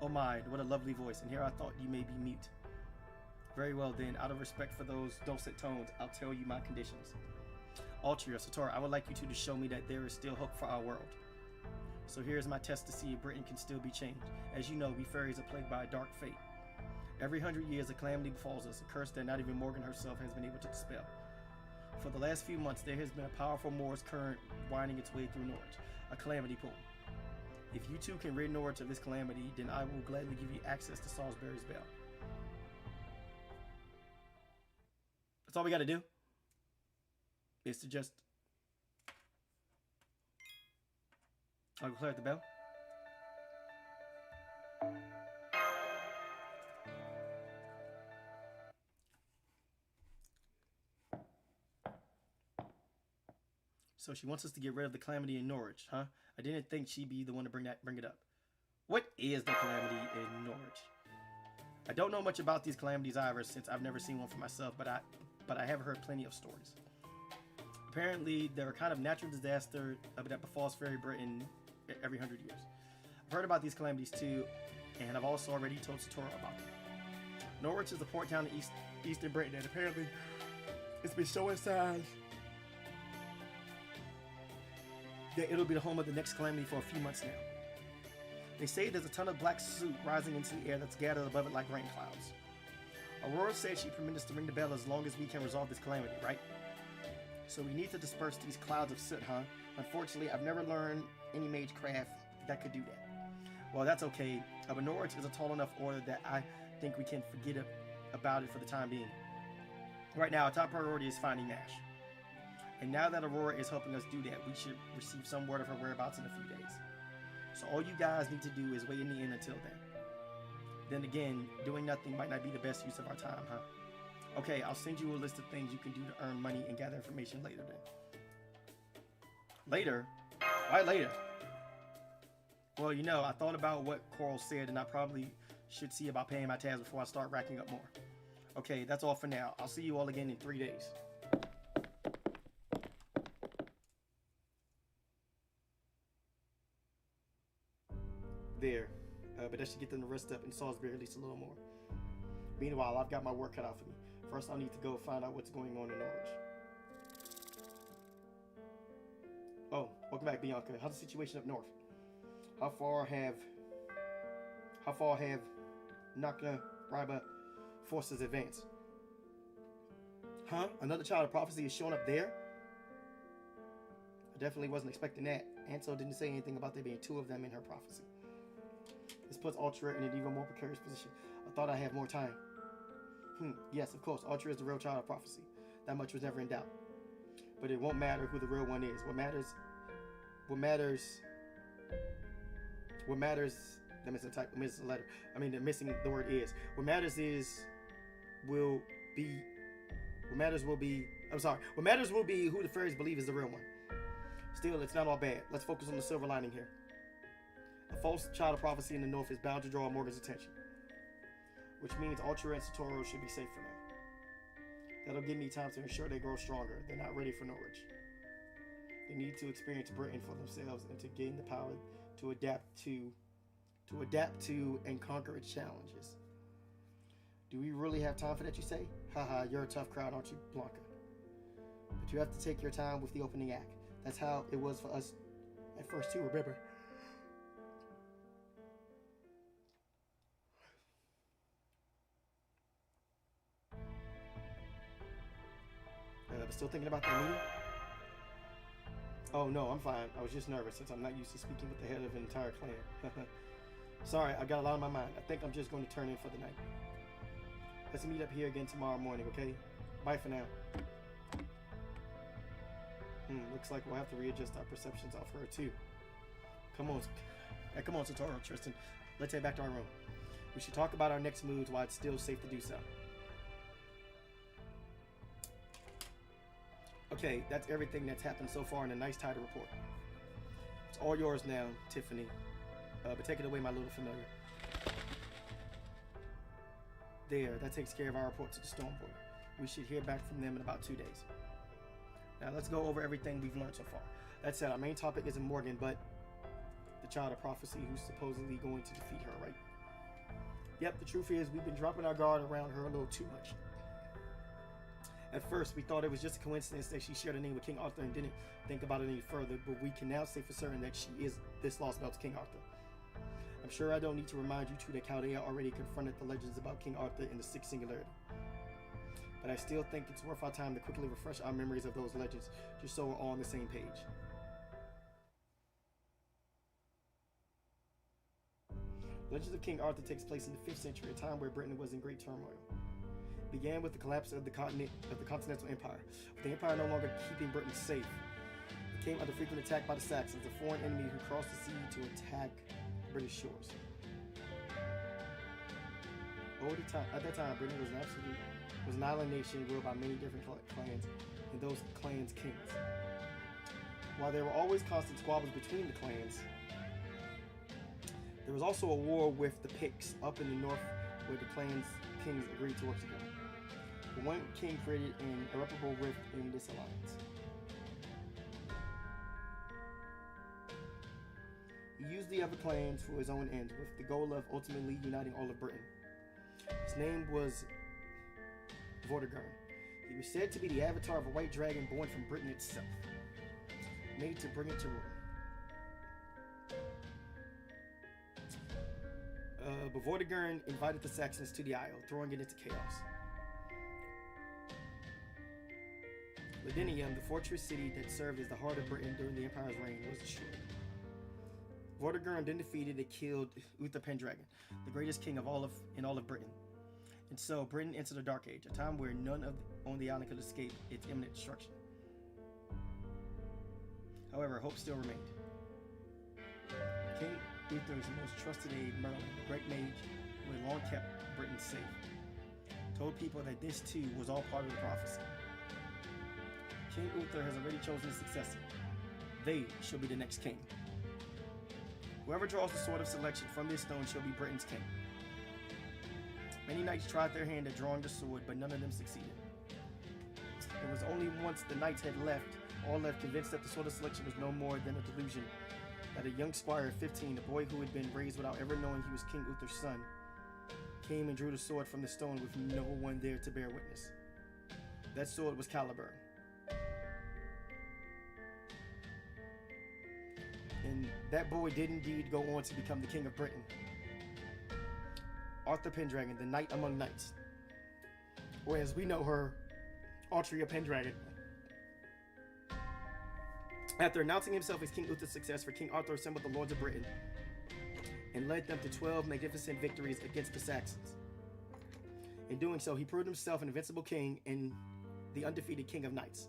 Oh my, what a lovely voice, and here I thought you may be mute. Very well then, out of respect for those dulcet tones, I'll tell you my conditions. Altria, Satora, I would like you two to show me that there is still hope for our world. So here's my test to see if Britain can still be changed. As you know, we fairies are plagued by a dark fate. Every 100 years a calamity befalls us, a curse that not even Morgan herself has been able to dispel. For the last few months, there has been a powerful Moors current winding its way through Norwich, a calamity pool. If you two can rid Norwich of this calamity, then I will gladly give you access to Salisbury's Bell. That's all we gotta do. Is to just... I'll clear the bell. So she wants us to get rid of the calamity in Norwich, huh? I didn't think she'd be the one to bring it up. What is the calamity in Norwich? I don't know much about these calamities either, since I've never seen one for myself, but I have heard plenty of stories. Apparently, they're a kind of natural disaster that befalls Fairy Britain every 100 years. I've heard about these calamities too, and I've also already told Satora about them. Norwich is a port town in eastern Britain, and apparently it's been showing signs that it'll be the home of the next calamity for a few months now. They say there's a ton of black soot rising into the air that's gathered above it like rain clouds. Aurora said she permitted us to ring the bell as long as we can resolve this calamity, right? So we need to disperse these clouds of soot, huh? Unfortunately, I've never learned any mage craft that could do that. Well, that's okay, but Norwich is a tall enough order that I think we can forget about it for the time being. Right now, our top priority is finding Nash. And now that Aurora is helping us do that, we should receive some word of her whereabouts in a few days. So all you guys need to do is wait in the inn until then. Then again, doing nothing might not be the best use of our time, huh? Okay, I'll send you a list of things you can do to earn money and gather information later then. Later? Why later? Well, you know, I thought about what Coral said, and I probably should see about paying my tabs before I start racking up more. Okay, that's all for now. I'll see you all again in 3 days. There. But that should get them to rest up in Salisbury at least a little more. Meanwhile, I've got my work cut out for me. First, I'll need to go find out what's going on in Norwich. Oh, welcome back, Bianca. How's the situation up north? How far have Nakna Riba forces advanced? Huh? Another child of prophecy is showing up there? I definitely wasn't expecting that. Ansel didn't say anything about there being 2 of them in her prophecy. This puts Ultra in an even more precarious position. I thought I had more time. Yes, of course, Ultra is the real child of prophecy. That much was never in doubt. But it won't matter who the real one is. What matters, the missing type, the missing letter. I mean, the missing the word is. What matters will be who the fairies believe is the real one. Still, it's not all bad. Let's focus on the silver lining here. A false child of prophecy in the north is bound to draw Morgan's attention, which means Ultra and Satoru should be safe for now. That'll give me time to ensure they grow stronger. They're not ready for Norwich. They need to experience Britain for themselves and to gain the power to adapt to and conquer its challenges. Do we really have time for that, you say? Haha, you're a tough crowd, aren't you, Blanca? But you have to take your time with the opening act. That's how it was for us at first too, remember? Still thinking about that meeting? Oh no, I'm fine. I was just nervous since I'm not used to speaking with the head of an entire clan. Sorry, I got a lot on my mind. I think I'm just going to turn in for the night. Let's meet up here again tomorrow morning, okay? Bye for now. Looks like we'll have to readjust our perceptions of her too. Come on, Satoru, Tristan. Let's head back to our room. We should talk about our next moves while it's still safe to do so. Okay, that's everything that's happened so far in a nice title report. It's all yours now, Tiffany. But take it away, my little familiar. There, that takes care of our report to the Stormboard. We should hear back from them in about 2 days. Now let's go over everything we've learned so far. That said, our main topic isn't Morgan, but the child of prophecy who's supposedly going to defeat her, right? Yep, the truth is we've been dropping our guard around her a little too much. At first, we thought it was just a coincidence that she shared a name with King Arthur and didn't think about it any further, but we can now say for certain that she is this Lostbelt's King Arthur. I'm sure I don't need to remind you two that Chaldea already confronted the legends about King Arthur in the Sixth Singularity. But I still think it's worth our time to quickly refresh our memories of those legends, just so we're all on the same page. Legends of King Arthur takes place in the 5th century, a time where Britain was in great turmoil. It began with the collapse of the Continental Empire, with the empire no longer keeping Britain safe. It came under frequent attack by the Saxons, a foreign enemy who crossed the sea to attack British shores. At that time, Britain was an island nation ruled by many different clans, and those clans' kings. While there were always constant squabbles between the clans, there was also a war with the Picts up in the north, where the clans' kings agreed to work together. The one king created an irreparable rift in this alliance. He used the other clans for his own ends, with the goal of ultimately uniting all of Britain. His name was Vortigern. He was said to be the avatar of a white dragon born from Britain itself, made to bring it to rule. But Vortigern invited the Saxons to the Isle, throwing it into chaos. Ladinium, the fortress city that served as the heart of Britain during the Empire's reign, was destroyed. Vortigern then defeated and killed Uther Pendragon, the greatest king in all of Britain. And so Britain entered a dark age, a time where none on the island could escape its imminent destruction. However, hope still remained. King Uther's most trusted aide, Merlin, the great mage who had long kept Britain safe, told people that this too was all part of the prophecy. King Uther has already chosen his successor. They shall be the next king. Whoever draws the sword of selection from this stone shall be Britain's king. Many knights tried their hand at drawing the sword, but none of them succeeded. It was only once the knights had all left convinced that the sword of selection was no more than a delusion, that a young squire of 15, a boy who had been raised without ever knowing he was King Uther's son, came and drew the sword from the stone with no one there to bear witness. That sword was Caliburn. And that boy did indeed go on to become the King of Britain. Arthur Pendragon, the knight among knights. Or as we know her, Altria Pendragon. After announcing himself as King Uther's successor, King Arthur assembled the lords of Britain and led them to 12 magnificent victories against the Saxons. In doing so, he proved himself an invincible king and the undefeated King of Knights.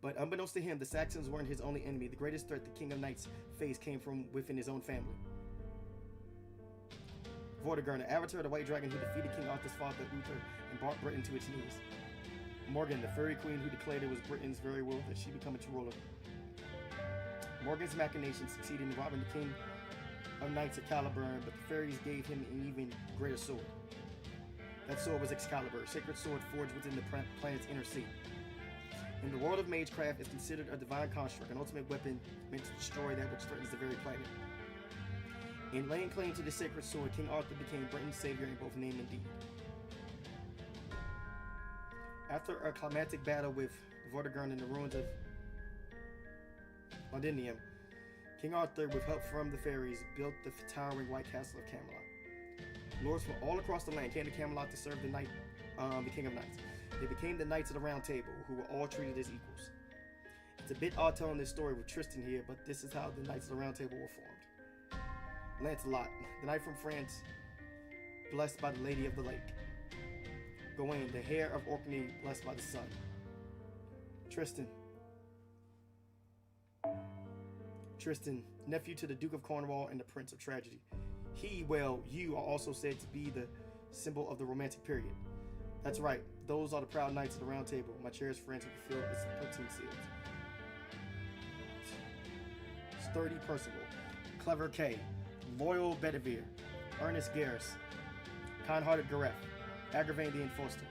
But unbeknownst to him, the Saxons weren't his only enemy. The greatest threat the King of Knights faced came from within his own family. Vortigern, the avatar of the White Dragon who defeated King Arthur's father, Uther, and brought Britain to its knees. Morgan, the fairy queen who declared it was Britain's very will that she become its ruler. Morgan's machinations succeeded in robbing the King of Knights of Caliburn, but the fairies gave him an even greater sword. That sword was Excalibur, a sacred sword forged within the planet's inner sea. In the world of magecraft, it's considered a divine construct, an ultimate weapon meant to destroy that which threatens the very planet. In laying claim to the sacred sword, King Arthur became Britain's savior in both name and deed. After a climactic battle with Vortigern in the ruins of Londinium, King Arthur, with help from the fairies, built the towering White Castle of Camelot. Lords from all across the land came to Camelot to serve the King of Knights. They became the Knights of the Round Table, who were all treated as equals. It's a bit odd telling this story with Tristan here, but this is how the Knights of the Round Table were formed. Lancelot, the knight from France, blessed by the Lady of the Lake. Gawain, the heir of Orkney, blessed by the sun. Tristan, nephew to the Duke of Cornwall and the Prince of Tragedy. You are also said to be the symbol of the Romantic period. That's right, those are the proud knights of the Round Table, my cherished friends who fulfilled its 13 seals. Sturdy Percival, Clever Kay, Loyal Bedivere, Earnest Garrus, Kind-hearted Gareth, Agravain the Enforcer,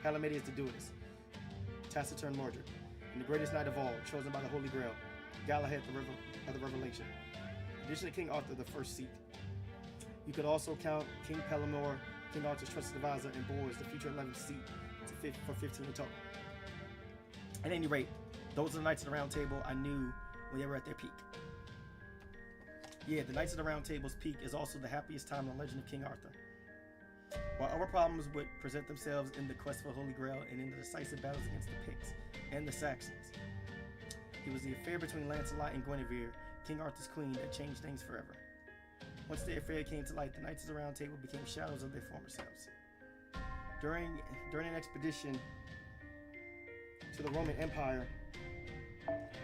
Palamedes the Duelist, Taciturn Mordred, and the greatest knight of all, chosen by the Holy Grail, Galahad of the Revelation. In addition to King Arthur, the first seat. You could also count King Pellinore, King Arthur's trusted advisor, and Bors, the future 11th seat, for 15 in total. At any rate, those are the Knights of the Round Table I knew when they were at their peak. Yeah, the Knights of the Round Table's peak is also the happiest time in the legend of King Arthur. While other problems would present themselves in the quest for the Holy Grail and in the decisive battles against the Picts and the Saxons, it was the affair between Lancelot and Guinevere, King Arthur's queen, that changed things forever. Once the affair came to light, the Knights of the Round Table became shadows of their former selves. During an expedition to the Roman Empire,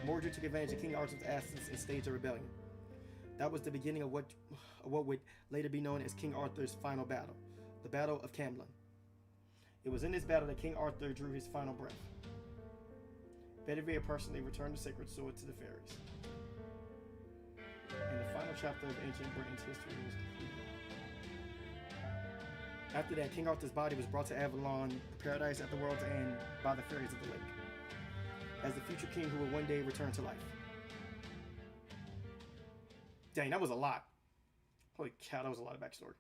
Mordred took advantage of King Arthur's absence and staged a rebellion. That was the beginning of what would later be known as King Arthur's final battle, the Battle of Camlan. It was in this battle that King Arthur drew his final breath. Bedivere personally returned the sacred sword to the fairies. And the final chapter of ancient Britain's history was completed. After that, King Arthur's body was brought to Avalon, the paradise at the world's end, by the fairies of the lake, as the future king who would one day return to life. Dang, that was a lot. Holy cow, that was a lot of backstory.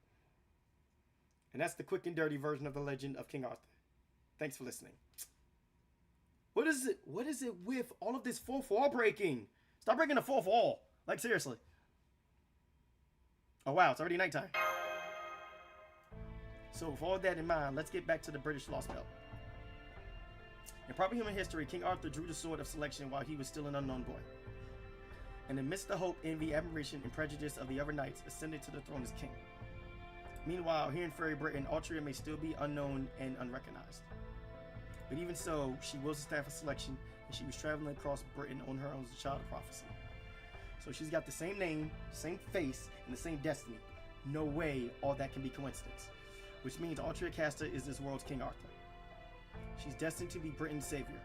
And that's the quick and dirty version of the legend of King Arthur. Thanks for listening. What is it with all of this fourth wall breaking? Stop breaking the fourth wall. Like, seriously. Oh, wow, it's already nighttime. So, with all that in mind, let's get back to the British Lostbelt. In proper human history, King Arthur drew the sword of selection while he was still an unknown boy. And amidst the hope, envy, admiration, and prejudice of the other knights, ascended to the throne as king. Meanwhile, here in Fairy Britain, Altria may still be unknown and unrecognized. But even so, she was the staff of selection, and she was traveling across Britain on her own as a child of prophecy. So she's got the same name, same face, and the same destiny. No way all that can be coincidence. Which means Altria Castor is this world's King Arthur. She's destined to be Britain's savior.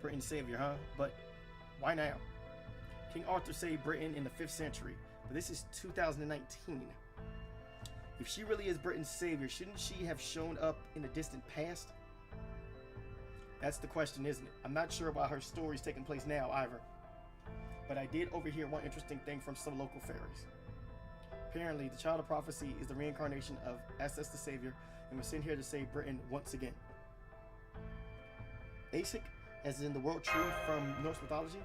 Britain's savior, huh? But why now? King Arthur saved Britain in the 5th century, but this is 2019. If she really is Britain's savior, shouldn't she have shown up in the distant past? That's the question, isn't it? I'm not sure why her story's taking place now either. But I did overhear one interesting thing from some local fairies. Apparently, the Child of Prophecy is the reincarnation of Asses the Savior and was sent here to save Britain once again. Aesic, as in the world tree from Norse mythology?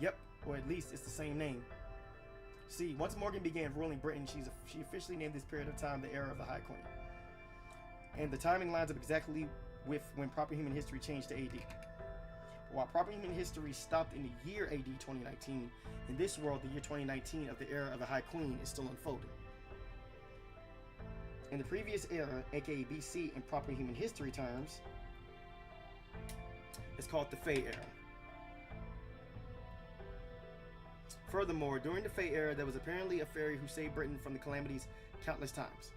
Yep, or at least it's the same name. See, once Morgan began ruling Britain, she officially named this period of time the era of the High Queen. And the timing lines up exactly with when proper human history changed to AD. While proper human history stopped in the year AD 2019, in this world, the year 2019 of the era of the High Queen is still unfolding. In the previous era, aka BC in proper human history terms, it's called the Fay era. Furthermore, during the Fay era, there was apparently a fairy who saved Britain from the calamities countless times.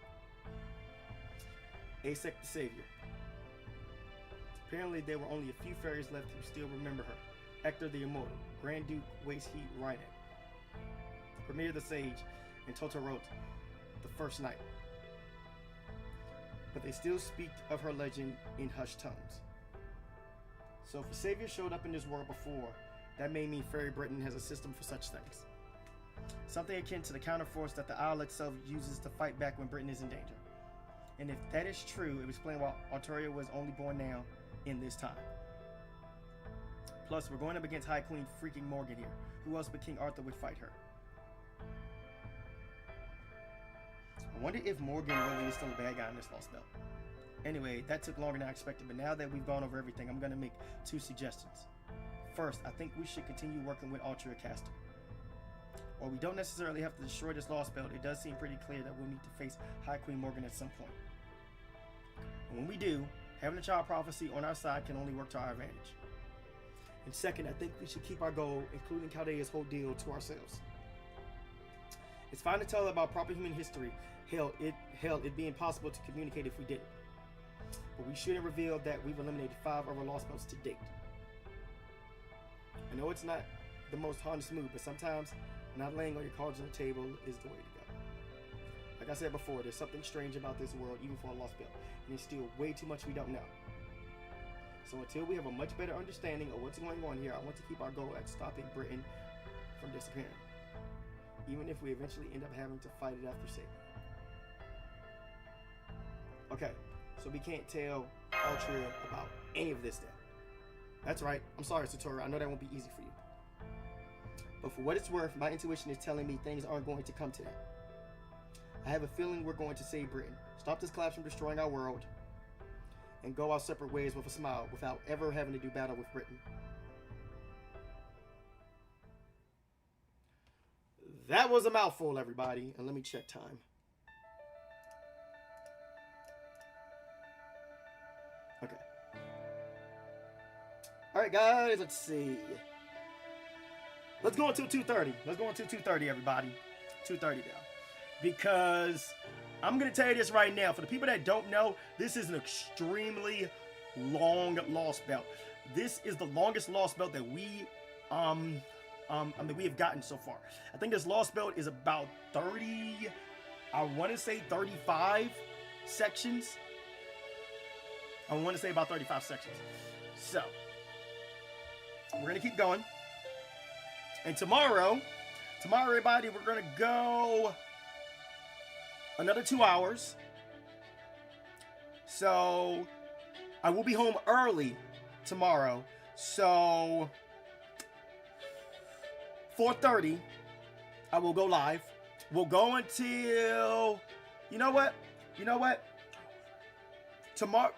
Aesic the Savior. Apparently, there were only a few fairies left who still remember her. Hector the Immortal, Grand Duke Wasteheat Rhynet, Premier the Sage, and Totorot, the First Knight. But they still speak of her legend in hushed tones. So if a savior showed up in this world before, that may mean Fairy Britain has a system for such things. Something akin to the counterforce that the Isle itself uses to fight back when Britain is in danger. And if that is true, it would explain why Arturia was only born now in this time. Plus, we're going up against High Queen freaking Morgan here. Who else but King Arthur would fight her? I wonder if Morgan really is still a bad guy in this Lostbelt. Anyway, that took longer than I expected, but now that we've gone over everything, I'm going to make 2 suggestions. First, I think we should continue working with Altria Castor. While we don't necessarily have to destroy this Lostbelt, it does seem pretty clear that we'll need to face High Queen Morgan at some point. And when we do, having the Child Prophecy on our side can only work to our advantage. And second, I think we should keep our goal, including Chaldea's whole deal, to ourselves. It's fine to tell about proper human history. Hell, it'd be impossible to communicate if we did it. we shouldn't reveal that we've eliminated 5 of our Lostbelts to date. I know it's not the most honest move, but sometimes not laying all your cards on the table is the way to go. Like I said before, there's something strange about this world, even for a Lostbelt, and there's still way too much we don't know. So until we have a much better understanding of what's going on here, I want to keep our goal at stopping Britain from disappearing, even if we eventually end up having to fight it after saving. Okay, so we can't tell Altria about any of this then. That's right. I'm sorry, Satora. I know that won't be easy for you. But for what it's worth, my intuition is telling me things aren't going to come to that. I have a feeling we're going to save Britain, stop this collapse from destroying our world, and go our separate ways with a smile without ever having to do battle with Britain. That was a mouthful, everybody. And let me check time. Okay. Alright, guys, let's see. Let's go until 2:30. Let's go until 2:30, everybody. 2:30 now. Because I'm going to tell you this right now. For the people that don't know, this is an extremely long Lostbelt. This is the longest Lostbelt that we we have gotten so far. I think this Lostbelt is about 30, I want to say 35 sections. I want to say about 35 sections. So, we're going to keep going. And tomorrow, everybody, we're going to go another 2 hours. So, I will be home early tomorrow. So, 4:30, I will go live. We'll go until, you know what? Tomorrow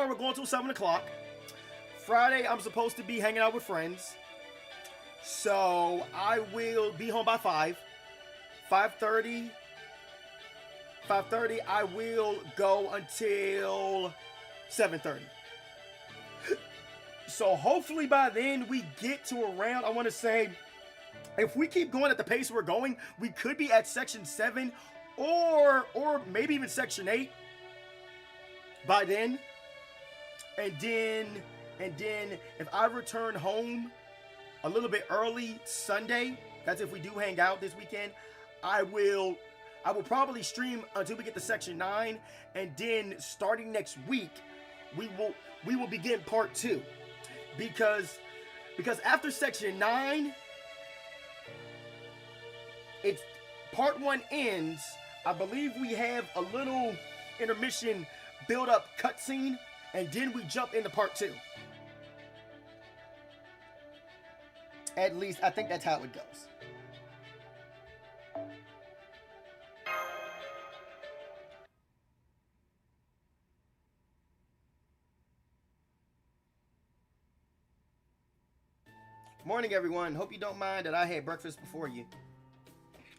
we're going till 7 o'clock. Friday, I'm supposed to be hanging out with friends. So I will be home by 5. 5:30, I will go until 7:30. So hopefully by then we get to around, I want to say, if we keep going at the pace we're going, we could be at section 7 or maybe even section 8 by then. And then if I return home a little bit early Sunday, that's if we do hang out this weekend, I will probably stream until we get to section 9, and then starting next week we will begin part 2. Because after section 9, it's part 1 ends. I believe we have a little intermission build-up cutscene, and then we jump into part 2. At least I think that's how it goes. Morning, everyone. Hope you don't mind that I had breakfast before you.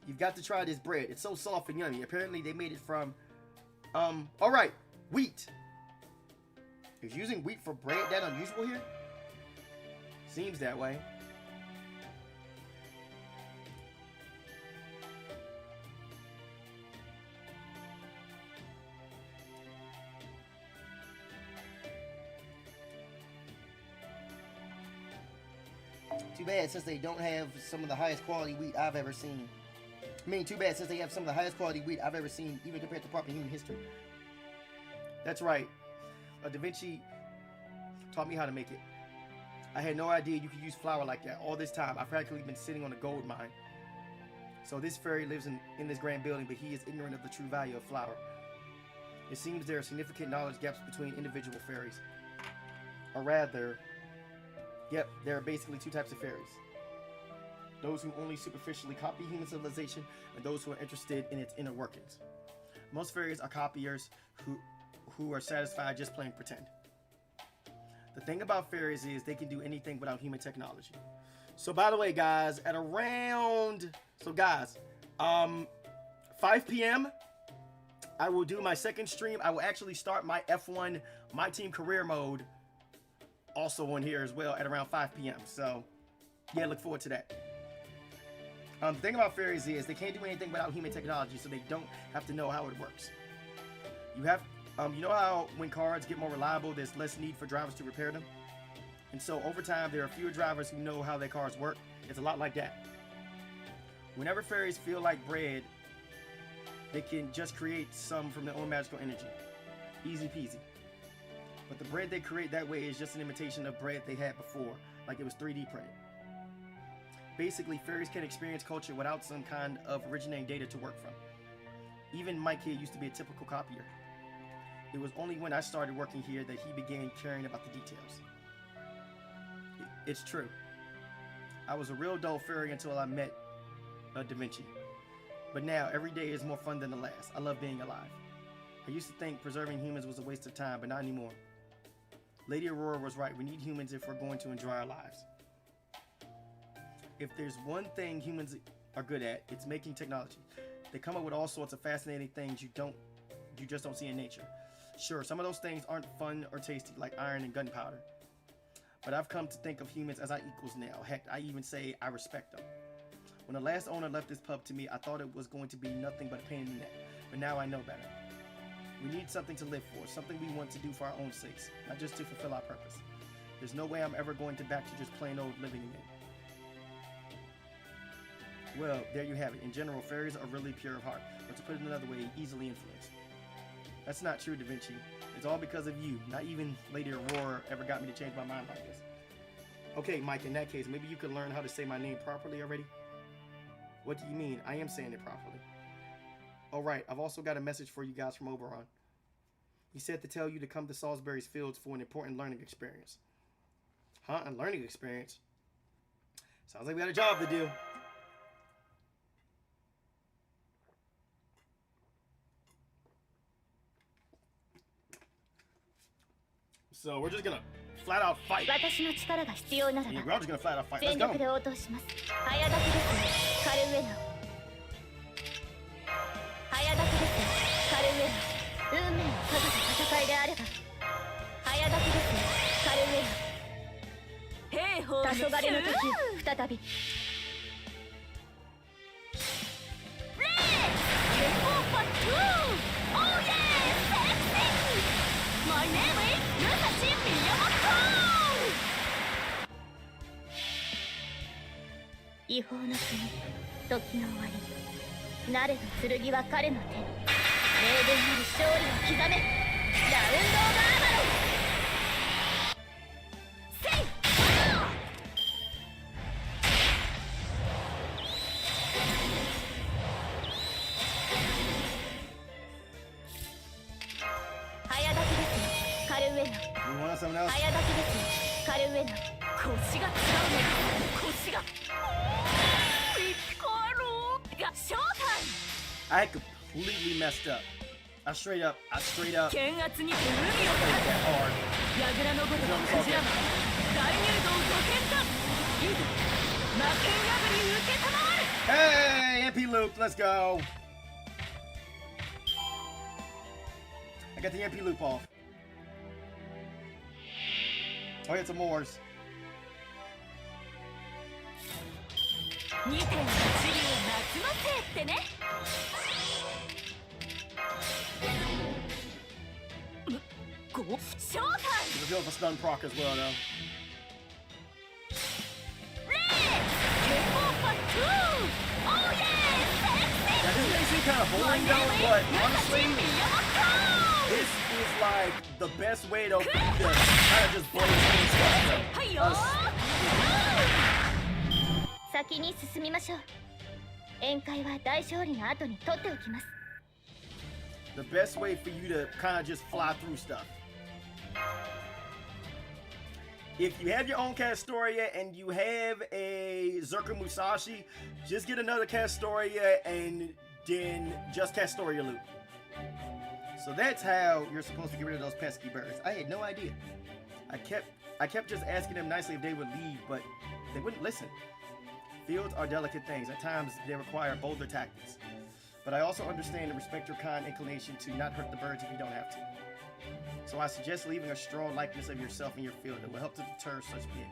You've got to try this bread. It's so soft and yummy. Apparently they made it from alright, wheat. Is using wheat for bread that unusual here? Seems that way. Too bad since they don't have some of the highest quality wheat I've ever seen. I mean, too bad since they have some of the highest quality wheat I've ever seen, even compared to proper human history. That's right. Da Vinci taught me how to make it. I had no idea you could use flour like that. All this time, I've practically been sitting on a gold mine. So this fairy lives in this grand building, but he is ignorant of the true value of flour. It seems there are significant knowledge gaps between individual fairies. Or rather, yep, there are basically 2 types of fairies. Those who only superficially copy human civilization, and those who are interested in its inner workings. Most fairies are copiers who are satisfied just playing pretend. The thing about fairies is they can do anything without human technology. So by the way, guys, at around 5 p.m. I will do my second stream. I will actually start my F1 My Team Career mode also on here as well at around 5 p.m. So yeah, look forward to that. The thing about fairies is they can't do anything without human technology, so they don't have to know how it works. You know how when cars get more reliable, there's less need for drivers to repair them? And so over time, there are fewer drivers who know how their cars work. It's a lot like that. Whenever fairies feel like bread, they can just create some from their own magical energy. Easy peasy. But the bread they create that way is just an imitation of bread they had before, like it was 3D printed. Basically, fairies can experience culture without some kind of originating data to work from. Even Mike here used to be a typical copier. It was only when I started working here that he began caring about the details. It's true. I was a real dull fairy until I met Da Vinci. But now, every day is more fun than the last. I love being alive. I used to think preserving humans was a waste of time, but not anymore. Lady Aurora was right. We need humans if we're going to enjoy our lives. If there's one thing humans are good at, it's making technology. They come up with all sorts of fascinating things you just don't see in nature. Sure, some of those things aren't fun or tasty, like iron and gunpowder. But I've come to think of humans as our equals now. Heck, I even say I respect them. When the last owner left this pub to me, I thought it was going to be nothing but a pain in the neck. But now I know better. We need something to live for, something we want to do for our own sakes, not just to fulfill our purpose. There's no way I'm ever going to back to just plain old living again. Well, there you have it. In general, fairies are really pure of heart, or to put it another way, easily influenced. That's not true, Da Vinci. It's all because of you. Not even Lady Aurora ever got me to change my mind like this. Okay, Mike, in that case, maybe you could learn how to say my name properly already? What do you mean? I am saying it properly. All right, I've also got a message for you guys from Oberon. He said to tell you to come to Salisbury's Fields for an important learning experience. Huh? A learning experience? Sounds like we got a job to do. So we're just gonna flat out fight. Yeah, we're just gonna flat out fight. Let's go. My name is Musashi Miyamoto! 違法の国、時の終わり。なれど剣は彼の手に。明言なる勝利を刻め。ラウンド・オブ・アーバロン。せい！早炊きです。カルウェナ。早炊きです。カルウェナ。腰が違うね。腰が。I completely messed up. I straight up. 剣圧にて海を立て。櫓のごとくクジラマン。大入道ご決断。いざ魔剣破り受けたまわる。Hey, MP loop, let's go. I got the MP loop off. Oh, it's a Moors. 2.8流夏のせいってね。ショータイム。 There's a bit of a stun proc as well, though. Now, this may seem kind of boring, though, but honestly, this is like the best way to kind of just blow stuff. 先に進みましょう。宴会は大勝利の後に取っておきます。 The best way for you to kind of just fly through stuff. If you have your own Castoria and you have a Zerka Musashi, just get another Castoria and then just Castoria loop. So that's how you're supposed to get rid of those pesky birds. I had no idea. I kept just asking them nicely if they would leave, but they wouldn't listen. Fields are delicate things. At times, they require bolder tactics. But I also understand and respect your kind inclination to not hurt the birds if you don't have to. So I suggest leaving a strong likeness of yourself in your field that will help to deter such being.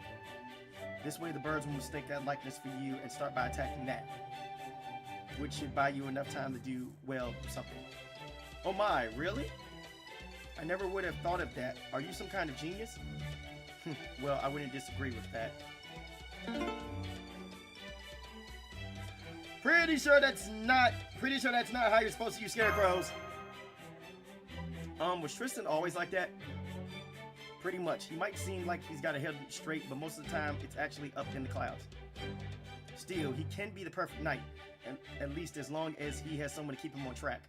This way the birds will mistake that likeness for you and start by attacking that, which should buy you enough time to do well or something. Oh my, really? I never would have thought of that. Are you some kind of genius? Well, I wouldn't disagree with that. Pretty sure that's not how you're supposed to use scarecrows. Was Tristan always like that? Pretty much. He might seem like he's got a head straight, but most of the time it's actually up in the clouds. Still, he can be the perfect knight, and at least as long as he has someone to keep him on track.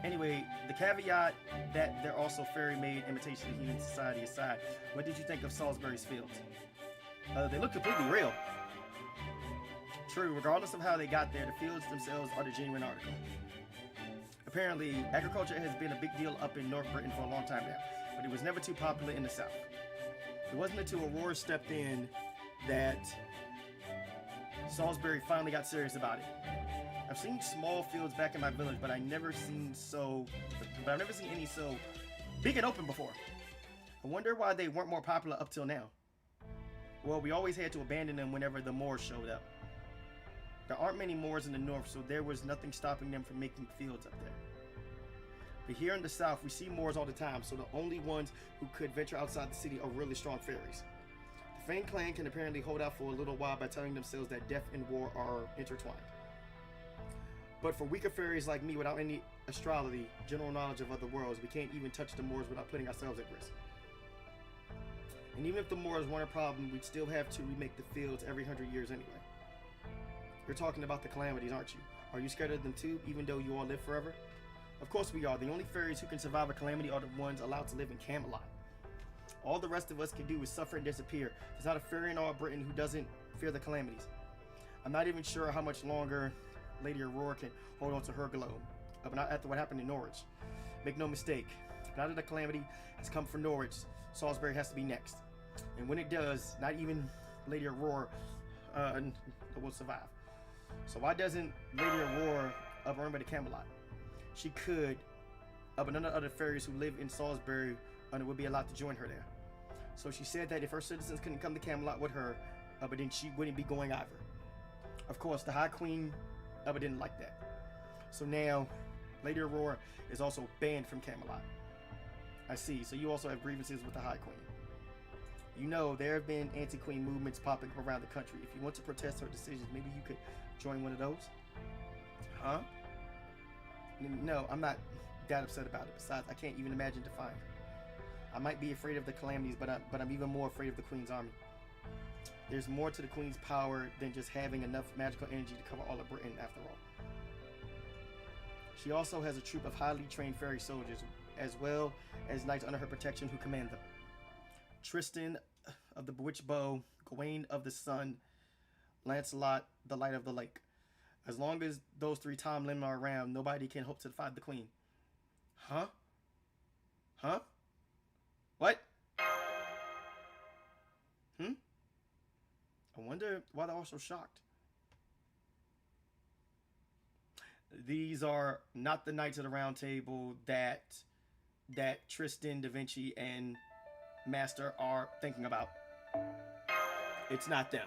Anyway, the caveat that they're also fairy-made imitations of human society aside, what did you think of Salisbury's fields? They look completely real. True, regardless of how they got there, the fields themselves are the genuine article. Apparently, agriculture has been a big deal up in North Britain for a long time now, but it was never too popular in the South. It wasn't until Aurora stepped in that Salisbury finally got serious about it. I've seen small fields back in my village, but I've never seen any so big and open before. I wonder why they weren't more popular up till now. Well, we always had to abandon them whenever the Moors showed up. There aren't many Moors in the north, so there was nothing stopping them from making fields up there. But here in the south, we see Moors all the time, so the only ones who could venture outside the city are really strong fairies. The Fang clan can apparently hold out for a little while by telling themselves that death and war are intertwined. But for weaker fairies like me without any astrology, general knowledge of other worlds, we can't even touch the Moors without putting ourselves at risk. And even if the Moors weren't a problem, we'd still have to remake the fields every 100 years anyway. You're talking about the calamities, aren't you? Are you scared of them too, even though you all live forever? Of course we are. The only fairies who can survive a calamity are the ones allowed to live in Camelot. All the rest of us can do is suffer and disappear. There's not a fairy in all Britain who doesn't fear the calamities. I'm not even sure how much longer Lady Aurora can hold on to her globe, but not after what happened in Norwich. Make no mistake, now that the calamity has come for Norwich, Salisbury has to be next. And when it does, not even Lady Aurora will survive. So why doesn't Lady Aurora remember the Camelot? She could, but none of the other fairies who live in Salisbury would be allowed to join her there. So she said that if her citizens couldn't come to Camelot with her, but then she wouldn't be going either. Of course, the High Queen didn't like that. So now, Lady Aurora is also banned from Camelot. I see, so you also have grievances with the High Queen. You know, there have been anti-queen movements popping up around the country. If you want to protest her decisions, maybe you could join one of those? Huh? No, I'm not that upset about it. Besides, I can't even imagine defying her. I might be afraid of the calamities, but I'm even more afraid of the Queen's army. There's more to the Queen's power than just having enough magical energy to cover all of Britain, after all. She also has a troop of highly trained fairy soldiers, as well as knights under her protection who command them. Tristan of the Bewitched Bow, Gawain of the Sun, Lancelot, the Light of the Lake. As long as those three Tom Lim are around, nobody can hope to defy the Queen. Huh? Huh? What? I wonder why they're all so shocked. These are not the Knights of the Round Table that Tristan, Da Vinci, and Master are thinking about. It's not them.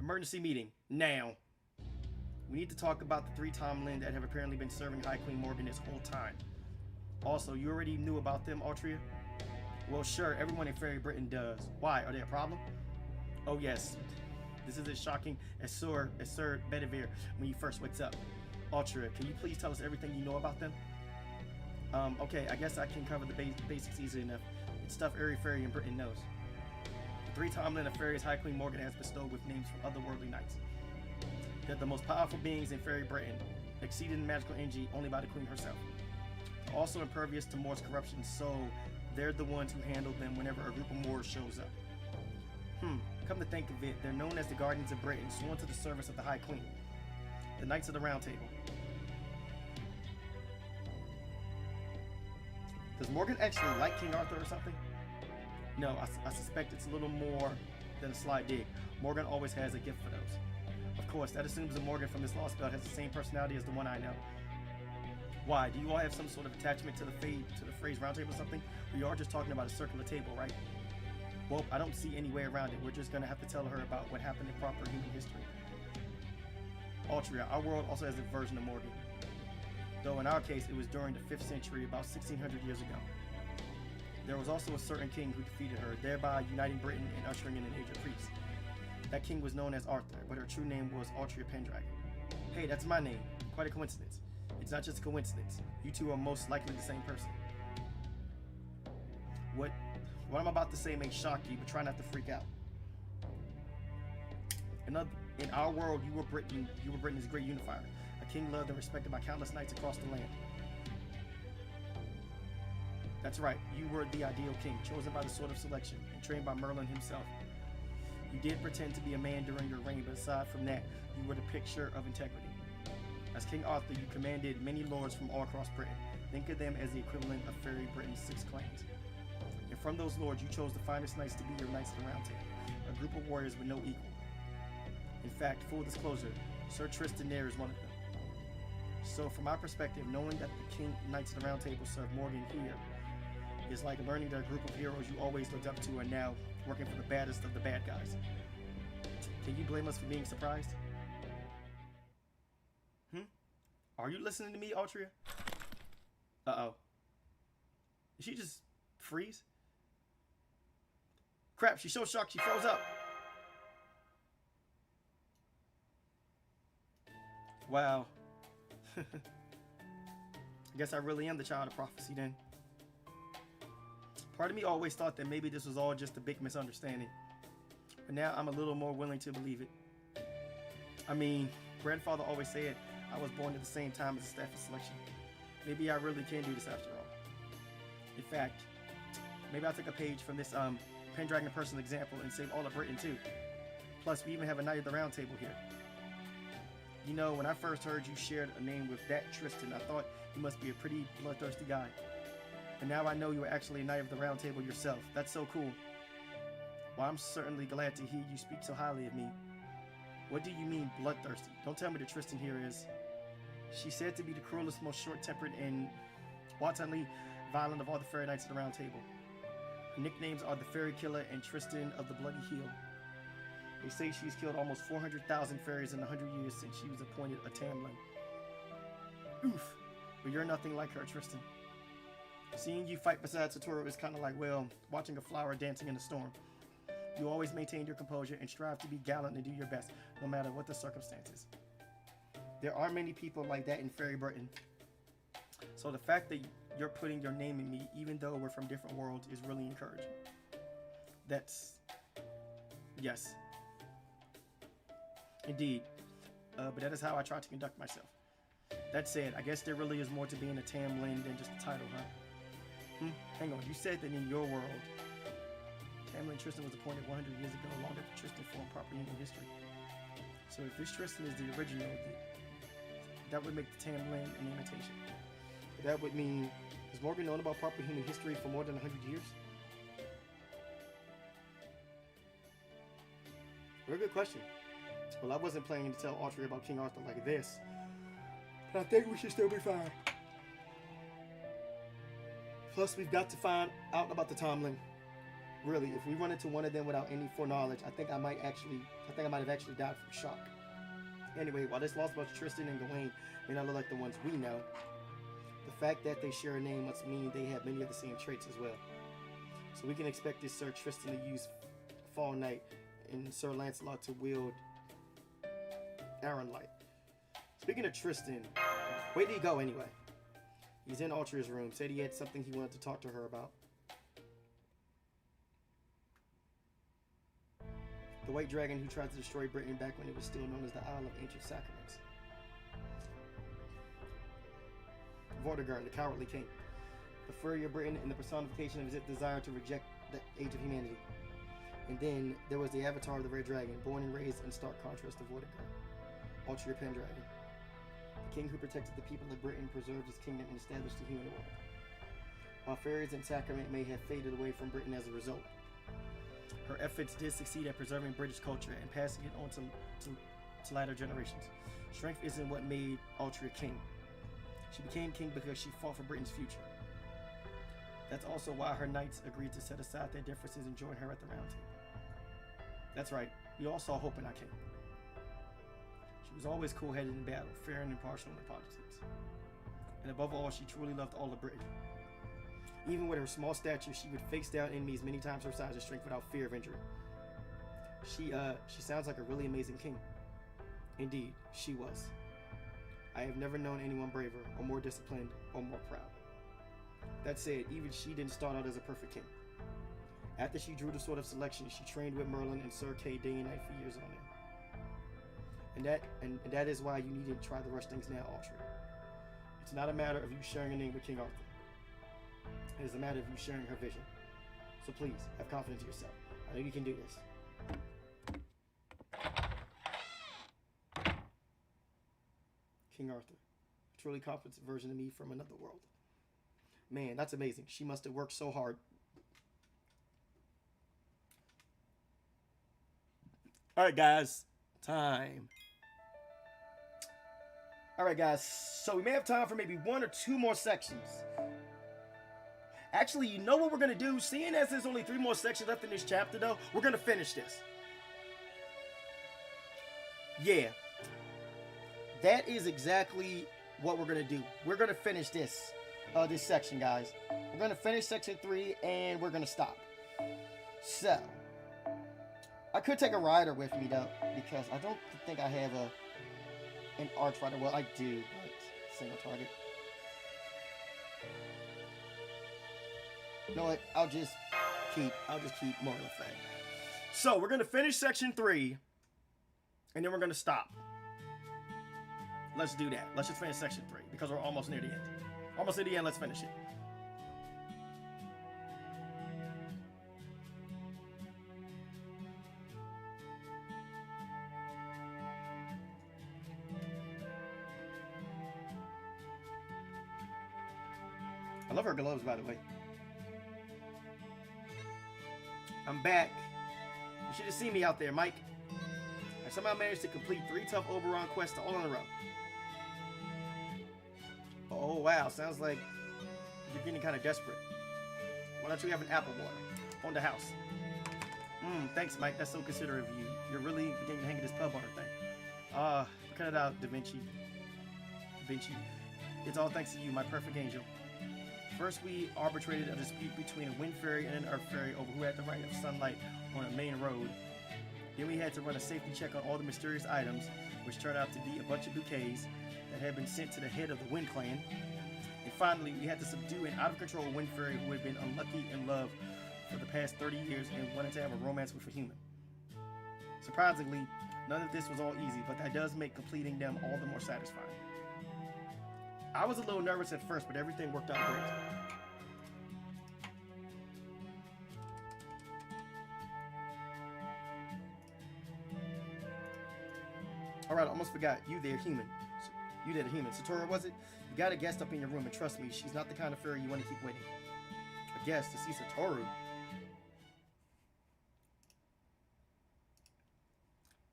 Emergency meeting, now. We need to talk about the three Tomlin that have apparently been serving High Queen Morgan this whole time. Also, you already knew about them, Altria? Well, sure, everyone in Fairy Britain does. Why? Are they a problem? Oh, yes. This is as shocking as Sir Bedivere when he first wakes up. Altria, can you please tell us everything you know about them? Okay, I guess I can cover the basics easily enough. It's stuff every fairy in Britain knows. The three Tomlin of fairies High Queen Morgan has bestowed with names from otherworldly knights. They're the most powerful beings in Fairy Britain, exceeded in magical energy only by the Queen herself. They're also impervious to Moors' corruption, so they're the ones who handle them whenever a group of Moors shows up. Come to think of it, they're known as the Guardians of Britain, sworn to the service of the High Queen. The Knights of the Round Table. Does Morgan actually like King Arthur or something? No, I suspect it's a little more than a sly dig. Morgan always has a gift for those. Of course, that assumes that Morgan from this Lostbelt has the same personality as the one I know. Why? Do you all have some sort of attachment to the phrase round table or something? Or you are just talking about a circular table, right? Well, I don't see any way around it. We're just gonna have to tell her about what happened in proper human history. Altria, our world also has a version of Morgan. though in our case it was during the 5th century, about 1600 years ago. There was also a certain king who defeated her, thereby uniting Britain and ushering in an age of peace. That king was known as Arthur, but her true name was Altria Pendragon. Hey, that's my name. Quite a coincidence. It's not just a coincidence. You two are most likely the same person. What I'm about to say may shock you, but try not to freak out. In our world, you were Britain's great unifier, a king loved and respected by countless knights across the land. That's right, you were the ideal king, chosen by the Sword of Selection and trained by Merlin himself. You did pretend to be a man during your reign, but aside from that, you were the picture of integrity. As King Arthur, you commanded many lords from all across Britain. Think of them as the equivalent of Fairy Britain's 6 clans. And from those lords, you chose the finest knights to be your Knights of the Round Table, a group of warriors with no equal. In fact, full disclosure, Sir Tristan there is one of them. So from my perspective, knowing that the King Knights of the Round Table serve Morgan here is like learning that a group of heroes you always looked up to are now working for the baddest of the bad guys. Can you blame us for being surprised? Are you listening to me, Altria? Uh-oh. Did she just freeze? Crap, she's so shocked she froze up. Wow. I guess I really am the child of prophecy then. Part of me always thought that maybe this was all just a big misunderstanding. But now I'm a little more willing to believe it. I mean, grandfather always said I was born at the same time as the staff of selection. Maybe I really can do this after all. In fact, maybe I'll take a page from this Pendragon personal example and save all of Britain too. Plus, we even have a Knight of the Round Table here. You know, when I first heard you shared a name with that Tristan, I thought you must be a pretty bloodthirsty guy. And now I know you are actually a Knight of the Round Table yourself. That's so cool. Well, I'm certainly glad to hear you speak so highly of me. What do you mean, bloodthirsty? Don't tell me that Tristan here is. She's said to be the cruelest, most short-tempered, and wantonly violent of all the fairy knights of the Round Table. Her nicknames are the Fairy Killer and Tristan of the Bloody Heel. They say she's killed almost 400,000 fairies in 100 years since she was appointed a Tamlin. Oof, but you're nothing like her, Tristan. Seeing you fight beside Satoru is kind of like, well, watching a flower dancing in a storm. You always maintain your composure and strive to be gallant and do your best, no matter what the circumstances. There aren't many people like that in Fairy Britain. So the fact that you're putting your name in me, even though we're from different worlds, is really encouraging. That's... yes. Indeed. But that is how I try to conduct myself. That said, I guess there really is more to being a Tamlin than just a title, huh? Hang on, you said that in your world, Tamlin Tristan was appointed 100 years ago, long after Tristan formed proper human history. So if this Tristan is the original, that would make the Tamlin an imitation. But that would mean, has Morgan known about proper human history for more than 100 years? Very good question. Well, I wasn't planning to tell Altria about King Arthur like this, but I think we should still be fine. Plus, we've got to find out about the Tamlin. Really, if we run into one of them without any foreknowledge, I think I might have actually died from shock. Anyway, while this Lostbelt Tristan and Gawain may not look like the ones we know, the fact that they share a name must mean they have many of the same traits as well. So we can expect this Sir Tristan to use Fall Knight and Sir Lancelot to wield Aaron Light. Speaking of Tristan, where did he go anyway? He's in Altria's room. Said he had something he wanted to talk to her about. The white dragon who tried to destroy Britain back when it was still known as the Isle of Ancient Sacraments. Vortigern, the cowardly king. The fury of Britain and the personification of his desire to reject the age of humanity. And then there was the avatar of the red dragon, born and raised in stark contrast to Vortigern, Altria Pendragon. The king who protected the people of Britain, preserved his kingdom, and established the human world. While fairies and sacrament may have faded away from Britain as a result, her efforts did succeed at preserving British culture and passing it on to latter generations. Strength isn't what made Altria king. She became king because she fought for Britain's future. That's also why her knights agreed to set aside their differences and join her at the Round Table. That's right, we all saw hope in our king. She was always cool-headed in battle, fair and impartial in politics. and above all, she truly loved all of Britain. Even with her small stature, she would face down enemies many times her size and strength without fear of injury. She sounds like a really amazing king. Indeed, she was. I have never known anyone braver, or more disciplined, or more proud. That said, even she didn't start out as a perfect king. After she drew the sword of selection, she trained with Merlin and Sir Kay day and night for years on end. And that is why you need to try the rush things now, Autry. It's not a matter of you sharing a name with King Arthur. It is a matter of you sharing her vision. So please, have confidence in yourself. I know you can do this. King Arthur, a truly competent version of me from another world. Man, that's amazing. She must have worked so hard. All right, guys, time. All right, guys, so we may have time for maybe 1 or 2 more sections. Actually, you know what we're going to do? Seeing as there's only 3 more sections left in this chapter, though, we're going to finish this. Yeah. That is exactly what we're going to do. We're going to finish this section, guys. We're going to finish section 3, and we're going to stop. So, I could take a rider with me, though, because I don't think I have an arch rider. Well, I do, but single target. You know what? I'll just keep more Le Fay. So we're gonna finish section 3, and then we're gonna stop. Let's do that. Let's just finish section 3 because we're almost near the end. Almost near the end. Let's finish it. I love her gloves, by the way. I'm back. You should have seen me out there, Mike. I somehow managed to complete 3 tough Oberon quests all in a row. Oh, wow. Sounds like you're getting kind of desperate. Why don't you have an apple water on the house? Thanks, Mike. That's so considerate of you. You're really beginning to hang at this pub owner thing. Cut it out, Da Vinci. It's all thanks to you, my perfect angel. First, we arbitrated a dispute between a wind fairy and an earth fairy over who had the right of sunlight on a main road. Then we had to run a safety check on all the mysterious items, which turned out to be a bunch of bouquets that had been sent to the head of the Wind Clan. And finally, we had to subdue an out-of-control wind fairy who had been unlucky in love for the past 30 years and wanted to have a romance with a human. Surprisingly, none of this was all easy, but that does make completing them all the more satisfying. I was a little nervous at first, but everything worked out great. Alright, I almost forgot. You there, human. You there, the human. Satora, was it? You got a guest up in your room, and trust me, she's not the kind of fairy you want to keep waiting. A guest to see Satoru?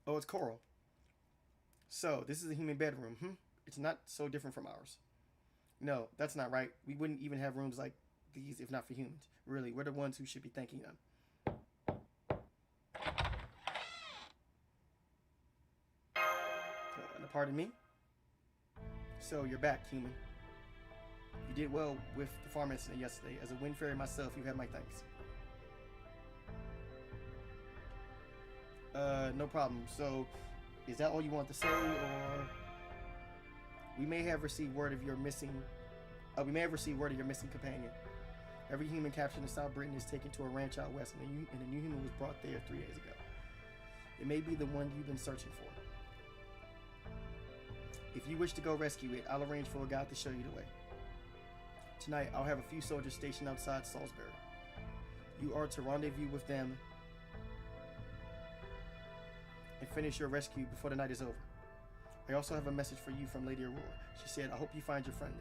Oh, it's Coral. So, this is a human bedroom, It's not so different from ours. No, that's not right. We wouldn't even have rooms like these if not for humans. Really, we're the ones who should be thanking them. Pardon me? So, you're back, human. You did well with the farm incident yesterday. As a wind fairy myself, you have my thanks. No problem. So, is that all you want to say, or... We may have received word of your missing companion. Every human captured in South Britain is taken to a ranch out west, and a new human was brought there 3 days ago. It may be the one you've been searching for. If you wish to go rescue it, I'll arrange for a guide to show you the way. Tonight, I'll have a few soldiers stationed outside Salisbury. You are to rendezvous with them and finish your rescue before the night is over. I also have a message for you from Lady Aurora. She said, I hope you find your friend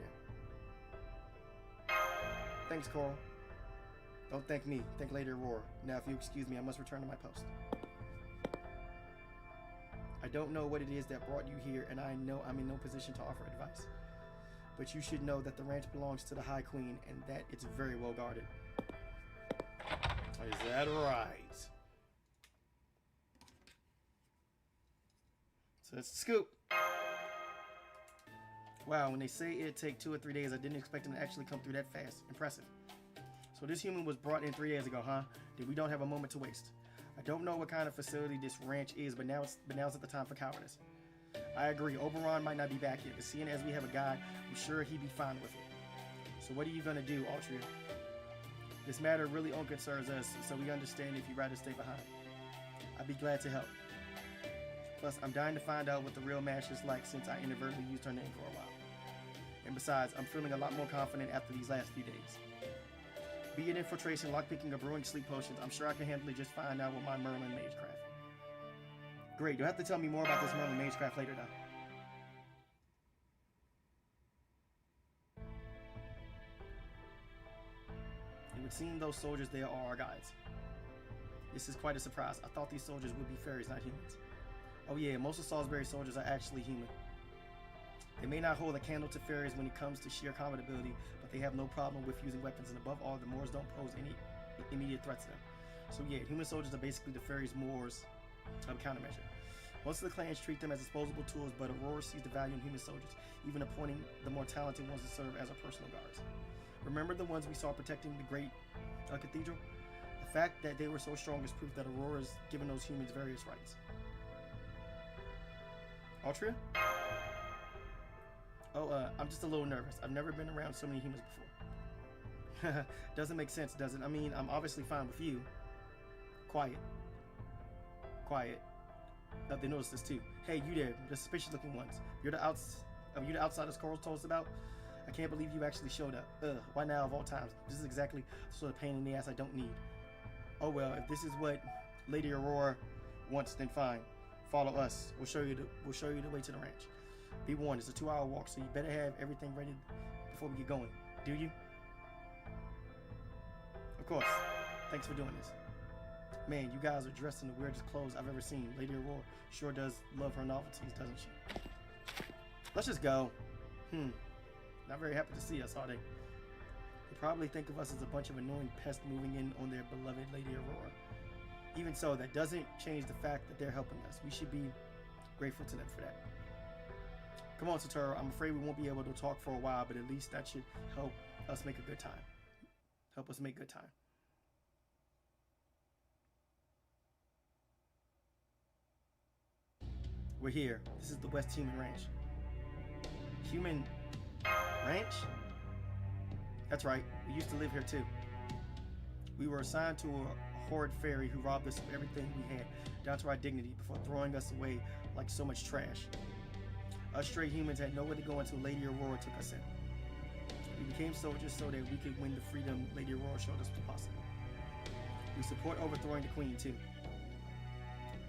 there. Thanks, Coral. Don't thank me. Thank Lady Aurora. Now, if you excuse me, I must return to my post. I don't know what it is that brought you here, and I know I'm in no position to offer advice. But you should know that the ranch belongs to the High Queen, and that it's very well guarded. Is that right? So that's the scoop. Wow, when they say it'd take 2 or 3 days, I didn't expect them to actually come through that fast. Impressive. So this human was brought in 3 days ago, huh? Then we don't have a moment to waste. I don't know what kind of facility this ranch is, but now's at the time for cowardice. I agree, Oberon might not be back yet, but seeing as we have a guide, I'm sure he'd be fine with it. So what are you gonna do, Altria? This matter really concerns us, so we understand if you'd rather stay behind. I'd be glad to help. Plus, I'm dying to find out what the real Mash is like since I inadvertently used her name for a while. And besides, I'm feeling a lot more confident after these last few days. Be it infiltration, lockpicking, or brewing sleep potions, I'm sure I can handle it just fine now with my Merlin Magecraft. Great, you'll have to tell me more about this Merlin Magecraft later though. It would seem those soldiers there are our guides. This is quite a surprise. I thought these soldiers would be fairies, not humans. Oh yeah, most of Salisbury's soldiers are actually human. They may not hold a candle to fairies when it comes to sheer combat ability, but they have no problem with using weapons, and above all, the Moors don't pose any immediate threats to them. So yeah, human soldiers are basically the fairies' Moors of countermeasure. Most of the clans treat them as disposable tools, but Aurora sees the value in human soldiers, even appointing the more talented ones to serve as our personal guards. Remember the ones we saw protecting the great cathedral? The fact that they were so strong is proof that Aurora's given those humans various rights. Altria? Oh, I'm just a little nervous. I've never been around so many humans before. Doesn't make sense, does it? I mean, I'm obviously fine with you. Quiet. Quiet. They noticed this too. Hey, you there, the suspicious looking ones. You're the outsiders Coral told us about? I can't believe you actually showed up. Why now of all times? This is exactly the sort of pain in the ass I don't need. Oh well, if this is what Lady Aurora wants, then fine. Follow us. We'll show you the way to the ranch. Be warned, it's a 2-hour walk, so you better have everything ready before we get going. Do you? Of course. Thanks for doing this. Man, you guys are dressed in the weirdest clothes I've ever seen. Lady Aurora sure does love her novelties, doesn't she? Let's just go. Not very happy to see us, are they? They probably think of us as a bunch of annoying pests moving in on their beloved Lady Aurora. Even so, that doesn't change the fact that they're helping us. We should be grateful to them for that. Come on, Satoru. I'm afraid we won't be able to talk for a while, but at least that should help us make a good time. Help us make good time. We're here. This is the West Human Ranch. Human Ranch? That's right. We used to live here too. We were assigned to a horrid fairy who robbed us of everything we had, down to our dignity, before throwing us away like so much trash. Us stray humans had nowhere to go until Lady Aurora took us in. We became soldiers so that we could win the freedom Lady Aurora showed us was possible. We support overthrowing the Queen too.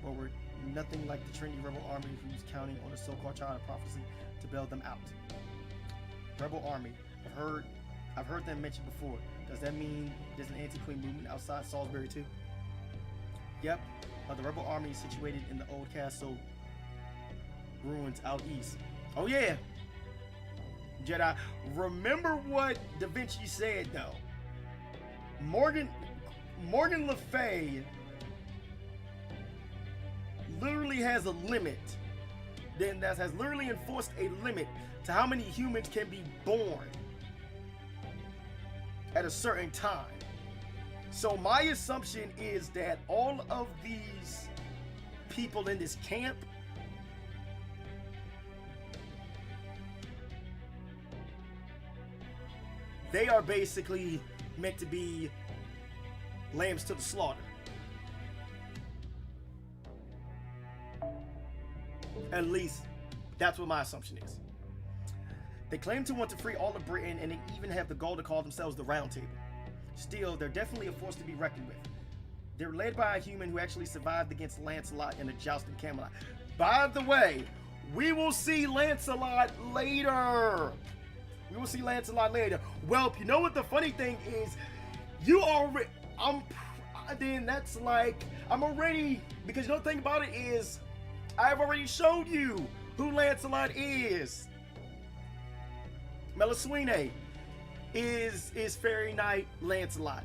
But we're nothing like the trendy rebel army who's counting on a so-called child of prophecy to bail them out. Rebel army. I've heard them mentioned before. Does that mean there's an anti-Queen movement outside Salisbury too? Yep. The rebel army is situated in the old castle ruins out east. Oh yeah. Jedi. Remember what Da Vinci said though. Morgan Le Fay literally has a limit. Then that has literally enforced a limit to how many humans can be born at a certain time. So my assumption is that all of these people in this camp they are basically meant to be lambs to the slaughter. At least, that's what my assumption is. They claim to want to free all of Britain, and they even have the gall to call themselves the Round Table. Still, they're definitely a force to be reckoned with. They're led by a human who actually survived against Lancelot in a joust in Camelot. By the way, we will see Lancelot later. We will see Lancelot later. Well, you know what the funny thing is? You already, I'm already, because you know the thing about it is, I've already showed you who Lancelot is. Melusine is Fairy Knight Lancelot.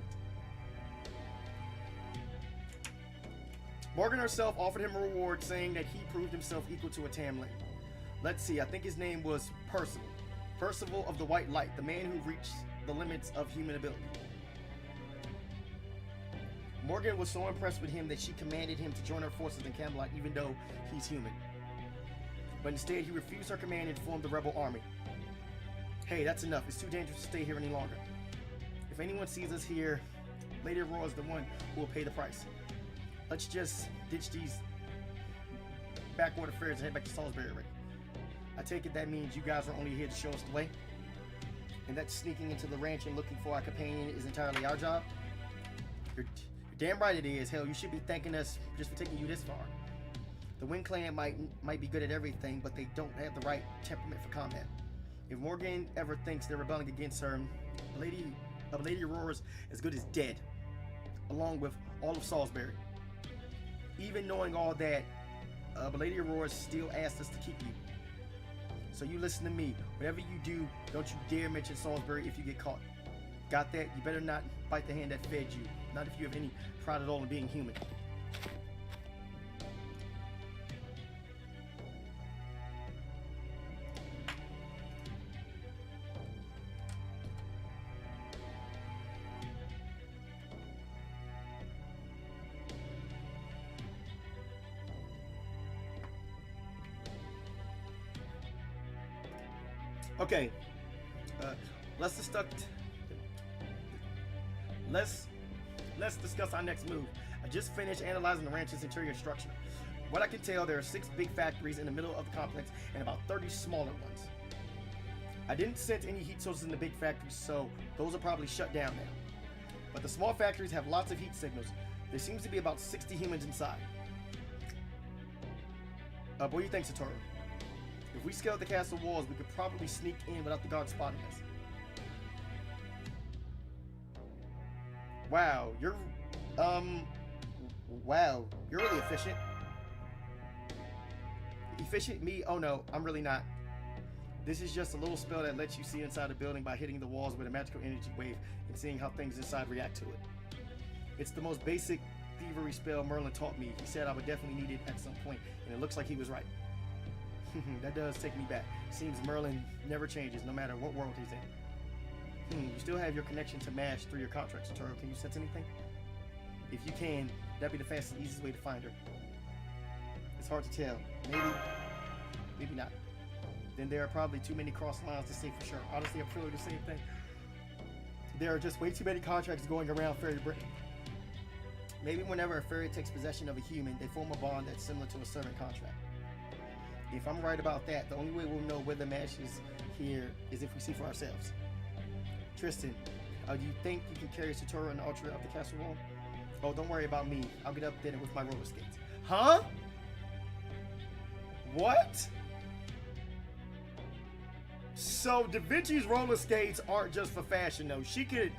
Morgan herself offered him a reward, saying that he proved himself equal to a Tamlin. Let's see, I think his name was Percival. Percival of the White Light, the man who reached the limits of human ability. Morgan was so impressed with him that she commanded him to join her forces in Camelot, even though he's human. But instead, he refused her command and formed the rebel army. Hey, that's enough. It's too dangerous to stay here any longer. If anyone sees us here, Lady Aurora is the one who will pay the price. Let's just ditch these backwater affairs and head back to Salisbury already. I take it that means you guys are only here to show us the way? And that sneaking into the ranch and looking for our companion is entirely our job? You're damn right it is. Hell, you should be thanking us just for taking you this far. The Wind Clan might be good at everything, but they don't have the right temperament for combat. If Morgan ever thinks they're rebelling against her, Lady Aurora's as good as dead, along with all of Salisbury. Even knowing all that, Lady Aurora still asked us to keep you. So you listen to me. Whatever you do, don't you dare mention Salisbury if you get caught. Got that? You better not bite the hand that fed you. Not if you have any pride at all in being human. Okay, let's discuss our next move. I just finished analyzing the ranch's interior structure. What I can tell, there are 6 big factories in the middle of the complex and about 30 smaller ones. I didn't sense any heat sources in the big factories, so those are probably shut down now. But the small factories have lots of heat signals. There seems to be about 60 humans inside. What do you think, Satoru? If we scaled the castle walls, we could probably sneak in without the guards spotting us. Wow, you're really efficient. Efficient? Me? Oh no, I'm really not. This is just a little spell that lets you see inside a building by hitting the walls with a magical energy wave and seeing how things inside react to it. It's the most basic thievery spell Merlin taught me. He said I would definitely need it at some point, and it looks like he was right. That does take me back. Seems Merlin never changes, no matter what world he's in. You still have your connection to MASH through your contract, Satoru. Can you sense anything? If you can, that'd be the fastest and easiest way to find her. It's hard to tell. Maybe not. Then there are probably too many cross lines to say for sure. Honestly, I'm feeling the same thing. There are just way too many contracts going around Fairy Britain. Maybe whenever a fairy takes possession of a human, they form a bond that's similar to a servant contract. If I'm right about that, the only way we'll know whether MASH is here is if we see for ourselves. Tristan, do you think you can carry Satoru and Ultra up the castle wall? Oh, don't worry about me. I'll get up there with my roller skates. Huh? What? So Da Vinci's roller skates aren't just for fashion though. She can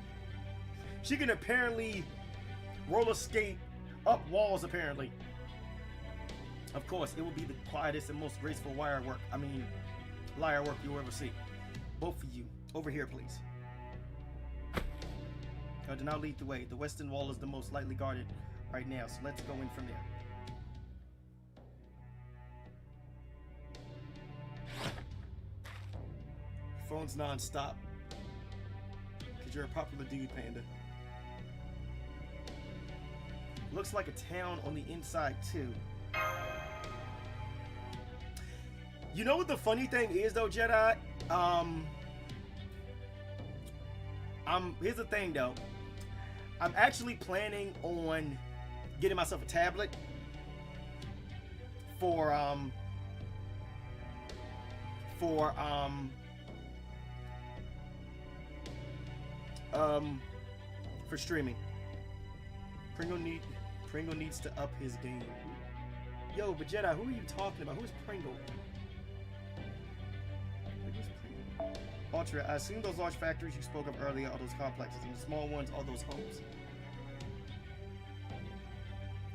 apparently roller skate up walls apparently. Of course, it will be the quietest and most graceful liar work you'll ever see. Both of you, over here please. Do not lead the way. The western wall is the most lightly guarded right now, so let's go in from there. Phone's non-stop. Because you're a popular dude, Panda. Looks like a town on the inside, too. You know what the funny thing is, though, Jedi? Here's the thing, though. I'm actually planning on getting myself a tablet for streaming. Pringle needs to up his game. Yo, but Jedi, who are you talking about? Who's Pringle? Ultra, I assume those large factories you spoke of earlier are those complexes, and the small ones are those homes.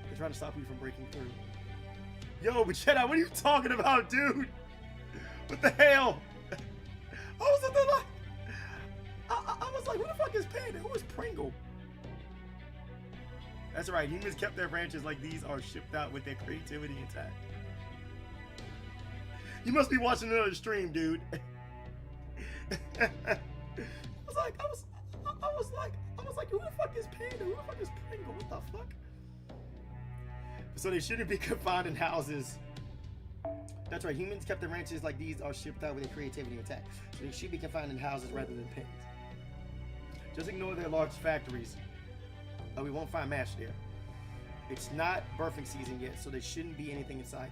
They're trying to stop you from breaking through. Yo, but Jedi, what are you talking about, dude? What the hell? I was like, who the fuck is Panda? Who is Pringle? That's right, humans kept their branches like these are shipped out with their creativity intact. You must be watching another stream, dude. I was like, who the fuck is Panda? Who the fuck is Pringle? What the fuck? So they shouldn't be confined in houses. That's right. Humans kept in ranches like these are shipped out with their creativity and attack. So they should be confined in houses rather than pens. Just ignore their large factories. Oh, we won't find MASH there. It's not birthing season yet, so there shouldn't be anything inside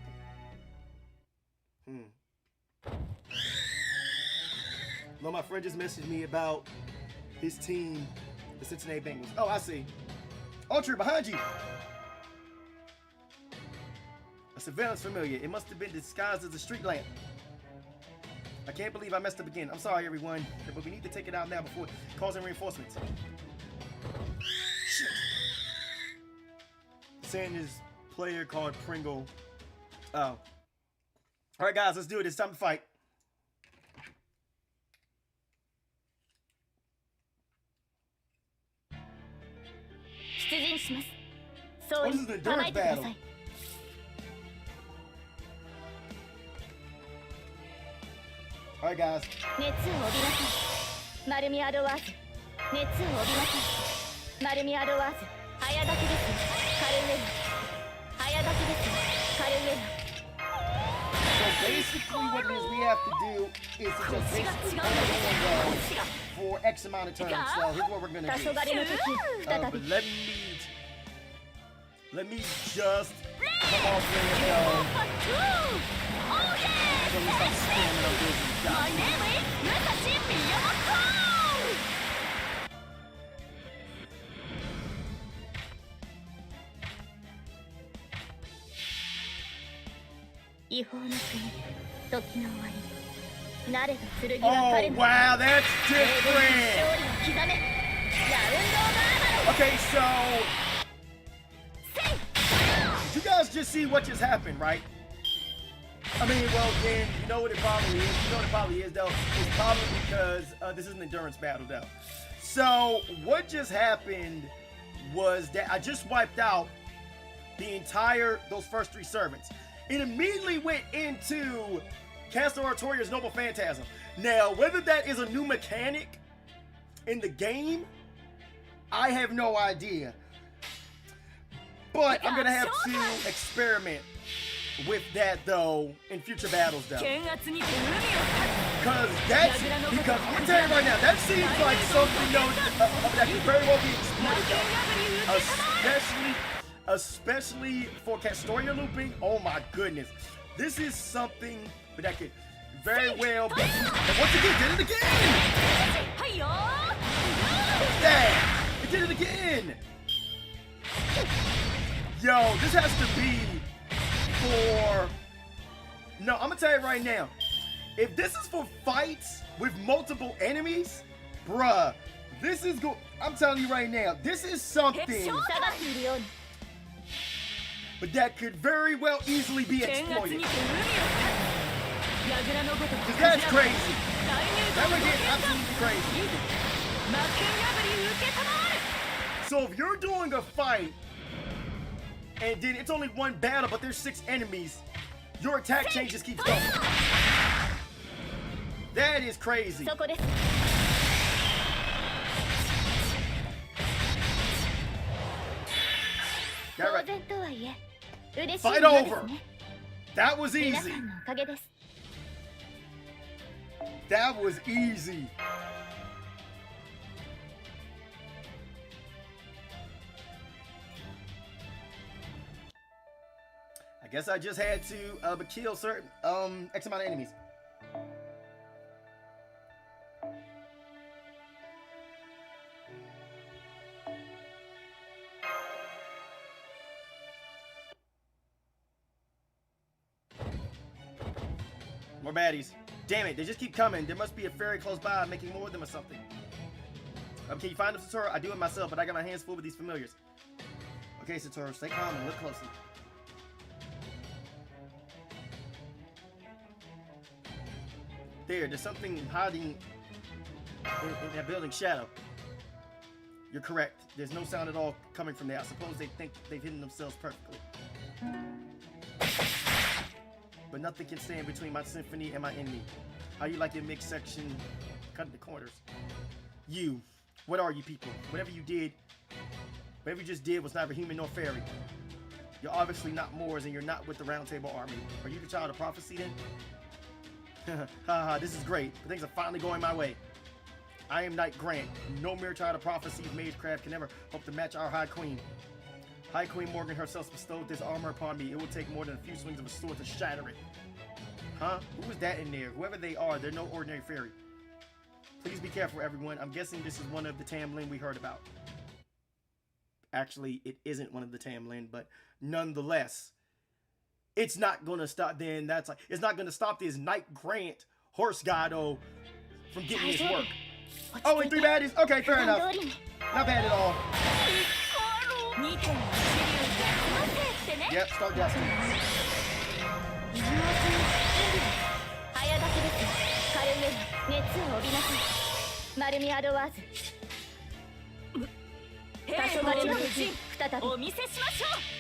them. No, my friend just messaged me about his team, the Cincinnati Bengals. Oh, I see. Archer, behind you. A surveillance familiar. It must have been disguised as a street lamp. I can't believe I messed up again. I'm sorry, everyone, but we need to take it out now before causing reinforcements. Shit. Sanders player called Pringle. Oh. All right, guys, let's do it. It's time to fight. Oh, this is an endurance battle. Alright, guys. So basically what it is we have to do is to just basically for X amount of turns. So here's what we're gonna do. But let me just come off there and go. So we start spamming up those shots. Oh wow, that's different. Okay, so did you guys just see what just happened, right? I mean, well, then you know what it probably is. You know what it probably is, though. It's probably because this is an endurance battle, though. So what just happened was that I just wiped out those first 3 servants. It immediately went into Castor Artoria's Noble Phantasm. Now, whether that is a new mechanic in the game, I have no idea. But I'm gonna have to experiment with that though in future battles though. Because I'm gonna tell you right now, that seems like something that could very well be exploited though. Especially for Castoria looping. Oh my goodness. This is something that could very well be. And once again, did it again! Damn! It did it again! Yo, this has to be for... No, I'm gonna tell you right now. If this is for fights with multiple enemies, bruh, this is go. I'm telling you right now, this is something. But that could very well easily be exploited. Because that's crazy. That would get absolutely crazy. So if you're doing a fight, and then it's only one battle, but there's 6 enemies, your attack chain just keeps going. That is crazy. Got right. Fight over. That was easy. That was easy. I guess I just had to kill certain X amount of enemies. More baddies. Damn it, they just keep coming. There must be a fairy close by making more of them or something. Can you find them, Satoru? I do it myself, but I got my hands full with these familiars. Okay, Satoru, stay calm and look closely. There's something hiding in that building shadow. You're correct. There's no sound at all coming from there. I suppose they think they've hidden themselves perfectly. But nothing can stand between my symphony and my enemy. How you like your mixed section cutting the corners. You, what are you people? Whatever you just did was neither human nor fairy. You're obviously not Moors, and you're not with the Round Table Army. Are you the child of prophecy then? Haha, this is great. Things are finally going my way. I am Knight Grant. No mere child of prophecy's magecraft can ever hope to match our High Queen. High Queen Morgan herself bestowed this armor upon me. It will take more than a few swings of a sword to shatter it. Huh? Who is that in there? Whoever they are, they're no ordinary fairy. Please be careful, everyone. I'm guessing this is one of the Tamlin we heard about. Actually, it isn't one of the Tamlin, but nonetheless, it's not gonna stop. Then that's like it's not gonna stop this Knight Grant horse goddo from getting his work. Oh, and 3 baddies? Okay, fair enough. Not bad at all. Yep, start dusting.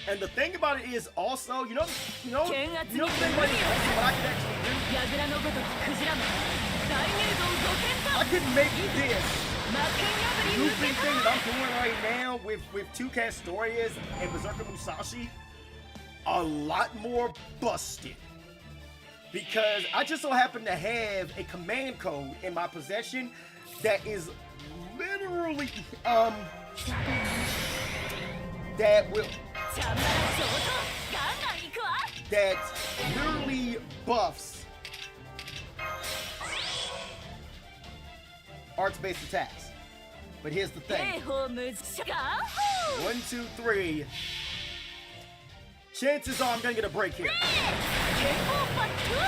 And the thing about it is also, you know the thing about it is what I can actually do? I could make this looping thing that I'm doing right now with 2 Castorias and Berserker Musashi a lot more busted. Because I just so happen to have a command code in my possession that is literally, that literally buffs arts-based attacks. But here's the thing. 1, 2, 3. Chances are I'm gonna get a break here.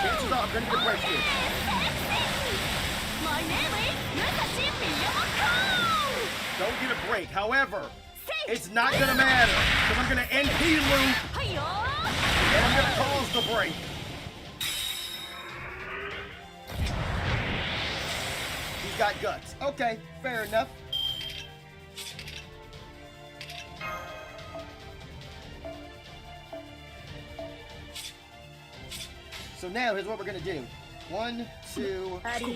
Chances are I'm gonna get a break here. Don't get a break. However, it's not gonna matter because I'm gonna NP loop and I'm gonna cause the break. He's got guts. Okay, fair enough. So now here's what we're gonna do. 1, 2, 3.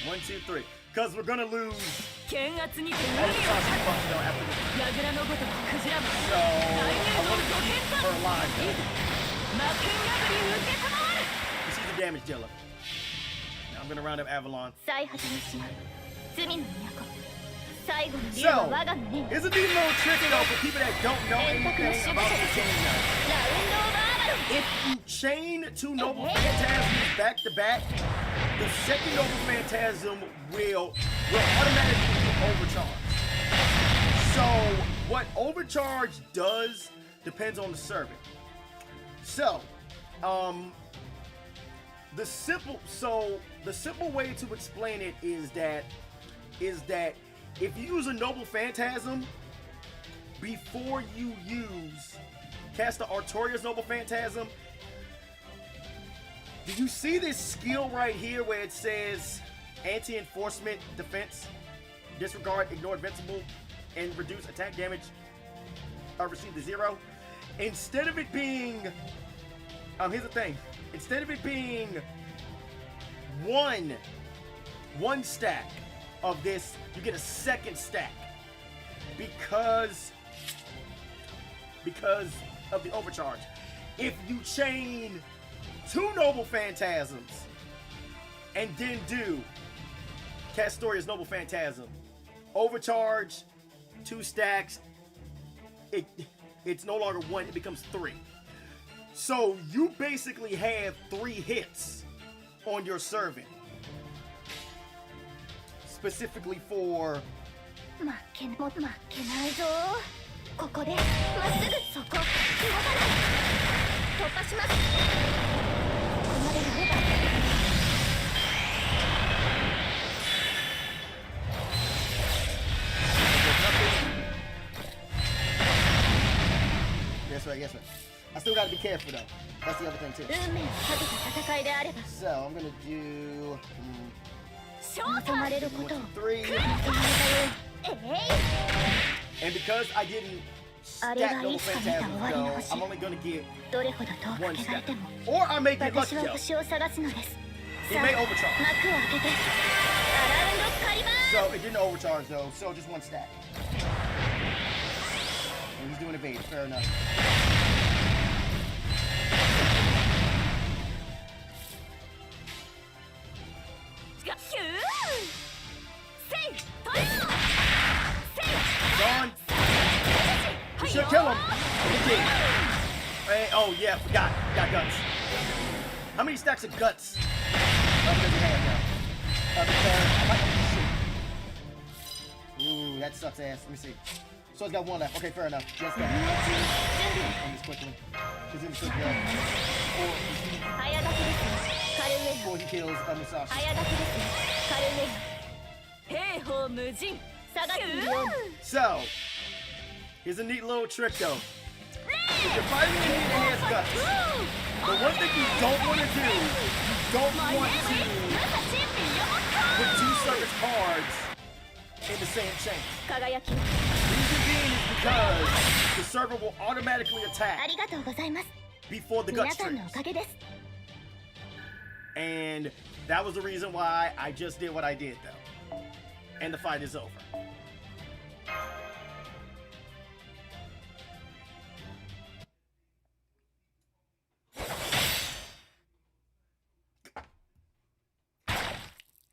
1, 2, 3. Because we're gonna lose. So I want to keep her alive though. She's a damage dealer. Now I'm gonna round up Avalon. So, here's a neat little trick though for people that don't know anything about the game now. If you chain 2 Noble Phantasms back to back, the second Noble Phantasm will automatically be overcharged. So what overcharge does depends on the servant. So, the simple way to explain it is that if you use a Noble Phantasm before you cast the Artorias Noble Phantasm, do you see this skill right here where it says anti-enforcement defense, disregard, ignore invincible, and reduce attack damage received to 0? Instead of it being, here's the thing. Instead of it being one stack of this, you get a second stack because of the overcharge. If you chain 2 Noble Phantasms and then do Castoria's Noble Phantasm, overcharge, 2 stacks, it's no longer 1, it becomes 3. So you basically have 3 hits on your servant, specifically for Yes, right. I still gotta be careful though. That's the other thing too. So I'm gonna do 1, 2, 3. And because I didn't stack Noble Phantasms though, I'm only gonna get 1 stack. Or I may get lucky though. He may overcharge. So it didn't overcharge though, so just one stack. And he's doing evade, fair enough. Gone. We should kill him. We did. Hey, oh yeah, forgot. Got guts. How many stacks of guts does he have now? Ooh, that sucks ass. Let me see. So it's got one left. Okay, fair enough. Yes, go. On this quickly. Because it's quick before he kills Musashi. So, here's a neat little trick though. If you're fighting an enemy that has guts, the one thing you don't want to do, you don't want to put two service cards in the same chain. Reason being is because the server will automatically attack before the guts triggers. And that was the reason why I just did what I did though. And the fight is over.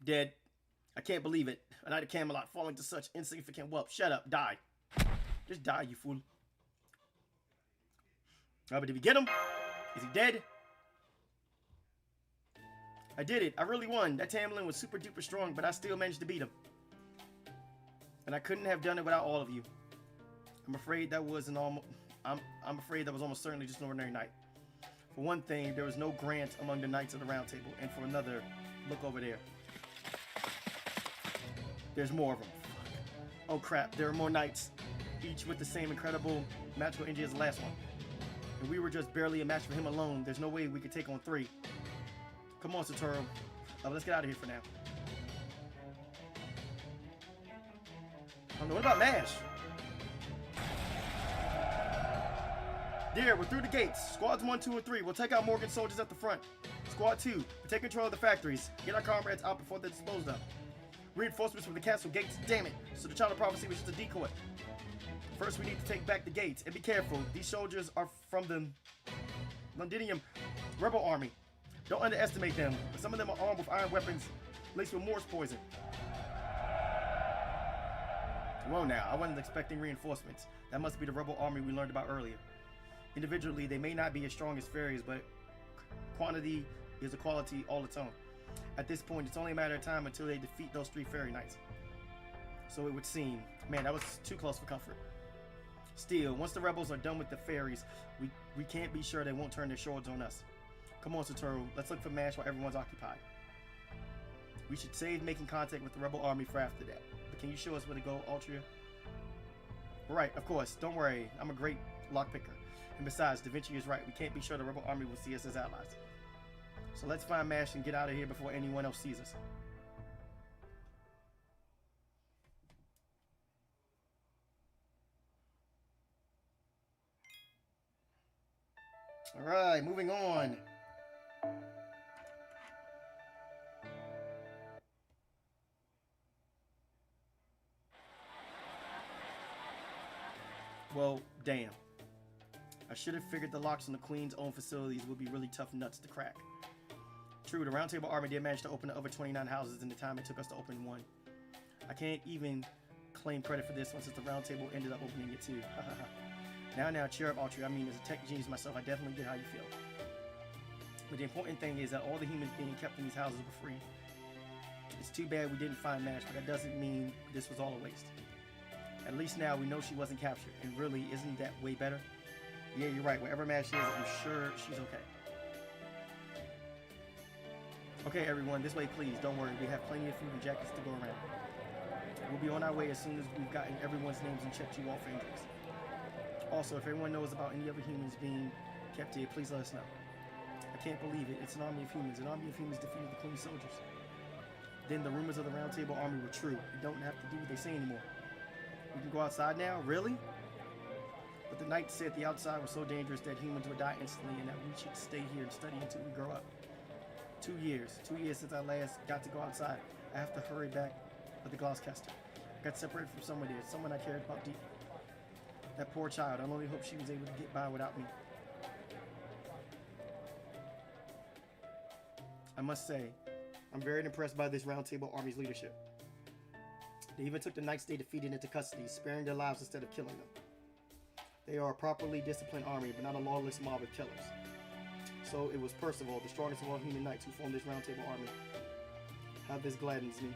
Dead. I can't believe it. A knight of Camelot falling to such insignificant wealth. Shut up. Die. Just die, you fool. Oh, but did we get him? Is he dead? I did it. I really won. That Avalon was super duper strong, but I still managed to beat him. And I couldn't have done it without all of you. I'm afraid that was almost certainly just an ordinary night. For one thing, there was no grant among the knights of the Round Table, and for another, look over there. There's more of them. Oh crap, there are more knights, each with the same incredible magical energy as the last one. And we were just barely a match for him alone. There's no way we could take on 3. Come on, Satoru. Let's get out of here for now. What about Mash? There, we're through the gates. Squads 1, 2, and 3. We'll take out Morgan's soldiers at the front. Squad 2, take control of the factories. Get our comrades out before they're disposed of. Reinforcements from the castle gates, damn it. So the Child of Prophecy was just a decoy. First, we need to take back the gates. And be careful, these soldiers are from the Londinium rebel army. Don't underestimate them. Some of them are armed with iron weapons, laced with Morse poison. Whoa now, I wasn't expecting reinforcements. That must be the rebel army we learned about earlier. Individually, they may not be as strong as fairies, but quantity is a quality all its own. At this point, it's only a matter of time until they defeat those 3 fairy knights. So it would seem. Man, that was too close for comfort. Still, once the rebels are done with the fairies, we can't be sure they won't turn their swords on us. Come on, Satoru, let's look for Mash while everyone's occupied. We should save making contact with the rebel army for after that. But can you show us where to go, Altria? Right, of course. Don't worry. I'm a great lockpicker. And besides, Da Vinci is right. We can't be sure the rebel army will see us as allies. So let's find Mash and get out of here before anyone else sees us. Alright, moving on. Well, damn. I should have figured the locks on the Queen's own facilities would be really tough nuts to crack. True, the Round Table army did manage to open over 29 houses in the time it took us to open 1. I can't even claim credit for this one since the Round Table ended up opening it too. Now, cheer up, Altria. I mean, as a tech genius myself, I definitely get how you feel. But the important thing is that all the humans being kept in these houses were free. It's too bad we didn't find Mash, but that doesn't mean this was all a waste. At least now we know she wasn't captured, and really, isn't that way better? Yeah, you're right. Wherever Mash is, I'm sure she's okay. Okay, everyone, this way, please. Don't worry. We have plenty of food and jackets to go around. We'll be on our way as soon as we've gotten everyone's names and checked you all for injuries. Also, if everyone knows about any other humans being kept here, please let us know. I can't believe it. It's an army of humans. An army of humans defeated the Queen's soldiers. Then the rumors of the Round Table army were true. We don't have to do what they say anymore. We can go outside now? Really? But the knight said the outside was so dangerous that humans would die instantly and that we should stay here and study until we grow up. 2 years. 2 years since I last got to go outside. I have to hurry back with the Gloucester. I got separated from someone there, someone I cared about deep. That poor child. I only hope she was able to get by without me. I must say, I'm very impressed by this Round Table Army's leadership. They even took the knights they defeated into custody, sparing their lives instead of killing them. They are a properly disciplined army, but not a lawless mob of killers. So it was Percival, the strongest of all human knights, who formed this Round Table Army. How this gladdens me.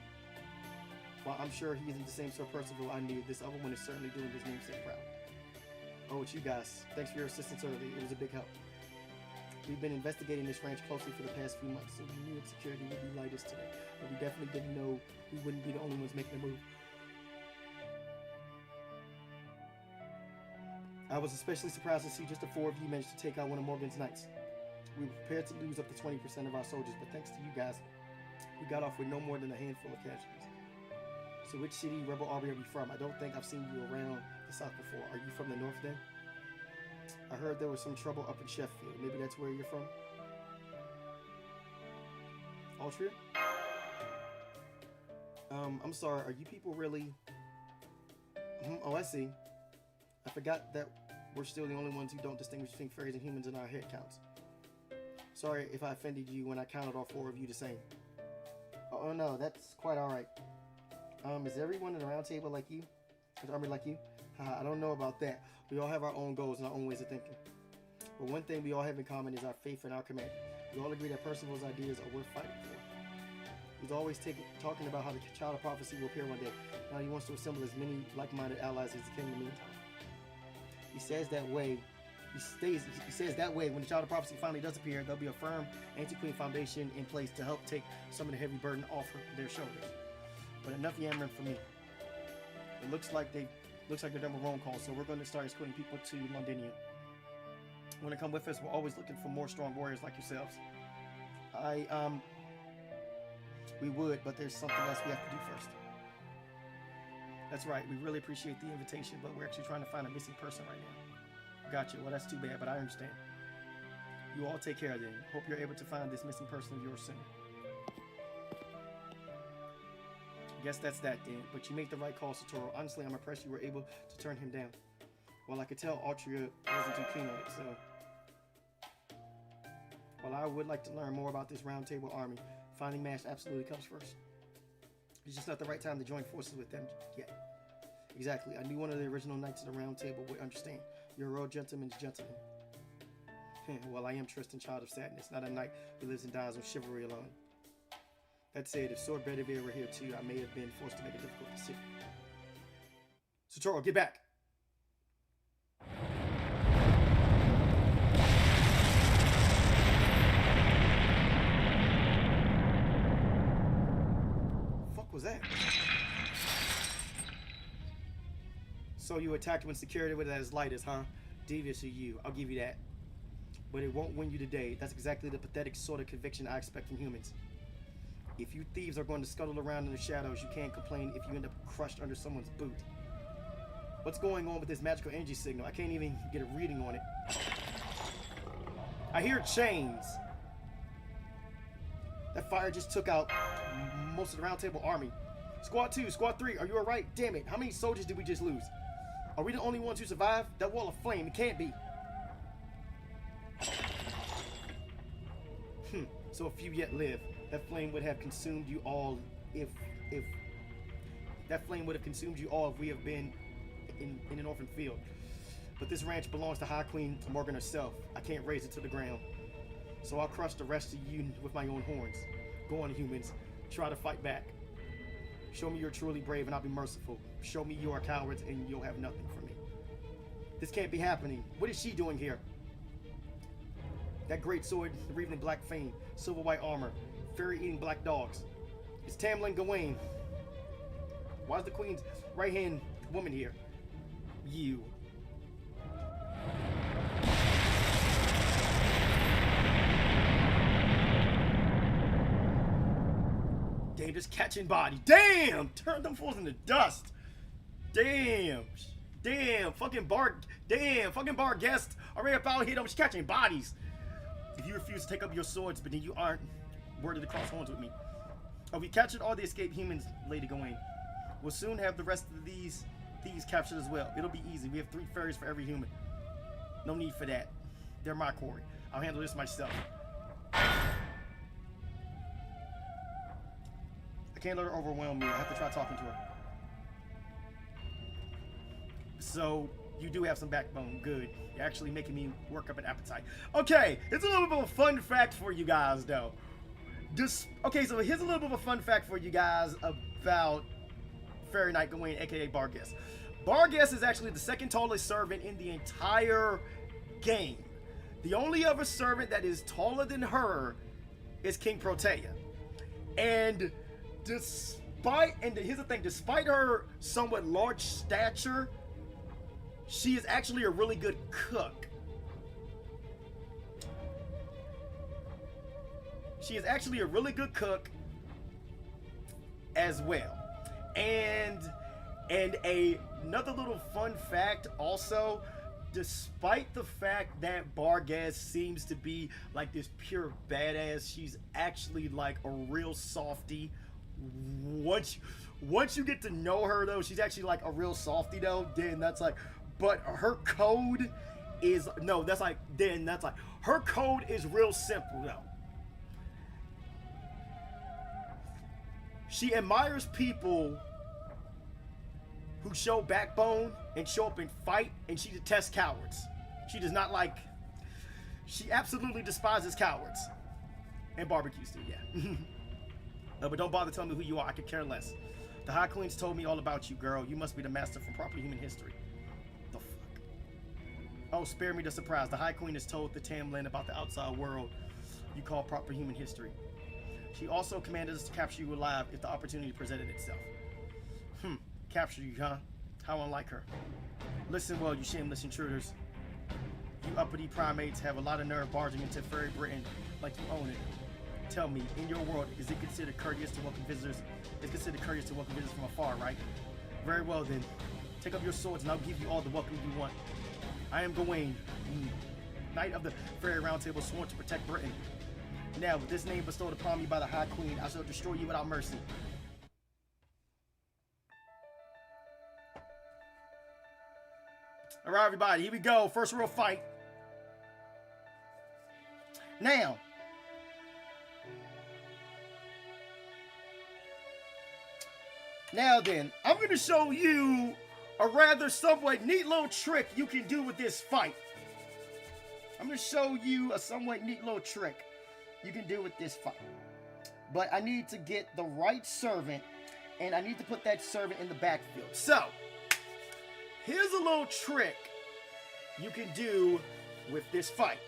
While I'm sure he isn't the same Sir Percival I knew, this other one is certainly doing his namesake proud. Oh, it's you guys. Thanks for your assistance early. It was a big help. We've been investigating this ranch closely for the past few months, so we knew its security would be lightest today. But we definitely didn't know we wouldn't be the only ones making a move. I was especially surprised to see just the 4 of you managed to take out one of Morgan's knights. We were prepared to lose up to 20% of our soldiers, but thanks to you guys, we got off with no more than a handful of casualties. So which city, rebel army are you from? I don't think I've seen you around the south before. Are you from the north then? I heard there was some trouble up in Sheffield. Maybe that's where you're from? Altria? I'm sorry, are you people really... Oh, I see. I forgot that we're still the only ones who don't distinguish between fairies and humans in our head counts. Sorry if I offended you when I counted all 4 of you the same. Oh no, that's quite alright. Is everyone in the round table like you? Is the army like you? I don't know about that. We all have our own goals and our own ways of thinking. But one thing we all have in common is our faith in our commander. We all agree that Percival's ideas are worth fighting for. He's always talking about how the child of prophecy will appear one day. Now he wants to assemble as many like-minded allies as he can in the meantime. He says that way when the child of prophecy finally does appear, there'll be a firm anti-queen foundation in place to help take some of the heavy burden off their shoulders. But enough yammering for me. It looks like they're done with roll call, so we're going to start escorting people to Londinia. Want to come with us? We're always looking for more strong warriors like yourselves. We would, but there's something else we have to do first. That's right, we really appreciate the invitation, but we're actually trying to find a missing person right now. Gotcha, well that's too bad, but I understand. You all take care then. Hope you're able to find this missing person of yours soon. Guess that's that then, but you make the right call, Satoru. Honestly, I'm impressed you were able to turn him down. Well, I could tell Altria wasn't too keen on it, so... Well, I would like to learn more about this Round Table Army. Finding Mash absolutely comes first. It's just not the right time to join forces with them yet. Exactly, I knew one of the original Knights of the Round Table would understand. You're a real gentleman's gentleman. Well, I am Tristan, Child of Sadness, not a knight who lives and dies on chivalry alone. That said, if Sword Bedivere were here too, I may have been forced to make a difficult decision. Satoru, get back! Fuck was that? So you attacked when security was at its lightest, huh? Devious of you, I'll give you that. But it won't win you today. That's exactly the pathetic sort of conviction I expect from humans. If you thieves are going to scuttle around in the shadows, you can't complain if you end up crushed under someone's boot. What's going on with this magical energy signal? I can't even get a reading on it. I hear chains. That fire just took out most of the Round Table Army. Squad 2, Squad 3, are you alright? Damn it, how many soldiers did we just lose? Are we the only ones who survived? That wall of flame, it can't be. So a few yet live. That flame would have consumed you all if that flame would have consumed you all if we have been in an orphan field. But this ranch belongs to High Queen Morgan herself. I can't raise it to the ground. So I'll crush the rest of you with my own horns. Go on, humans. Try to fight back. Show me you're truly brave and I'll be merciful. Show me you are cowards and you'll have nothing for me. This can't be happening. What is she doing here? That great sword, the Reeling Black Fame, silver white armor, fairy-eating black dogs. It's Tamlin Gawain. Why is the Queen's right-hand woman here? You. Damn, just catching body. Damn! Turn them fools into dust. Damn. Damn, fucking bar guest. Already up out here, I'm just catching bodies. If you refuse to take up your swords, but then you aren't word to cross horns with me. Oh, we captured all the escaped humans, Lady Gawain. We'll soon have the rest of these captured as well. It'll be easy. We have 3 fairies for every human. No need for that. They're my quarry. I'll handle this myself. I can't let her overwhelm me. I have to try talking to her. So, you do have some backbone. Good. You're actually making me work up an appetite. Okay, it's a little bit of a fun fact for you guys, though. Okay, so here's a little bit of a fun fact for you guys about Fairy Knight Gawain, aka Barghest. Barghest is actually the 2nd tallest servant in the entire game. The only other servant that is taller than her is King Protea. And here's the thing, despite her somewhat large stature, she is actually a really good cook. She is actually a really good cook as well. And another little fun fact also, despite the fact that Barghest seems to be like this pure badass, she's actually like a real softie. Once you get to know her though, she's actually like a real softie though. Then that's like, but her code is her code is real simple though. She admires people who show backbone and show up and fight, and she detests cowards. She absolutely despises cowards. And barbecues too, yeah. But don't bother telling me who you are, I could care less. The High Queen's told me all about you, girl. You must be the master from proper human history. The fuck? Oh, spare me the surprise. The High Queen has told the Tamlin about the outside world you call proper human history. She also commanded us to capture you alive if the opportunity presented itself. Capture you, huh? How unlike her. Listen well, you shameless intruders. You uppity primates have a lot of nerve barging into Fairy Britain like you own it. Tell me, in your world, is it considered courteous to welcome visitors? It's considered courteous to welcome visitors from afar, right? Very well then. Take up your swords and I'll give you all the welcome you want. I am Gawain, Knight of the Fairy Round Table, sworn to protect Britain. Now, with this name bestowed upon me by the High Queen, I shall destroy you without mercy. Alright, everybody, here we go. First real fight. Now, then, I'm going to show you a rather somewhat neat little trick you can do with this fight. I'm going to show you a somewhat neat little trick you can do with this fight. But I need to get the right servant, and I need to put that servant in the backfield. So, here's a little trick you can do with this fight.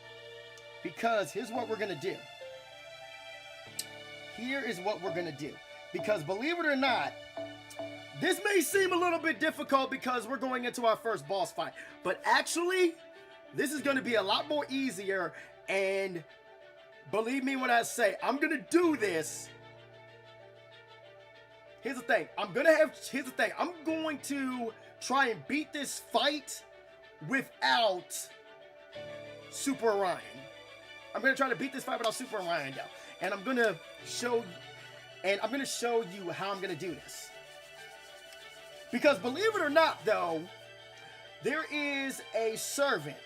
Because here's what we're going to do. Here is what we're going to do. Because believe it or not, this may seem a little bit difficult because we're going into our first boss fight. But actually, this is going to be a lot more easier, and believe me when I say I'm going to do this. Here's the thing. I'm going to try and beat this fight without Super Orion. I'm going to try to beat this fight without Super Orion though. And I'm going to show you how I'm going to do this. Because believe it or not though, there is a servant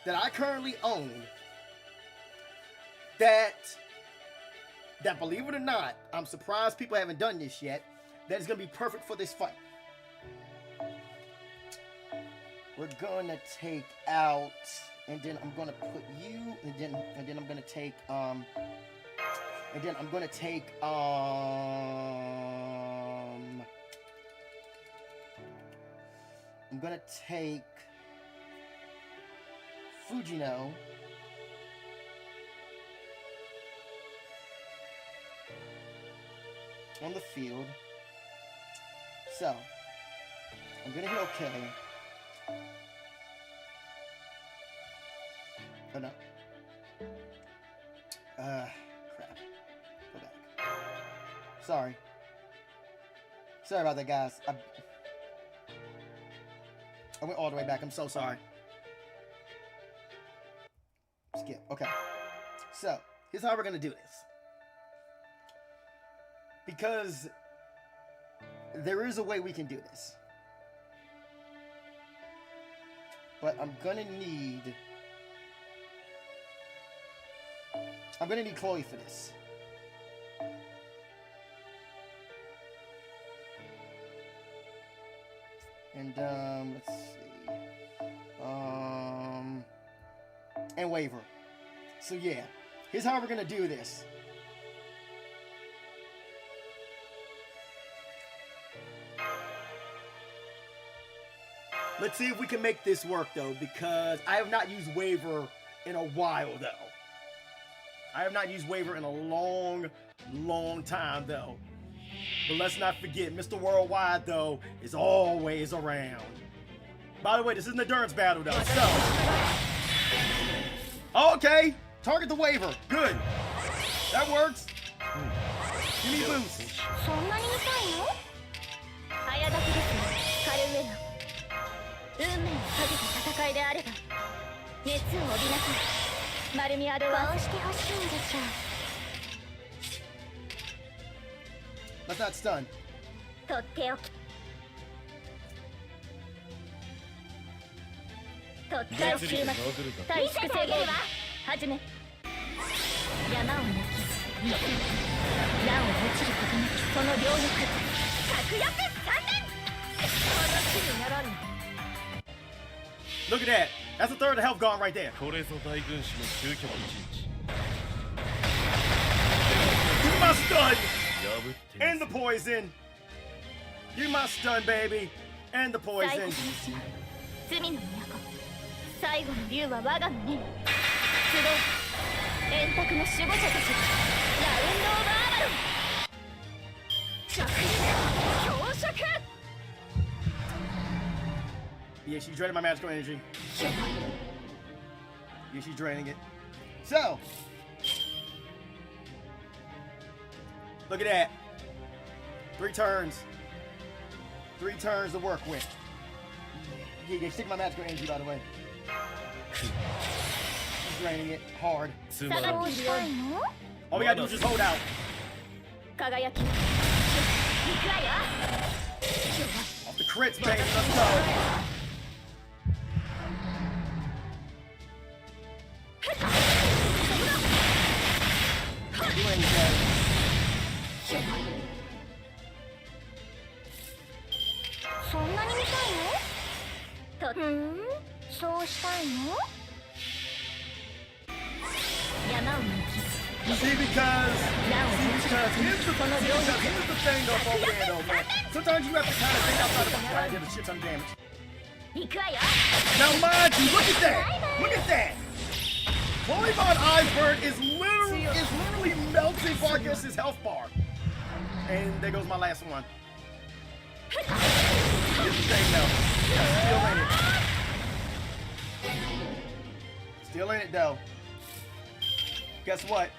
that I currently own that believe it or not, I'm surprised people haven't done this yet, that is going to be perfect for this fight. We're going to take out, and then I'm going to put you, and then I'm going to take, I'm going to take Fujino. On the field. So, I'm going to hit OK. Oh no. Crap. Go back. Sorry. Sorry about that, guys. I went all the way back. I'm so sorry. Skip. Okay. So, here's how we're going to do this. because there is a way we can do this. But I'm gonna need Chloe for this. And let's see. And Waver. So yeah, here's how we're gonna do this. Let's see if we can make this work though, because I have not used Waver in a while though. I have not used Waver in a long, long time though. But let's not forget, Mr. Worldwide though is always around. By the way, this is an endurance battle though, so. Okay, target the Waver. Good. That works. Give me boost. そんなに見たいの？早炊きですね、カルウェナ。運命をかけた戦いであれば、熱を帯びなさい。マルミアドはこうしてほしいんでしょう。 Let's not stun. とっておき。とっておき週末。大粛清ゲームは始め。山を抜き、乱を落ちることなきその両翼。確約3年。話にならん。 Look at that. That's a third of health gone right there. これぞ大軍師の究極陣地。 You my stun 破ってみ and the poison. You my stun, baby, and the 最後 poison. の島、罪の都。最後の竜は我が胸に。集え、円卓の守護者たち。ラウンドオブアバロン。着陸、強食。 Yeah, she's draining my magical energy. Yeah, she's draining it. So, look at that. 3 turns. 3 turns to work with. Yeah, she's taking my magical energy, by the way. She's draining it hard. つまらん。 All we gotta do is just hold out. 輝き。行くわよ。 Off the crits, baby. Let's go. You ain't dead. そんなに見たいの？そうしたいの？山を抜き。 See, because here's the thing though, over there though, man. Sometimes you have to kind of think outside the box. I did a shit ton of damage. 行くわよ。 Now mind you, look at that! Look at that! Chloe Von Iceberg is literally melting Vargas's health bar. And there goes my last one. Here's the thing though. Still in it though. Guess what?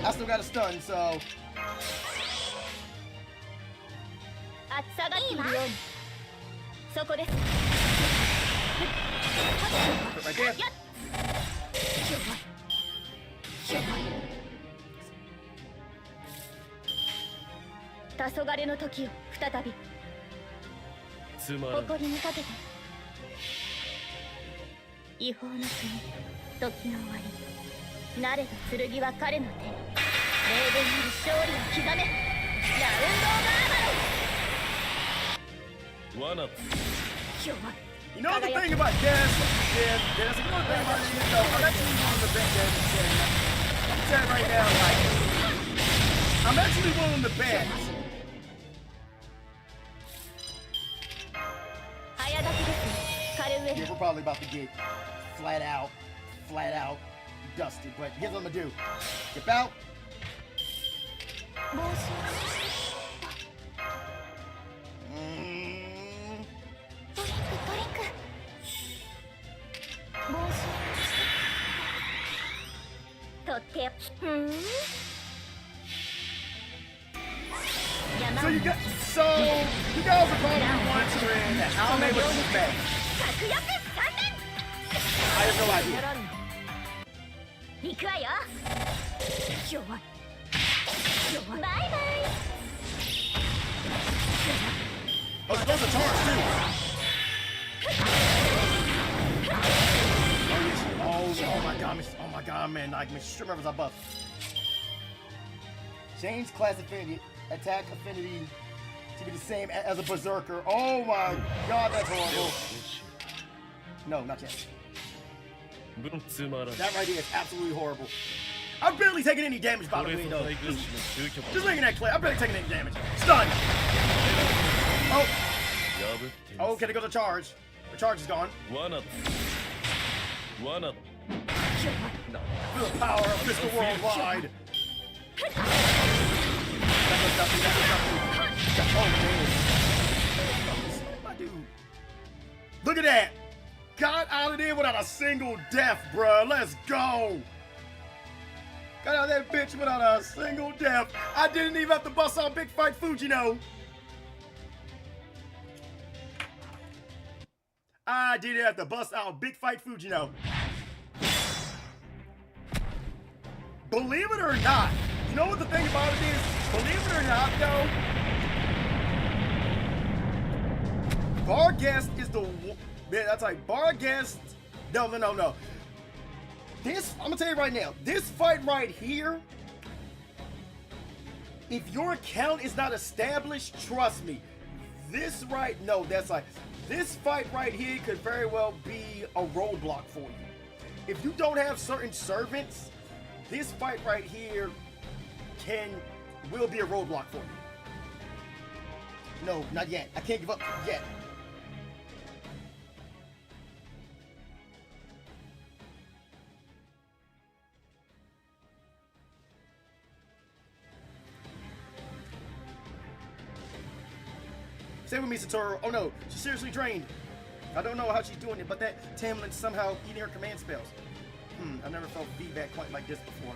I still got a stun, so. 厚さがいいわ。そこです。 Put right there. 黄昏の時を再び。つまらん。誇りにかけて。違法の国、時の終わり。慣れた剣は彼の手に。霊言なる勝利を刻め。ラウンドオブアバロン。罠。 You know the thing about Dennis? Yeah, Dennis, you know the thing about this though? I'm actually willing to bet Dennis. I'm saying right now, like, I'm actually willing to bet. 早炊きですね、カルウェ Yeah, we're probably about to get flat out dusted. But here's what I'm gonna do. Skip out. 帽子を。 ドリンク。帽子を。とっておき。山 So を you 抜き。 got, so you guys are probably wondering how they would do that. 確約3年。 I have no idea. 行くわよ。バイバイ。Oh, she goes to charge too. Oh my god, man. Like, my shit members are buff. Change class affinity, attack affinity to be the same as a berserker. Oh my god, that's horrible. No, not yet. That right there is absolutely horrible. I'm barely taking any damage, by the way, though. Just looking at Clay, I'm barely taking any damage. Stun! Oh! Oh, can it go to charge? The charge is gone. Feel the power of Mr. Worldwide. Oh, my dude. Look at that. Got out of there without a single death, bruh. Let's go. Got out of that bitch without a single death. I didn't even have to bust out Big Fight Fujino. I didn't have to bust out Big Fight Fujino. Believe it or not, you know what the thing about it is? Believe it or not, though, Barghest is the man. That's like Barghest. No. This, I'm gonna tell you right now, this fight right here, if your account is not established, trust me, this fight right here could very well be a roadblock for you. If you don't have certain servants, this fight right here will be a roadblock for you. No, not yet. I can't give up yet. Stay with me, Satoru. Oh no, she's seriously drained. I don't know how she's doing it, but that Tamlin's somehow eating her command spells. I've never felt feedback quite like this before.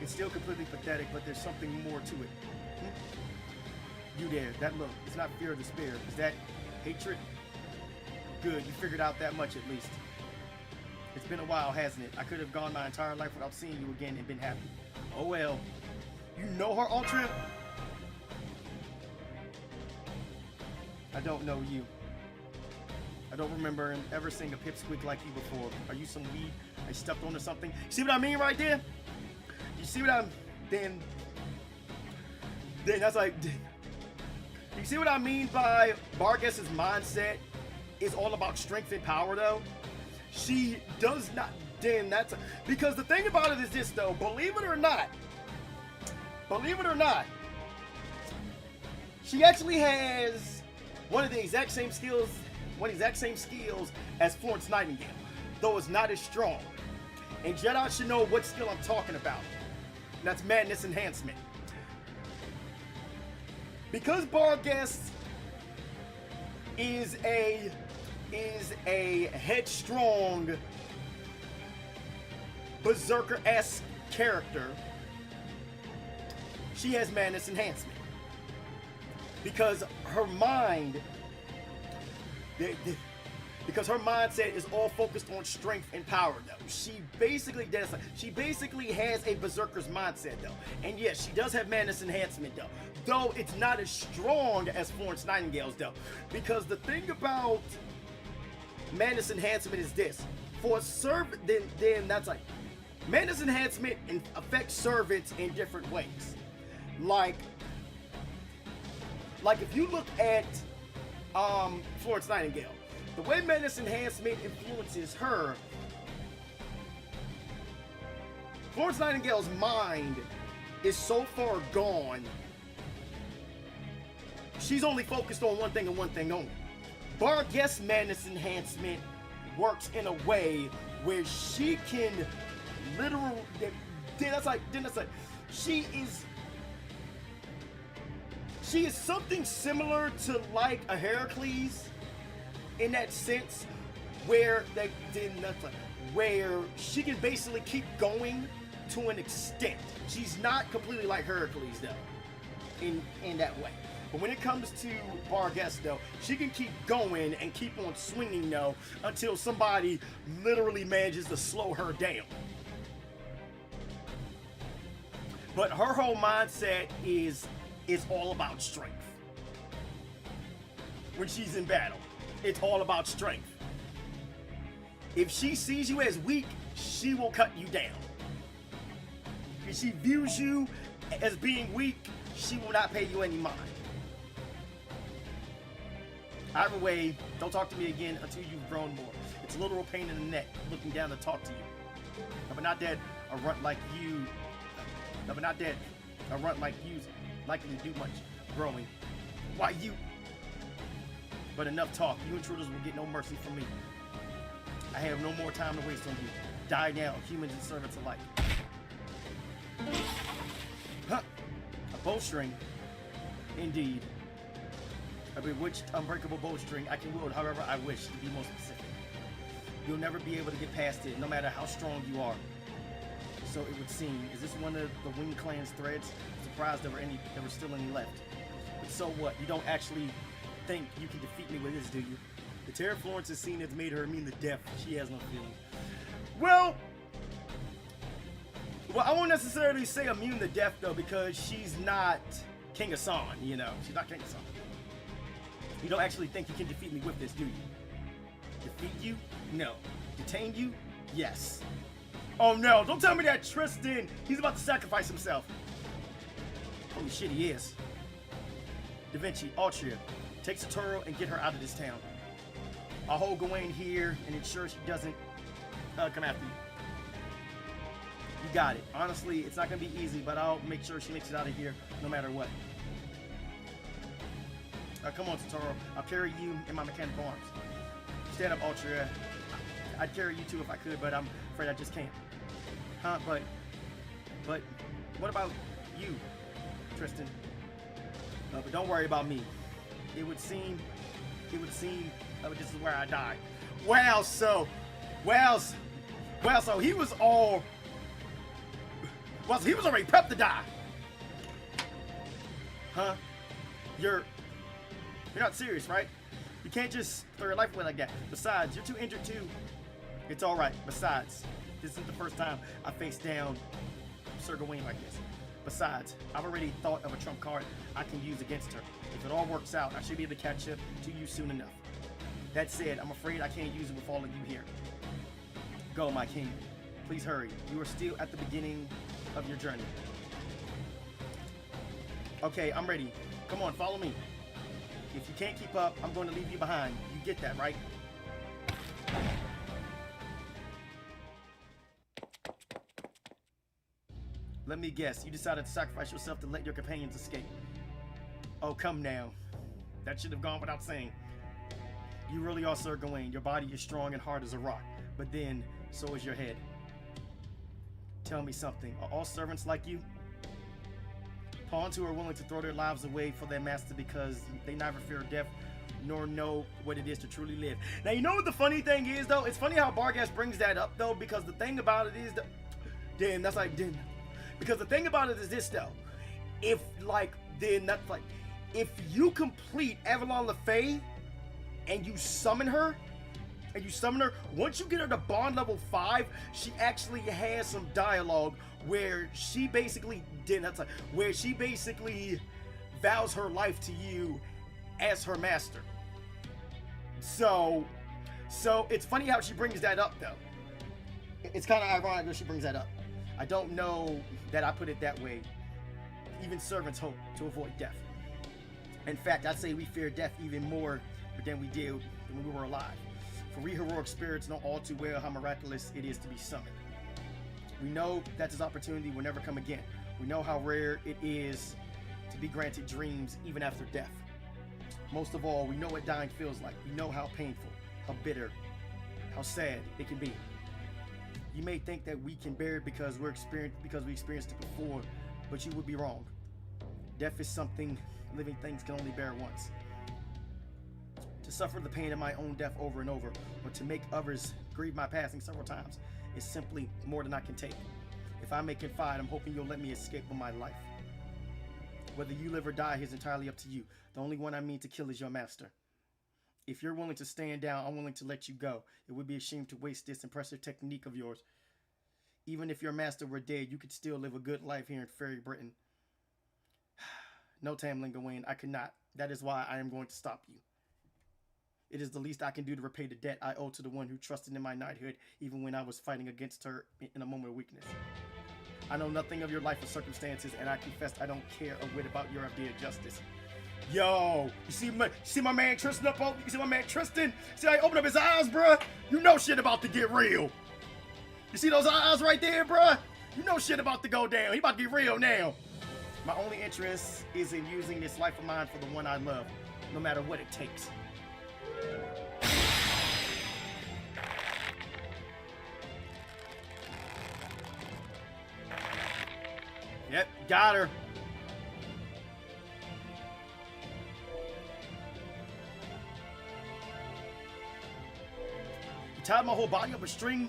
It's still completely pathetic, but there's something more to it. You there, that look. It's not fear or despair. Is that hatred? Good, you figured out that much at least. It's been a while, hasn't it? I could have gone my entire life without seeing you again and been happy. Oh well. You know her, Ultra? I don't know you. I don't remember ever seeing a pipsqueak like you before. Are you some weed I stepped on or something? See what I mean right there? You see what I'm... Then that's like... You see what I mean by Barghest's mindset is all about strength and power, though? She does not... Then that's... Because the thing about it is this, though. Believe it or not, she actually has one of the exact same skills as Florence Nightingale, though it's not as strong. And Jedi should know what skill I'm talking about. And that's Madness Enhancement. Because Barghest is a headstrong berserker-esque character, she has Madness Enhancement. Because her mind, because her mindset is all focused on strength and power, though. She basically has a berserker's mindset, though. And yes, she does have Madness Enhancement, though it's not as strong as Florence Nightingale's, though. Because the thing about Madness Enhancement is this: for a servant, then that's like Madness Enhancement affects servants in different ways. Like if you look at Florence Nightingale, the way Madness Enhancement influences her, Florence Nightingale's mind is so far gone, she's only focused on one thing and one thing only. Barghest's Madness Enhancement works in a way where she can literally, she is something similar to like a Heracles in that sense, where she can basically keep going to an extent. She's not completely like Heracles, though, in that way. But when it comes to Barghest, though, she can keep going and keep on swinging, though, until somebody literally manages to slow her down. But her whole mindset is all about strength. when she's in battle. It's all about strength. If she sees you as weak, she will cut you down. If she views you as being weak, she will not pay you any mind. Either way, don't talk to me again until you've grown more. It's a literal pain in the neck looking down to talk to you. But not dead, a runt like you. But not dead, a runt like you's likely to do much growing. Why you? But enough talk. You intruders will get no mercy from me. I have no more time to waste on you. Die now, humans and servants alike. Huh. A bowstring. Indeed. A bewitched, unbreakable bowstring I can wield however I wish, to be more specific. You'll never be able to get past it, no matter how strong you are. So it would seem. Is this one of the Wing Clan's threads? I'm surprised there were still any left. But so what? You don't actually think you can defeat me with this, do you? The Terra Florence's scene has made her immune to death. She has no feelings. Well, I won't necessarily say immune to death, though, because she's not King Hassan, you know? She's not King Hassan. You don't actually think you can defeat me with this, do you? Defeat you? No. Detain you? Yes. Oh no, don't tell me that Tristan, he's about to sacrifice himself. Holy shit, he is. Da Vinci, Altria, take Satoru and get her out of this town. I'll hold Gawain here and ensure she doesn't come after you. You got it. Honestly, it's not going to be easy, but I'll make sure she makes it out of here no matter what. Come on, Satoru. I'll carry you in my mechanical arms. Stand up, Altria. I'd carry you too if I could, but I'm afraid I just can't. Huh? But what about you, Tristan? But don't worry about me. It would seem this is where I die. Wow, so he was all. Well, so he was already prepped to die. Huh? You're not serious, right? You can't just throw your life away like that. Besides, you're too injured too. It's all right. Besides, this isn't the first time I faced down Sir Gawain like this. Besides, I've already thought of a trump card I can use against her. If it all works out, I should be able to catch up to you soon enough. That said, I'm afraid I can't use it with all of you here. Go, my king. Please hurry. You are still at the beginning of your journey. Okay, I'm ready. Come on, follow me. If you can't keep up, I'm going to leave you behind. You get that, right? Let me guess, you decided to sacrifice yourself to let your companions escape. Oh, come now. That should have gone without saying. You really are Sir Gawain. Your body is strong and hard as a rock, but then, so is your head. Tell me something. Are all servants like you? Pawns who are willing to throw their lives away for their master because they neither fear death nor know what it is to truly live. Now, you know what the funny thing is, though? It's funny how Bargas brings that up, though, because the thing about it is that... Damn, that's like... Damn. Because the thing about it is this, though. If you complete Avalon Le Fay and you summon her, once you get her to bond level 5, she actually has some dialogue where she basically vows her life to you as her master. So it's funny how she brings that up, though. It's kind of ironic that she brings that up. I don't know that I put it that way. Even servants hope to avoid death. In fact, I'd say we fear death even more than we did when we were alive. For we heroic spirits know all too well how miraculous it is to be summoned. We know that this opportunity will never come again. We know how rare it is to be granted dreams even after death. Most of all, we know what dying feels like. We know how painful, how bitter, how sad it can be. You may think that we can bear it because we experienced it before, but you would be wrong. Death is something living things can only bear once. To suffer the pain of my own death over and over, or to make others grieve my passing several times, is simply more than I can take. If I may confide, I'm hoping you'll let me escape with my life. Whether you live or die is entirely up to you. The only one I mean to kill is your master. If you're willing to stand down, I'm willing to let you go. It would be a shame to waste this impressive technique of yours. Even if your master were dead, you could still live a good life here in Fairy Britain. No, Tamlin Gawain, I could not. That is why I am going to stop you. It is the least I can do to repay the debt I owe to the one who trusted in my knighthood, even when I was fighting against her in a moment of weakness. I know nothing of your life or circumstances, and I confess I don't care a whit about your idea of justice. Yo, you see my man Tristan up? You see my man Tristan? See how he opened up his eyes, bruh? You know shit about to get real. You see those eyes right there, bruh? You know shit about to go down. He about to get real now. My only interest is in using this life of mine for the one I love, no matter what it takes. Yep, got her. You tied my whole body up with string.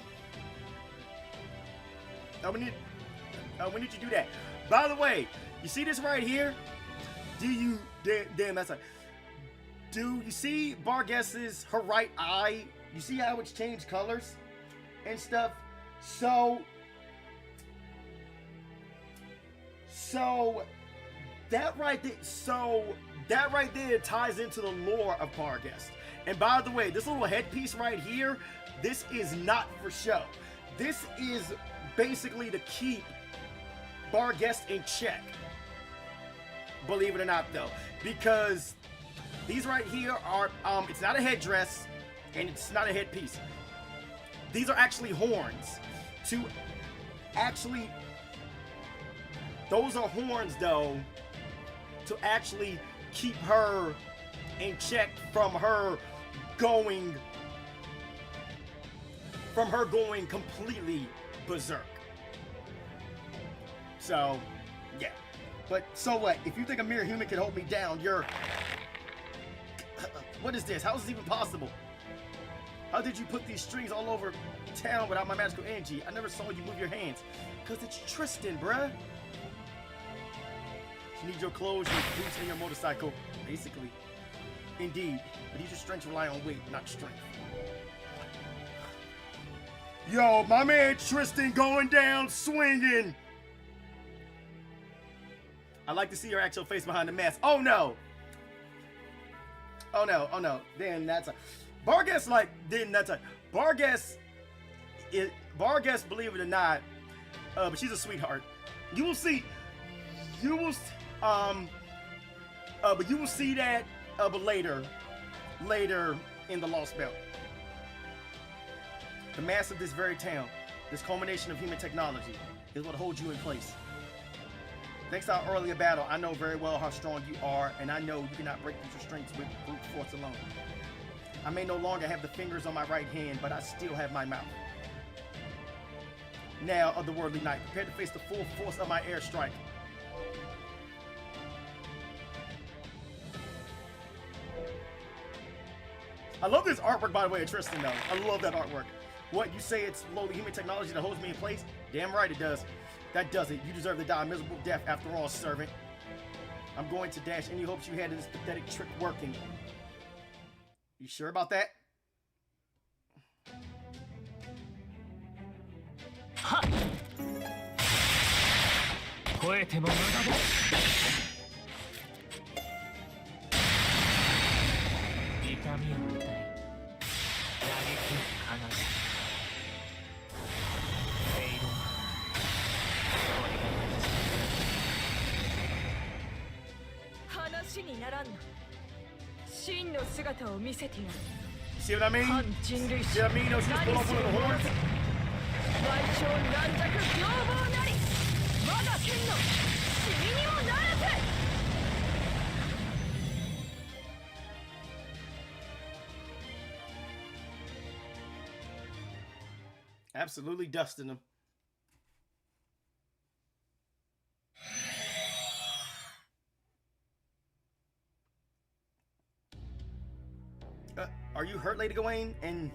When did you do that? By the way, you see this right here? Damn, that's a... Do you see Barguess's, her right eye? You see how it's changed colors and stuff? So that right there ties into the lore of Barguess. And by the way, this little headpiece right here, this is not for show. This is basically to keep Barguess in check. Believe it or not, though, because these right here are, it's not a headdress and it's not a headpiece. These are actually horns to actually, those are horns though, to actually keep her in check from her going completely berserk. So, yeah. But so what? If you think a mere human can hold me down, you're... What is this? How is this even possible? How did you put these strings all over town without my magical energy? I never saw you move your hands. Because it's Tristan, bruh. You need your clothes, your boots, and your motorcycle. Basically. Indeed. But these are strengths rely on weight, not strength. Yo, my man Tristan going down swinging. I like to see your actual face behind the mask. Oh no. Oh no, oh no. Then that's a Barguess, like, then that's a Barguess, believe it or not, but she's a sweetheart. You will see, but you will see that, but later in the Lostbelt. The mass of this very town, this culmination of human technology, is what holds you in place. Thanks to our earlier battle, I know very well how strong you are, and I know you cannot break these restraints with brute force alone. I may no longer have the fingers on my right hand, but I still have my mouth. Now, otherworldly knight, prepare to face the full force of my airstrike. I love this artwork, by the way, of Tristan, though. I love that artwork. What, you say it's lowly human technology that holds me in place? Damn right it does. That does it. You deserve to die a miserable death after all, servant. I'm going to dash any hopes you had of this pathetic trick working. You sure about that? Ha! See what I mean? See what I mean? No, she just pulled off one of the horns. Absolutely dusting them. Are you hurt, Lady Gawain? And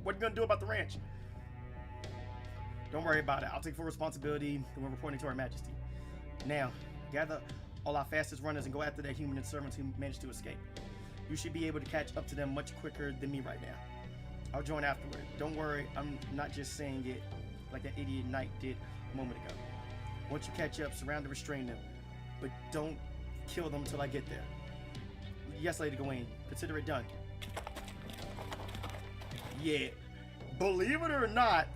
what are you gonna do about the ranch? Don't worry about it. I'll take full responsibility when reporting to Her Majesty. Now, gather all our fastest runners and go after that human and servants who managed to escape. You should be able to catch up to them much quicker than me right now. I'll join afterward. Don't worry, I'm not just saying it like that idiot knight did a moment ago. Once you catch up, surround and restrain them. But don't kill them until I get there. Yes, Lady Gawain. Consider it done. Yeah. Believe it or not.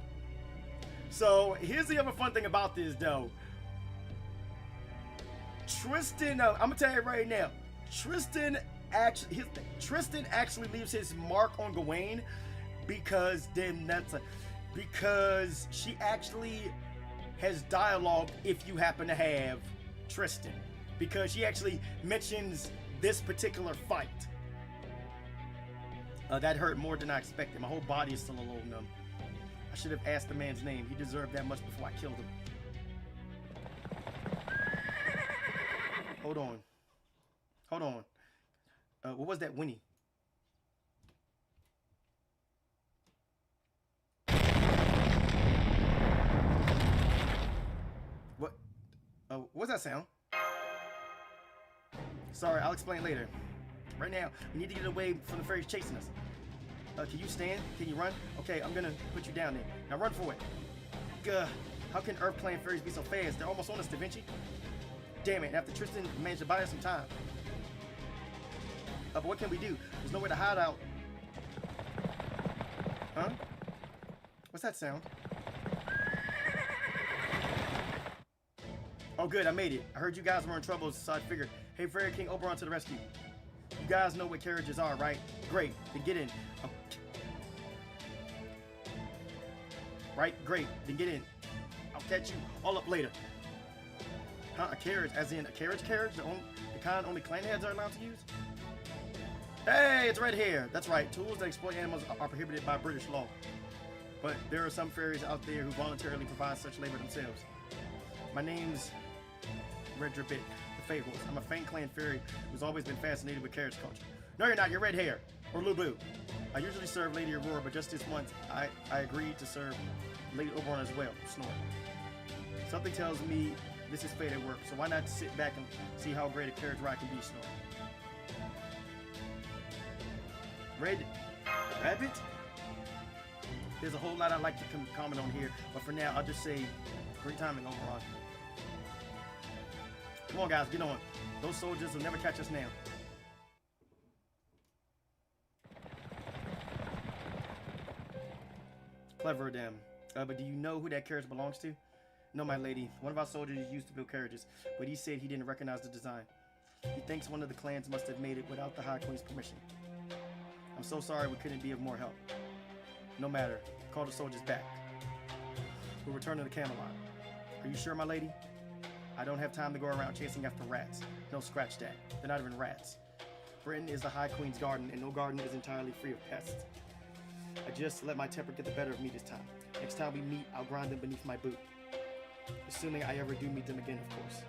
So, here's the other fun thing about this, though. Tristan, I'm going to tell you right now. Tristan actually leaves his mark on Gawain because because she actually has dialogue if you happen to have Tristan. Because she actually mentions this particular fight. That hurt more than I expected. My whole body is still a little numb. I should have asked the man's name. He deserved that much before I killed him. Hold on. Hold on. What was that, Winnie? What? What's that sound? Sorry, I'll explain later. Right now, we need to get away from the fairies chasing us. Can you stand? Can you run? Okay, I'm gonna put you down there. Now run for it. Gah. How can Earth-playing fairies be so fast? They're almost on us, Da Vinci. Damn it, after Tristan managed to buy us some time. But what can we do? There's nowhere to hide out. Huh? What's that sound? Oh good, I made it. I heard you guys were in trouble, so I figured, hey, Fairy King Oberon to the rescue. You guys know what carriages are, right? Great, then get in. Right, great, then get in. I'll catch you all up later. Huh, a carriage, as in a carriage? The kind only clan heads are allowed to use? Hey, it's red hair. That's right, tools that exploit animals are prohibited by British law. But there are some fairies out there who voluntarily provide such labor themselves. My name's Red Drabit, the Fay Horse. I'm a faint clan fairy who's always been fascinated with carriage culture. No, you're not. You're red hair. Or Lubu. I usually serve Lady Aurora, but just this month, I agreed to serve Lady Oberon as well. Snort. Something tells me this is fate at work, so why not sit back and see how great a carriage ride can be, Snort. Red Rabbit? There's a whole lot I'd like to comment on here, but for now, I'll just say great timing, Oberon. Come on, guys, get on. Those soldiers will never catch us now. Clever of them. But do you know who that carriage belongs to? No, my lady. One of our soldiers used to build carriages, but he said he didn't recognize the design. He thinks one of the clans must have made it without the High Queen's permission. I'm so sorry we couldn't be of more help. No matter. Call the soldiers back. We'll return to the Camelot. Are you sure, my lady? I don't have time to go around chasing after rats. No, scratch that. They're not even rats. Britain is the High Queen's garden, and no garden is entirely free of pests. I just let my temper get the better of me this time. Next time we meet, I'll grind them beneath my boot. Assuming I ever do meet them again, of course.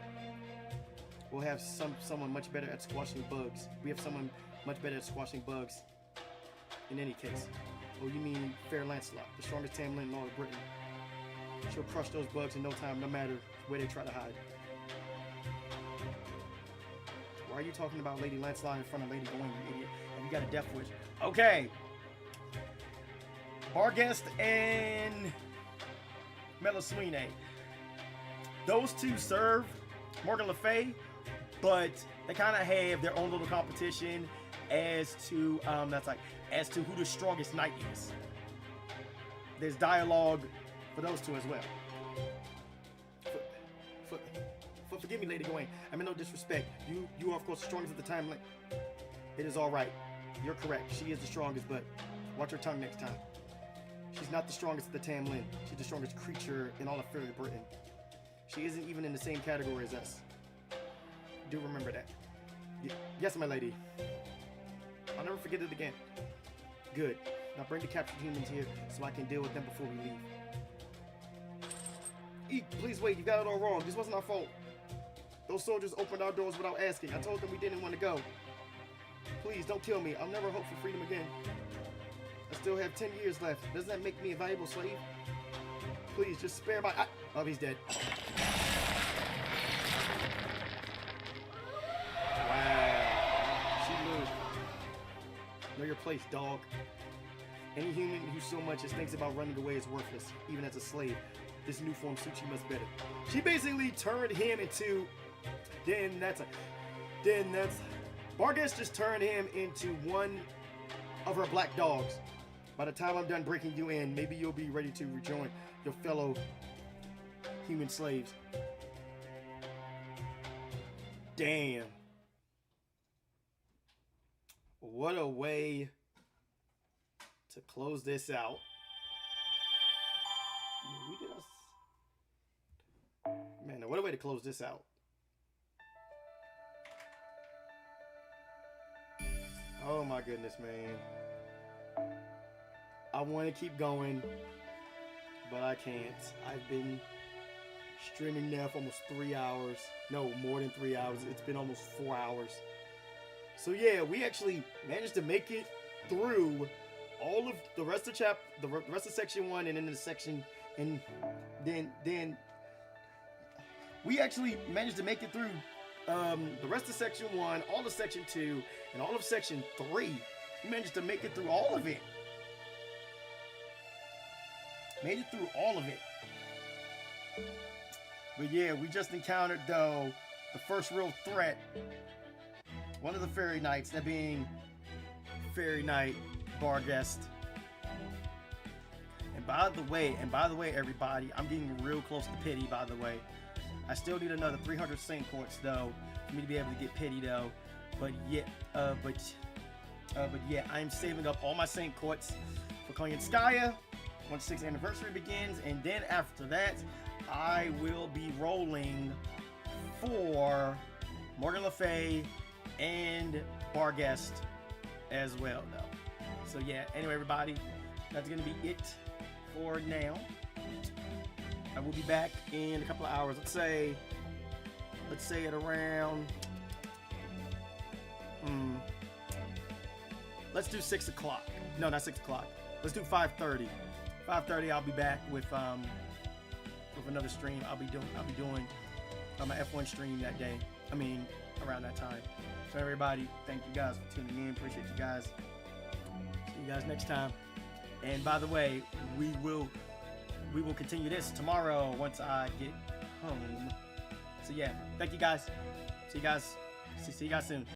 We'll have someone much better at squashing bugs. We have someone much better at squashing bugs. In any case. Oh, you mean Fair Lancelot, the strongest Tamlin in all of Britain. She'll crush those bugs in no time, no matter where they try to hide. Why are you talking about Lady Lancelot in front of Lady Gawain, you idiot? Have you got a death wish? Okay. Barghest and Melusine. Those two serve Morgan Le Fay, but they kind of have their own little competition as to who the strongest knight is. There's dialogue for those two as well. Forgive me, Lady Gawain. I mean no disrespect. You are of course the strongest at the time. It is all right. You're correct. She is the strongest, but watch her tongue next time. She's not the strongest at the Tamlin. She's the strongest creature in all of Fairy Britain. She isn't even in the same category as us. Do remember that. Yes, my lady. I'll never forget it again. Good. Now bring the captured humans here so I can deal with them before we leave. Eek, please wait. You got it all wrong. This wasn't our fault. Those soldiers opened our doors without asking. I told them we didn't want to go. Please, don't kill me. I'll never hope for freedom again. I still have 10 years left. Doesn't that make me a valuable slave? Please, just spare my... Oh, he's dead. Wow. She moved. Know your place, dog. Any human who so much as thinks about running away is worthless, even as a slave. This new form suits you much better. She basically turned him into... Then that's Vargas just turned him into one of her black dogs. By the time I'm done breaking you in, maybe you'll be ready to rejoin your fellow human slaves. Damn. What a way to close this out. Man, what a way to close this out. Oh my goodness, man. I want to keep going, but I can't. I've been streaming now for almost 3 hours. No, more than 3 hours. It's been almost 4 hours. So yeah, we actually managed to make it through all of the rest of the rest of section 1 and then the section, and then we actually managed to make it through the rest of section 1, all of section 2, and all of section 3. We managed to make it through all of it. Made it through all of it. But yeah, we just encountered, though, the first real threat. One of the Fairy Knights, that being Fairy Knight Barghest. And by the way, everybody, I'm getting real close to pity, by the way. I still need another 300 Saint Quartz, though, for me to be able to get pity, though. But yeah, I'm saving up all my Saint Quartz for Konyanskaya once 6th anniversary begins, and then after that, I will be rolling for Morgan Le Fay and Barghest as well, though. So yeah, anyway, everybody, that's gonna be it for now. I will be back in a couple of hours. Let's say at around let's do 6 o'clock. No, not 6 o'clock. Let's do 5:30. 5:30 I'll be back with another stream. I'll be doing my F1 stream that day. I mean, around that time. So everybody, thank you guys for tuning in. Appreciate you guys. See you guys next time. And by the way, we will continue this tomorrow once I get home. So yeah, thank you guys. See you guys soon.